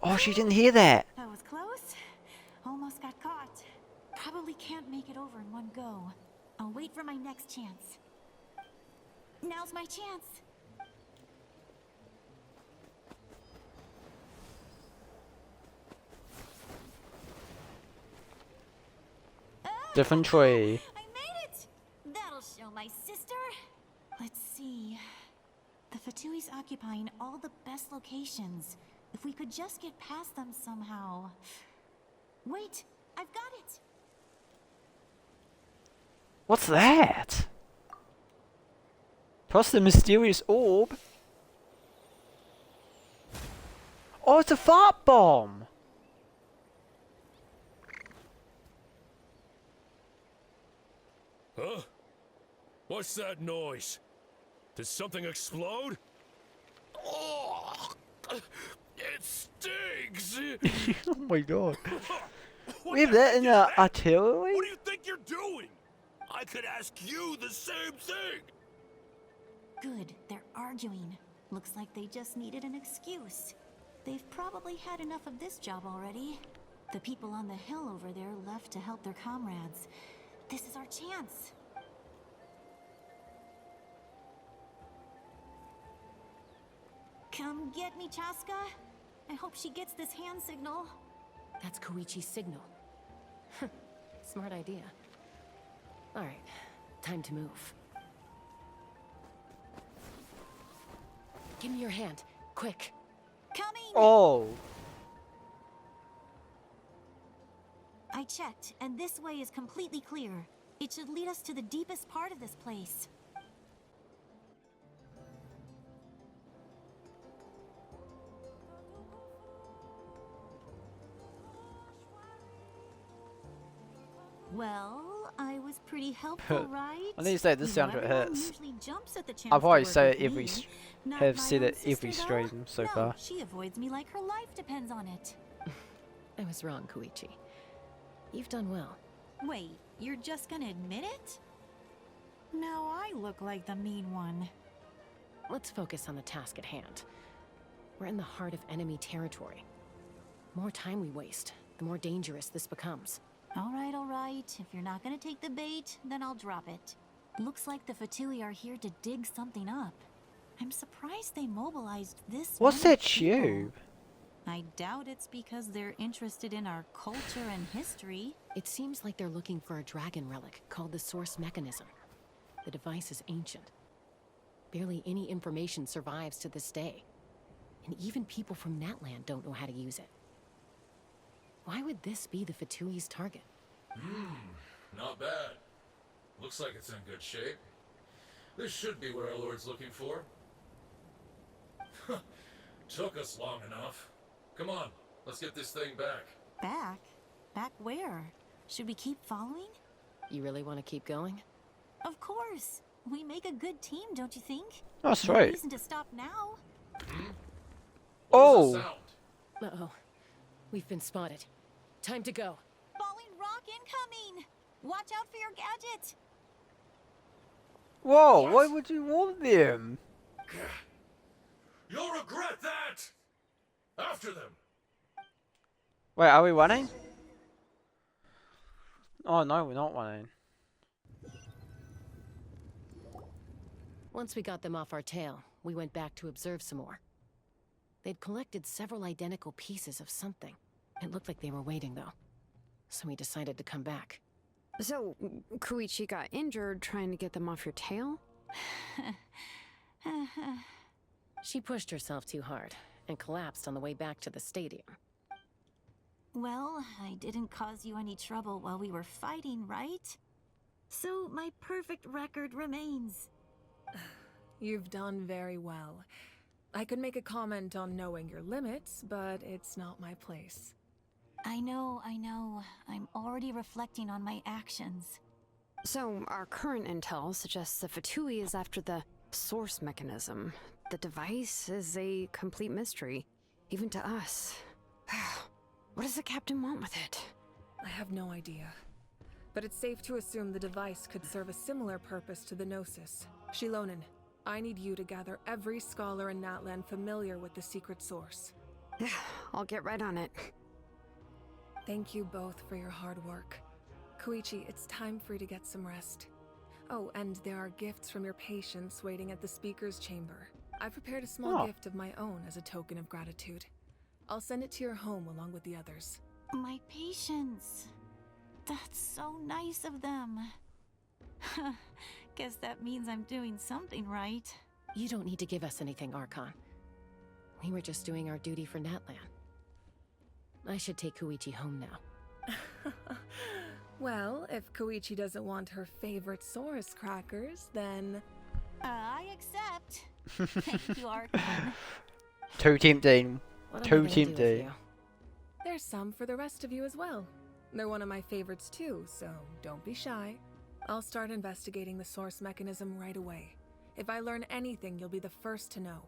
Oh, she didn't hear that. That was close. Almost got caught. Probably can't make it over in one go. I'll wait for my next chance. Now's my chance. Different tree. I made it! That'll show my sister. Let's see. The Fatui's occupying all the best locations. If we could just get past them somehow. Wait, I've got it! What's that? Plus the mysterious orb. Oh, it's a fart bomb. Huh? What's that noise? Did something explode? Oh, it stinks! Oh my god. We have that in our artillery? What do you think you're doing? I could ask you the same thing! Good, they're arguing. Looks like they just needed an excuse. They've probably had enough of this job already. The people on the hill over there left to help their comrades. This is our chance. Come get me, Chaska. I hope she gets this hand signal. That's Koichi's signal. Smart idea. Alright, time to move. Give me your hand, quick. Coming! Oh. I checked, and this way is completely clear. It should lead us to the deepest part of this place. Well, I was pretty helpful, right? I need to say this soundtrack Everyone hurts. usually jumps at the chance I'll to probably work say with it every me. Not have my said own it every sister, though. stream so No, far. she avoids me like her life depends on it. I was wrong, Koichi. You've done well. Wait, you're just gonna admit it? Now I look like the mean one. Let's focus on the task at hand. We're in the heart of enemy territory. The more time we waste, the more dangerous this becomes. All right. If you're not gonna take the bait, then I'll drop it. Looks like the Fatui are here to dig something up. I'm surprised they mobilized this What's many that people. tube? I doubt it's because they're interested in our culture and history. It seems like they're looking for a dragon relic called the Source Mechanism. The device is ancient. Barely any information survives to this day. And even people from Natlan don't know how to use it. Why would this be the Fatui's target? Not bad. Looks like it's in good shape. This should be what our Lord's looking for. Took us long enough. Come on, let's get this thing back. Back? Back where? Should we keep following? You really want to keep going? Of course. We make a good team, don't you think? That's No right. reason to stop now. Oh. Uh-oh. We've been spotted. Time to go. Falling rock incoming! Watch out for your gadget! Whoa, why would you want them? You'll regret that! After them! Wait, are we running? Oh no, we're not running. Once we got them off our tail, we went back to observe some more. They'd collected several identical pieces of something. It looked like they were waiting, though. So we decided to come back. So, Koichi got injured trying to get them off your tail? She pushed herself too hard and collapsed on the way back to the stadium. Well, I didn't cause you any trouble while we were fighting, right? So my perfect record remains. You've done very well. I could make a comment on knowing your limits, but it's not my place. I know. I'm already reflecting on my actions. So, our current intel suggests the Fatui is after the source mechanism. The device is a complete mystery, even to us. What does the captain want with it? I have no idea. But it's safe to assume the device could serve a similar purpose to the Gnosis. Shilonen, I need you to gather every scholar in Natlan familiar with the secret source. I'll get right on it. Thank you both for your hard work. Koichi, it's time for you to get some rest. Oh, and there are gifts from your patients waiting at the speaker's chamber. I prepared a small gift of my own as a token of gratitude. I'll send it to your home along with the others. My patience. That's so nice of them. Guess that means I'm doing something right. You don't need to give us anything, Archon. We were just doing our duty for Natlan. I should take Koichi home now. Well, if Koichi doesn't want her favorite Saurus crackers, then... I accept. Thank you, Archon. Too tempting. What am I Too gonna do with tempting. you? There's some for the rest of you as well. They're one of my favorites too, so don't be shy. I'll start investigating the source mechanism right away. If I learn anything, you'll be the first to know.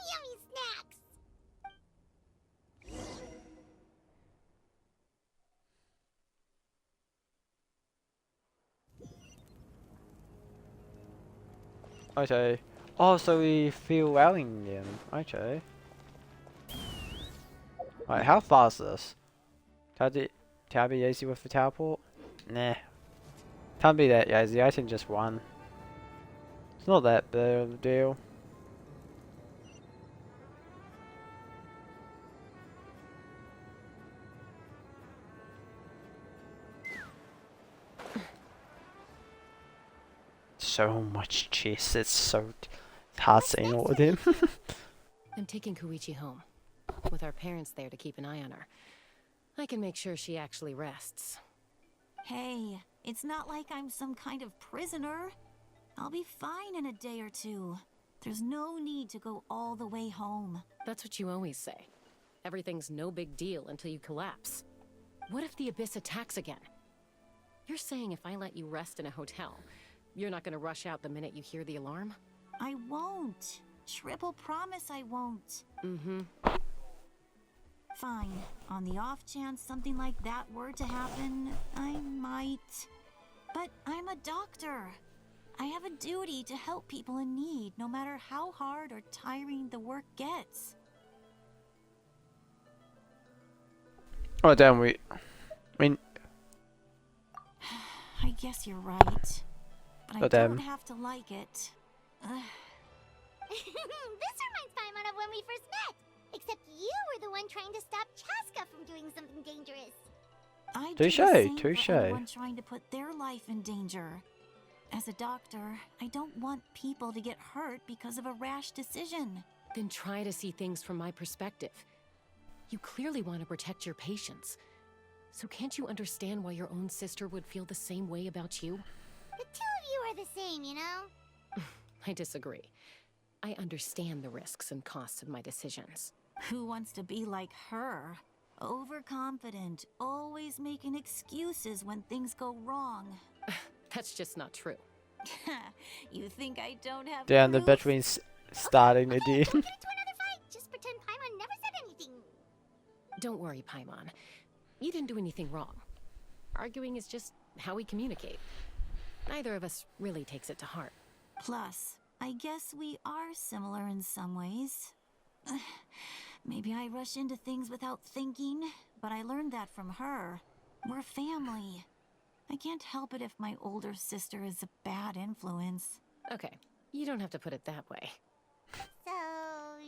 Yummy snacks! Okay. Oh, so we feel wowing them. Okay. Right, how fast is this? Can I be easy with the teleport? Nah. Can't be that easy, I can just run. It's not that big of a deal. So much chess, it's hard seeing all of them. I'm taking Koichi home. With our parents there to keep an eye on her. I can make sure she actually rests. Hey, it's not like I'm some kind of prisoner. I'll be fine in a day or two. There's no need to go all the way home. That's what you always say. Everything's no big deal until you collapse. What if the Abyss attacks again? You're saying if I let you rest in a hotel, you're not gonna rush out the minute you hear the alarm? I won't. Triple promise I won't. Mm-hmm. Fine. On the off chance something like that were to happen, I might. But I'm a doctor. I have a duty to help people in need, no matter how hard or tiring the work gets. Oh damn, I mean... I guess you're right. But I don't have to like it. This reminds Paimon of when we first met. Except you were the one trying to stop Chaska from doing something dangerous. I do the same Touche. for anyone trying to put their life in danger. As a doctor, I don't want people to get hurt because of a rash decision. Then try to see things from my perspective. You clearly want to protect your patients. So can't you understand why your own sister would feel the same way about you? The two of you are the same, you know? I disagree. I understand the risks and costs of my decisions. Who wants to be like her? Overconfident, always making excuses when things go wrong. That's just not true. You think I don't have Damn, the proof? between's starting again. Get into another fight. Just pretend Paimon never said anything. Don't worry, Paimon. You didn't do anything wrong. Arguing is just how we communicate. Neither of us really takes it to heart. Plus, I guess we are similar in some ways. Maybe I rush into things without thinking, but I learned that from her. We're family. I can't help it if my older sister is a bad influence. Okay, you don't have to put it that way. So,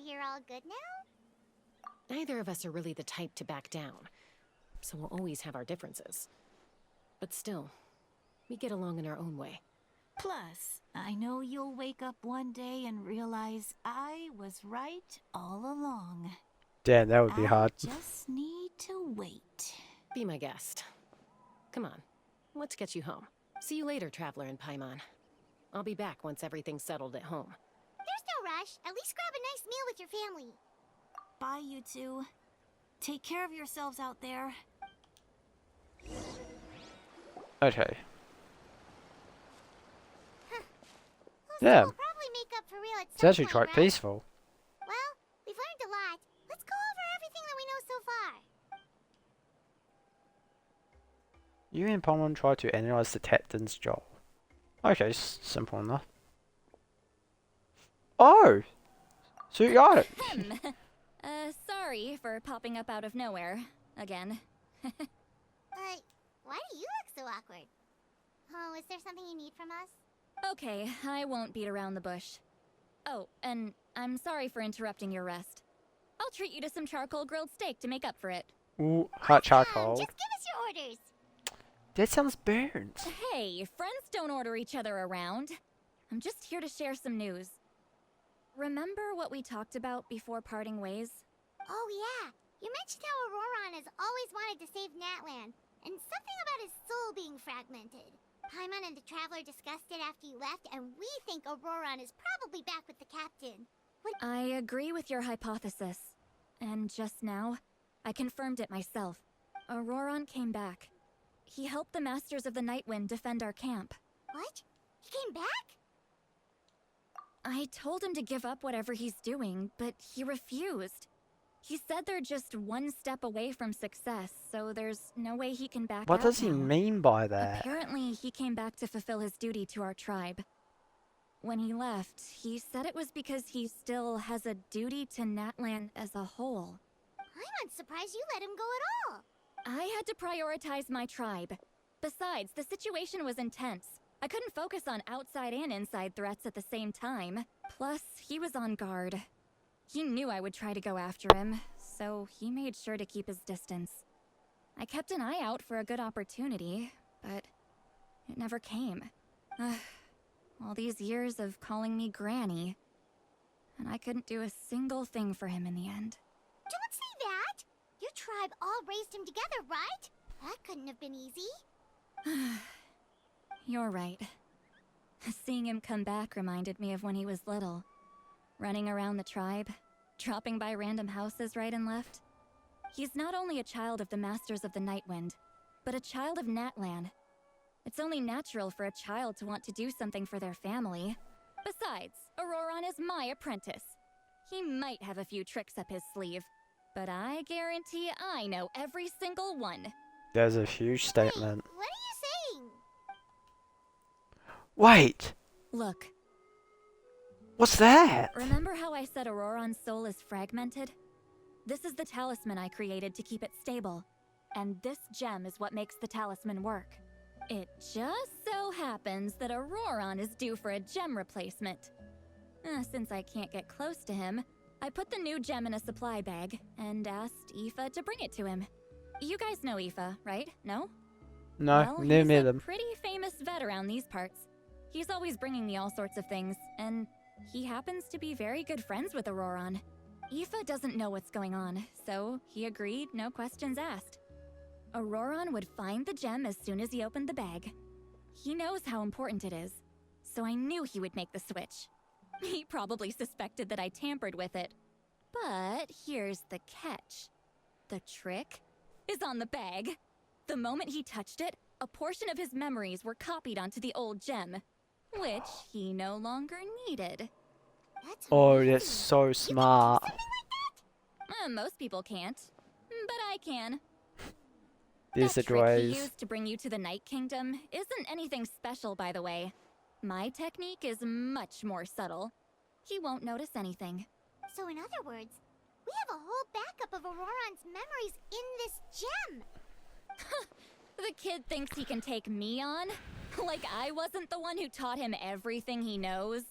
you're all good now? Neither of us are really the type to back down, so we'll always have our differences. But still, we get along in our own way. Plus, I know you'll wake up one day and realize I was right all along. Damn, that would be hard. Just need to wait. Be my guest. Come on, let's get you home. See you later, Traveler and Paimon. I'll be back once everything's settled at home. There's no rush. At least grab a nice meal with your family. Bye, you two. Take care of yourselves out there. Okay. Yeah. We'll probably make up for real at It's some actually point, quite right? peaceful. Well, we've learned a lot. Let's go over everything that we know so far. You and Paimon try to analyze the captain's job. Okay, simple enough. Oh! So you got it! Sorry for popping up out of nowhere. Again. Why do you look so awkward? Oh, is there something you need from us? Okay, I won't beat around the bush. Oh, and I'm sorry for interrupting your rest. I'll treat you to some charcoal grilled steak to make up for it. Ooh, hot charcoal. Just give us your orders. That sounds burnt. Hey, friends don't order each other around. I'm just here to share some news. Remember what we talked about before parting ways? Oh yeah, you mentioned how Auroron has always wanted to save Natlan, and something about his soul being fragmented. Paimon and the Traveler discussed it after you left, and we think Auroron is probably back with the captain. I agree with your hypothesis. And just now, I confirmed it myself. Auroron came back. He helped the Masters of the Nightwind defend our camp. What? He came back? I told him to give up whatever he's doing, but he refused. He said they're just one step away from success, so there's no way he can back out. What does he mean by that? Apparently, he came back to fulfill his duty to our tribe. When he left, he said it was because he still has a duty to Natlan as a whole. I'm not surprised you let him go at all. I had to prioritize my tribe. Besides, the situation was intense. I couldn't focus on outside and inside threats at the same time. Plus, he was on guard. He knew I would try to go after him, so he made sure to keep his distance. I kept an eye out for a good opportunity, but it never came. All these years of calling me Granny, and I couldn't do a single thing for him in the end. Don't say that! Your tribe all raised him together, right? That couldn't have been easy. You're right. Seeing him come back reminded me of when he was little. Running around the tribe, dropping by random houses right and left. He's not only a child of the Masters of the Nightwind, but a child of Natlan. It's only natural for a child to want to do something for their family. Besides, Auroron is my apprentice. He might have a few tricks up his sleeve, but I guarantee I know every single one. There's a huge statement. What are you saying? Wait! Look. What's that? Remember how I said Auroron's soul is fragmented? This is the talisman I created to keep it stable. And this gem is what makes the talisman work. It just so happens that Auroron is due for a gem replacement. Since I can't get close to him, I put the new gem in a supply bag and asked Aoife to bring it to him. You guys know Aoife, right? No? No, Well, never met he's a him. pretty famous vet around these parts. He's always bringing me all sorts of things, and he happens to be very good friends with Auroron. Aoife doesn't know what's going on, so he agreed, no questions asked. Auroron would find the gem as soon as he opened the bag. He knows how important it is, so I knew he would make the switch. He probably suspected that I tampered with it. But here's the catch. The trick is on the bag. The moment he touched it, a portion of his memories were copied onto the old gem, which he no longer needed. Oh, that's so smart. Most people can't, but I can. There's the That trick he droids. used to bring you to the Night Kingdom isn't anything special, by the way. My technique is much more subtle. He won't notice anything. So in other words, we have a whole backup of Auroron's memories in this gem. The kid thinks he can take me on? Like I wasn't the one who taught him everything he knows?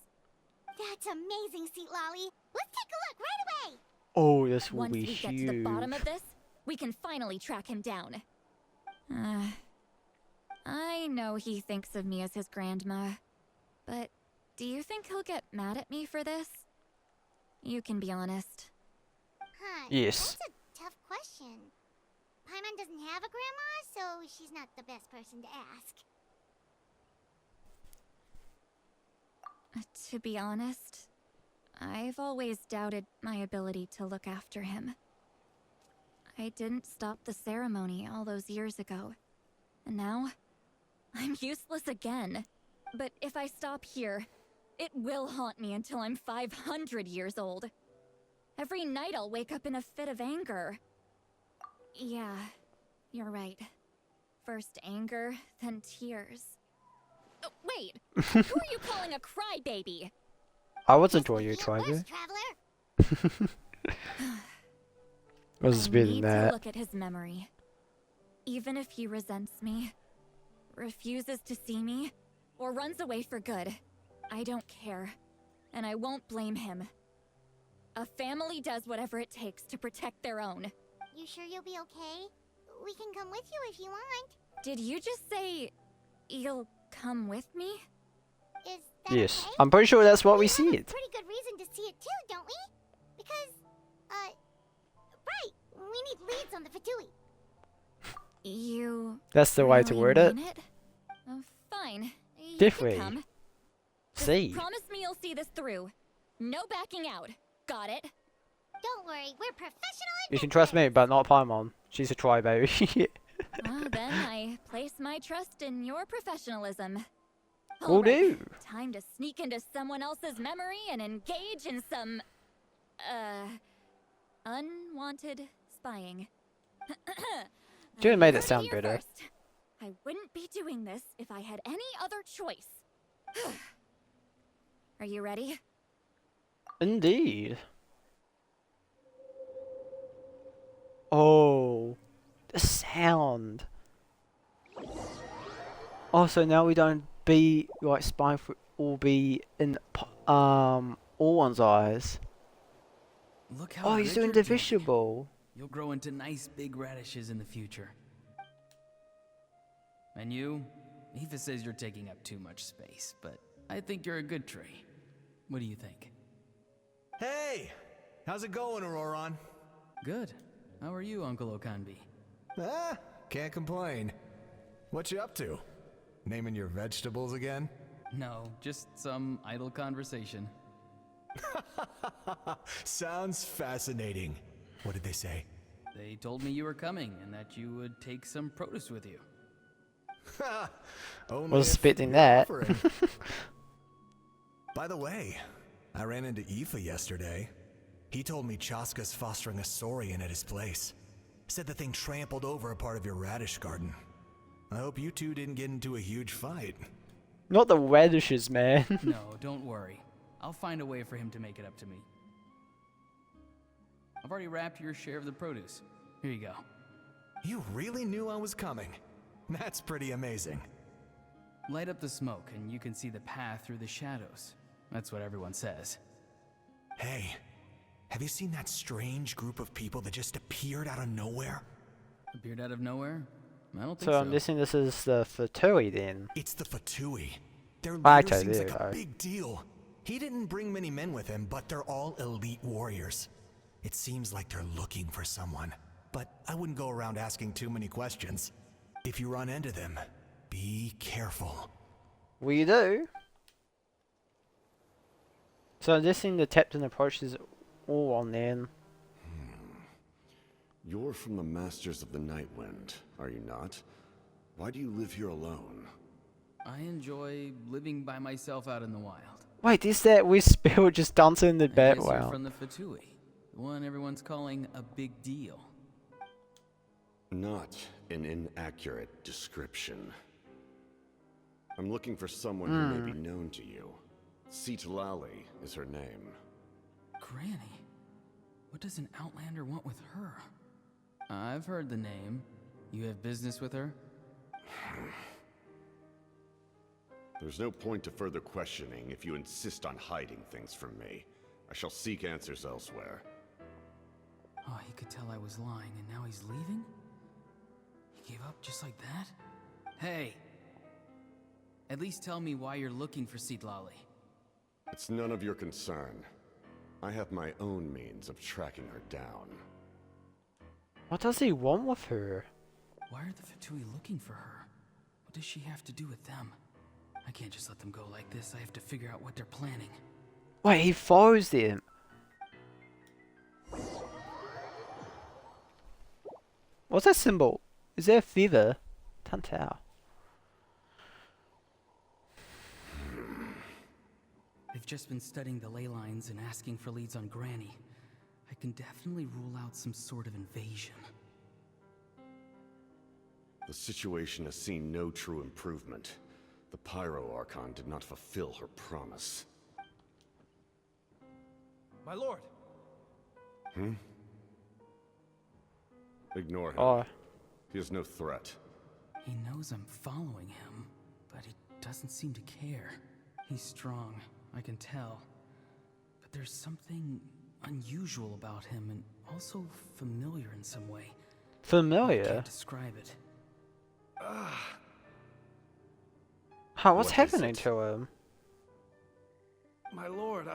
That's amazing, Seat Lolly. Let's take a look right away. Oh, this will Once be we huge. get to the bottom of this, we can finally track him down. I know he thinks of me as his grandma, but do you think he'll get mad at me for this? You can be honest. Yes. That's a tough question. Paimon doesn't have a grandma, so she's not the best person to ask. To be honest, I've always doubted my ability to look after him. I didn't stop the ceremony all those years ago, and now I'm useless again. But if I stop here, it will haunt me until I'm 500 years old. Every night I'll wake up in a fit of anger. Yeah, you're right. First anger, then tears. Oh, wait! Who are you calling a crybaby? I wasn't calling you a crybaby. I was just I being need mad. to look at his memory. Even if he resents me, refuses to see me, or runs away for good, I don't care. And I won't blame him. A family does whatever it takes to protect their own. You sure you'll be okay? We can come with you if you want. Did you just say you'll come with me? Is that Yes, okay? I'm pretty sure that's what we have a said. pretty good reason to see it too, don't we? Because, right, we need leads on the Fatui. You... That's the way to really word it. mean it? Fine. You Definitely. can come. See. Promise me you'll see this through. No backing out. Got it? Don't worry, we're professional. You can trust me, but not Paimon. She's a crybaby. Then I place my trust in your professionalism. Will All right, do. time to sneak into someone else's memory and engage in some, unwanted spying. You made it Heard sound here better. first. I wouldn't be doing this if I had any other choice. Are you ready? Indeed. Oh, the sound. Oh, so now we don't be like spying for all be in all one's eyes. Look how Oh, he's good doing you're divisible. You'll grow into nice big radishes in the future. And you? Aoife says you're taking up too much space, but I think you're a good tree. What do you think? Hey! How's it going, Auroron? Good. How are you, Uncle Okanbi? Can't complain. What you up to? Naming your vegetables again? No, just some idle conversation. Sounds fascinating. What did they say? They told me you were coming and that you would take some produce with you. Only Was if expecting you're that. offering. By the way, I ran into Aoife yesterday. He told me Chaska's fostering a saurian at his place. Said the thing trampled over a part of your radish garden. I hope you two didn't get into a huge fight. Not the radishes, man. No, don't worry. I'll find a way for him to make it up to me. I've already wrapped your share of the produce. Here you go. You really knew I was coming. That's pretty amazing. Light up the smoke and you can see the path through the shadows. That's what everyone says. Hey, have you seen that strange group of people that just appeared out of nowhere? Appeared out of nowhere? I don't think So so. I'm guessing this is the Fatui then. It's the Fatui. Their I leader seems like totally a big deal. He didn't bring many men with him, but they're all elite warriors. It seems like they're looking for someone, but I wouldn't go around asking too many questions. If you run into them, be careful. We do. So I'm guessing the captain approaches all on then. You're from the Masters of the Nightwind, are you not? Why do you live here alone? I enjoy living by myself out in the wild. Wait, is that Whisper just dancing in the I guess you're background? from the Fatui, the one everyone's calling a big deal. Not an inaccurate description. I'm looking for someone who may be known to you. Citlali is her name. Granny? What does an Outlander want with her? I've heard the name. You have business with her? There's no point to further questioning if you insist on hiding things from me. I shall seek answers elsewhere. Oh, he could tell I was lying, and now he's leaving? He gave up just like that? Hey! At least tell me why you're looking for Citlali. It's none of your concern. I have my own means of tracking her down. What does he want with her? Why are the Fatui looking for her? What does she have to do with them? I can't just let them go like this. I have to figure out what they're planning. Wait, he follows them. What's that symbol? Is there a feather? Can't tell. They've just been studying the ley lines and asking for leads on Granny. I can definitely rule out some sort of invasion. The situation has seen no true improvement. The Pyro Archon did not fulfill her promise. My lord! Ignore him. Oh. He is no threat. He knows I'm following him, but he doesn't seem to care. He's strong, I can tell. But there's something unusual about him and also familiar in some way. Familiar? I can't describe it. Huh, what's What is happening it? to him? My lord,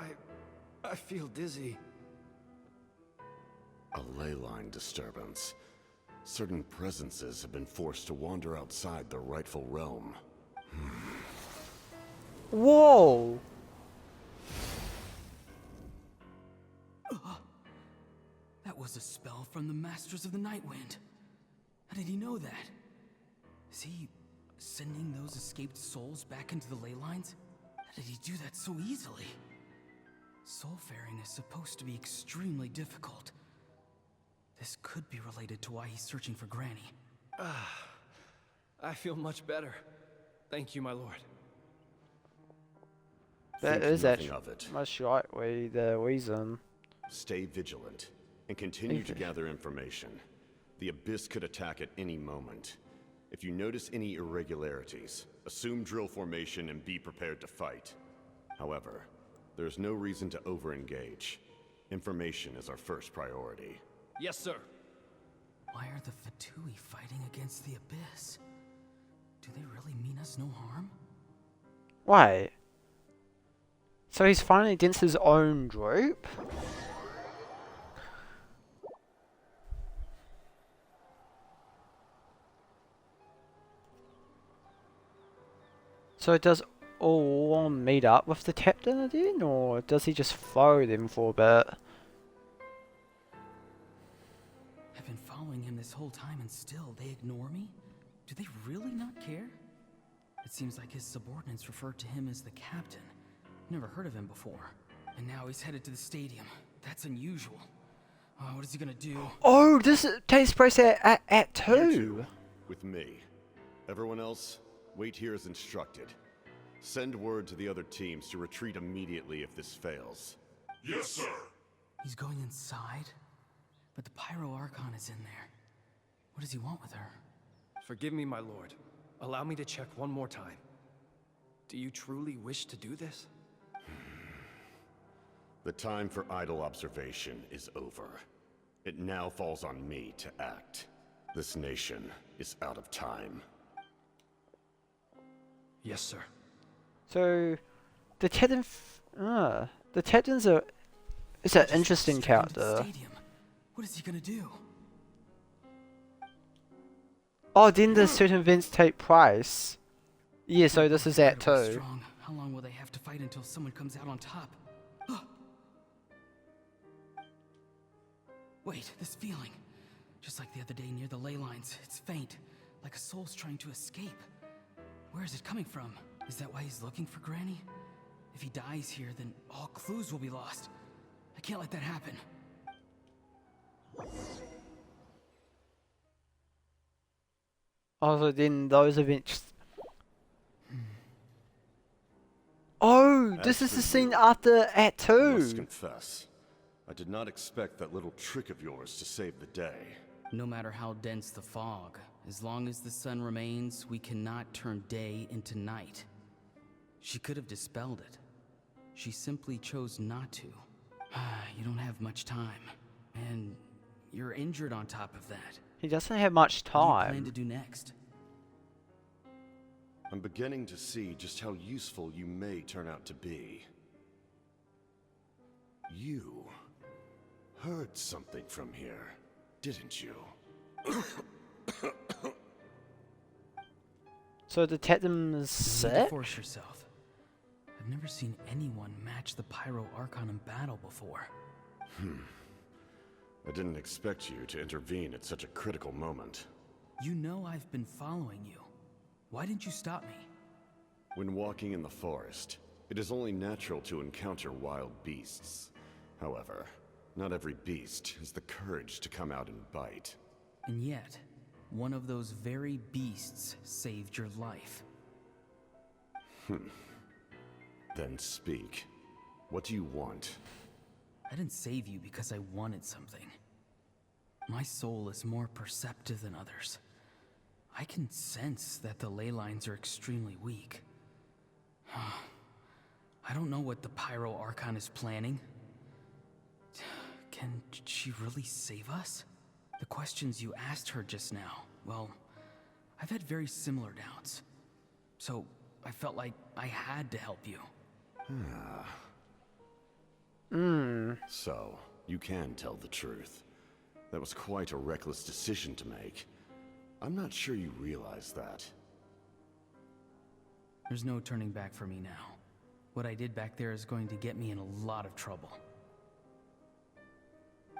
I feel dizzy. A ley line disturbance. Certain presences have been forced to wander outside their rightful realm. Whoa! That was a spell from the Masters of the Nightwind. How did he know that? Is he sending those escaped souls back into the ley lines? How did he do that so easily? Soulfaring is supposed to be extremely difficult. This could be related to why he's searching for Granny. I feel much better. Thank you, my lord. That Think is nothing actually of it. most likely the reason. Stay vigilant and continue to gather information. The Abyss could attack at any moment. If you notice any irregularities, assume drill formation and be prepared to fight. However, there's no reason to over-engage. Information is our first priority. Yes, sir. Why are the Fatui fighting against the Abyss? Do they really mean us no harm? Wait. So he's fighting against his own group? So does all meet up with the captain then, or does he just follow them for a bit? I've been following him this whole time and still they ignore me? Do they really not care? It seems like his subordinates referred to him as the captain. Never heard of him before. And now he's headed to the stadium. That's unusual. Oh, what is he gonna do? Oh, this takes place at 2. With me. Everyone else, wait here as instructed. Send word to the other teams to retreat immediately if this fails. Yes, sir. He's going inside? But the Pyro Archon is in there. What does he want with her? Forgive me, my lord. Allow me to check one more time. Do you truly wish to do this? The time for idle observation is over. It now falls on me to act. This nation is out of time. Yes, sir. So, the captain, the captain's is an interesting character. What is he gonna do? Oh, then the certain events take place. Yeah, so this is at 2. Strong. How long will they have to fight until someone comes out on top? Wait, this feeling. Just like the other day near the ley lines, it's faint, like a soul's trying to escape. Where is it coming from? Is that why he's looking for Granny? If he dies here, then all clues will be lost. I can't let that happen. Also, then those events. Oh, this is the scene after Act I must 2. confess, I did not expect that little trick of yours to save the day. No matter how dense the fog, as long as the sun remains, we cannot turn day into night. She could have dispelled it. She simply chose not to. You don't have much time. And you're injured on top of that. He doesn't have much What do you plan time. to do next? I'm beginning to see just how useful you may turn out to be. You heard something from here, didn't you? So the captain is You need to sick? force yourself. I've never seen anyone match the Pyro Archon in battle before. I didn't expect you to intervene at such a critical moment. You know I've been following you. Why didn't you stop me? When walking in the forest, it is only natural to encounter wild beasts. However, not every beast has the courage to come out and bite. And yet, one of those very beasts saved your life. Then speak. What do you want? I didn't save you because I wanted something. My soul is more perceptive than others. I can sense that the ley lines are extremely weak. I don't know what the Pyro Archon is planning. Can she really save us? The questions you asked her just now, well, I've had very similar doubts. So I felt like I had to help you. So, you can tell the truth. That was quite a reckless decision to make. I'm not sure you realize that. There's no turning back for me now. What I did back there is going to get me in a lot of trouble.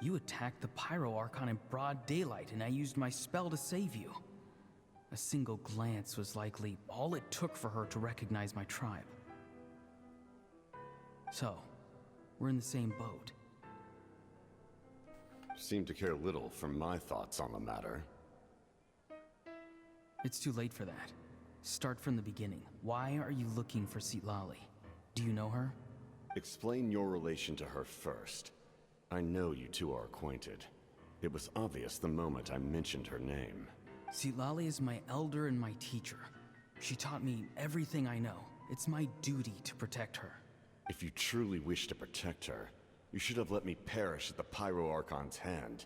You attacked the Pyro Archon in broad daylight, and I used my spell to save you. A single glance was likely all it took for her to recognize my tribe. So, we're in the same boat. Seem to care little for my thoughts on the matter. It's too late for that. Start from the beginning. Why are you looking for Citlali? Do you know her? Explain your relation to her first. I know you two are acquainted. It was obvious the moment I mentioned her name. Citlali is my elder and my teacher. She taught me everything I know. It's my duty to protect her. If you truly wish to protect her, you should have let me perish at the Pyro Archon's hand.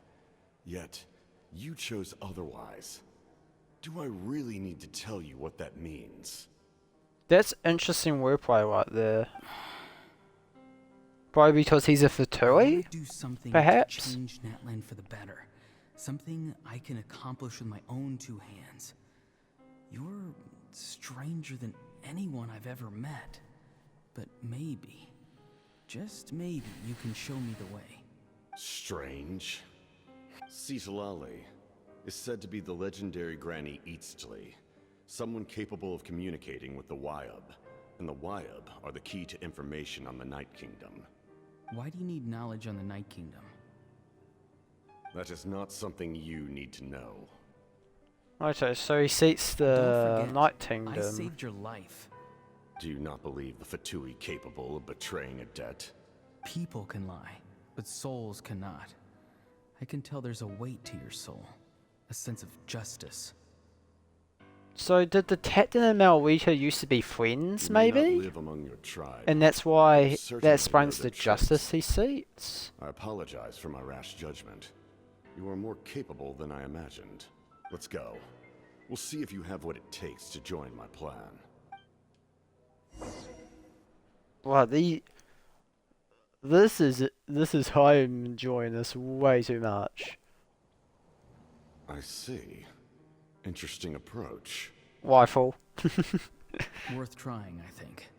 Yet, you chose otherwise. Do I really need to tell you what that means? That's interesting wordplay right there. Probably because he's a Fatui? Do something Perhaps? to change Natlan for the better. Something I can accomplish with my own two hands. You're stranger than anyone I've ever met. But maybe, just maybe, you can show me the way. Strange. Citlali is said to be the legendary Granny Eastly, someone capable of communicating with the Wyub, and the Wyub are the key to information on the Night Kingdom. Why do you need knowledge on the Night Kingdom? That is not something you need to know. Okay, so he seeks the Night Kingdom. I saved your life. Do you not believe the Fatui capable of betraying a debt? People can lie, but souls cannot. I can tell there's a weight to your soul, a sense of justice. So did the Captain and Malwika used to be friends, You may maybe? not live among your tribe, And that's why you that certainly explains know the their justice tricks. he seeks. I apologize for my rash judgment. You are more capable than I imagined. Let's go. We'll see if you have what it takes to join my plan. Wow, this is I'm enjoying this way too much. I see. Interesting approach. Rifle. Worth trying, I think.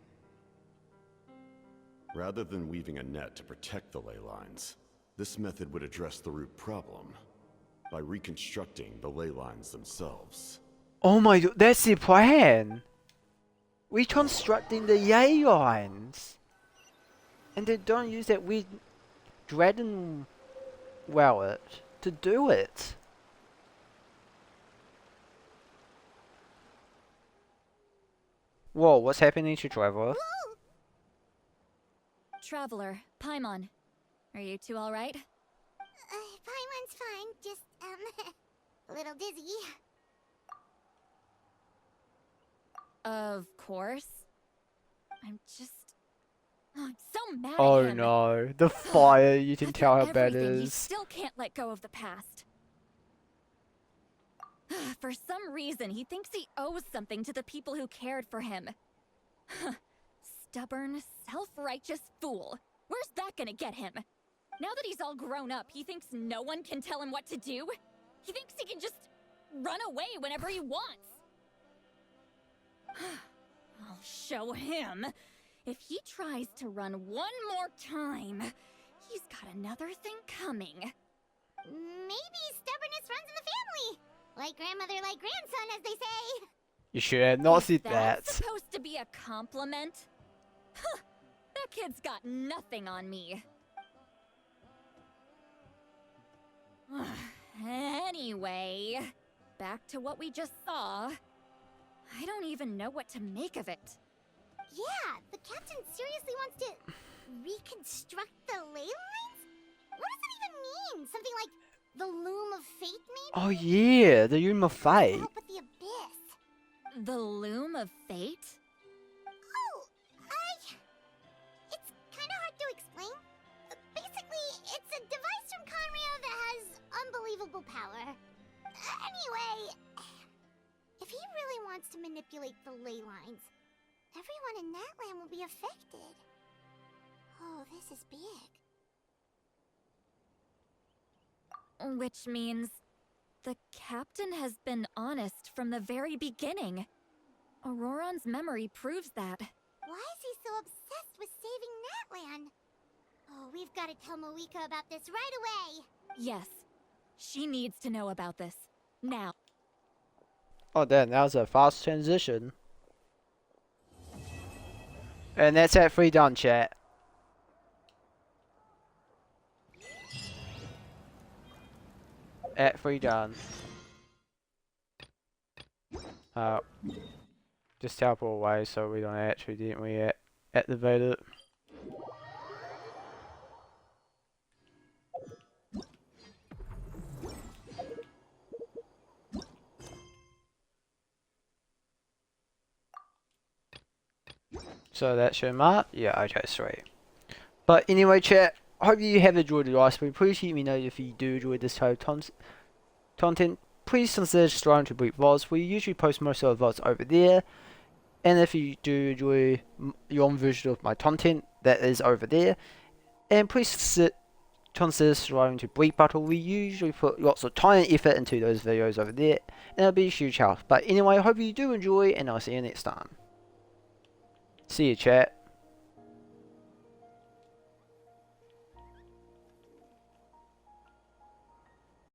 Rather than weaving a net to protect the ley lines, this method would address the root problem by reconstructing the ley lines themselves. Oh my god, that's the plan! Reconstructing the ley lines! And they don't use that weird dragon wallet to do it. Whoa, what's happening to Traveler? Traveler, Paimon. Are you two alright? Paimon's fine, just, a little dizzy. Of course. I'm just... Oh, I'm so mad Oh at him. no, the fire, you can tell how bad it Everything, he is. still can't let go of the past. For some reason, he thinks he owes something to the people who cared for him. Stubborn, self-righteous fool. Where's that gonna get him? Now that he's all grown up, he thinks no one can tell him what to do? He thinks he can just run away whenever he wants. I'll show him. If he tries to run one more time, he's got another thing coming. Maybe stubbornness runs in the family. Like grandmother, like grandson, as they say. You should have not said That's that. supposed to be a compliment? Huh, that kid's got nothing on me. Anyway, back to what we just saw, I don't even know what to make of it. Yeah, the captain seriously wants to reconstruct the ley lines? What does that even mean? Something like the loom of fate, maybe? Oh yeah, the Loom of Fate. Help with the abyss. The Loom of Fate? It's kind of hard to explain. Basically, it's a device from Conrio that has unbelievable power. Anyway, if he really wants to manipulate the ley lines, everyone in Natlan will be affected. Oh, this is big. Which means the captain has been honest from the very beginning. Auroron's memory proves that. Why is he so obsessed with saving Natlan? Oh, we've got to tell Moeka about this right away. Yes, she needs to know about this. Now. Oh damn, that was a fast transition. And that's at 3 done, chat. At 3 done. Just teleport away so we don't actually didn't we activate it. So that should mark? Yeah, okay, sweet. But anyway, chat, hope you have enjoyed the live stream. Please let me know if you do enjoy this type of content. Please consider subscribing to Bleak VODs. We usually post most of our VODs over there. And if you do enjoy your own version of my content, that is over there. And please consider subscribing to Bleak Battle. We usually put lots of time and effort into those videos over there. And it'll be a huge help. But anyway, I hope you do enjoy, and I'll see you next time. See you, chat.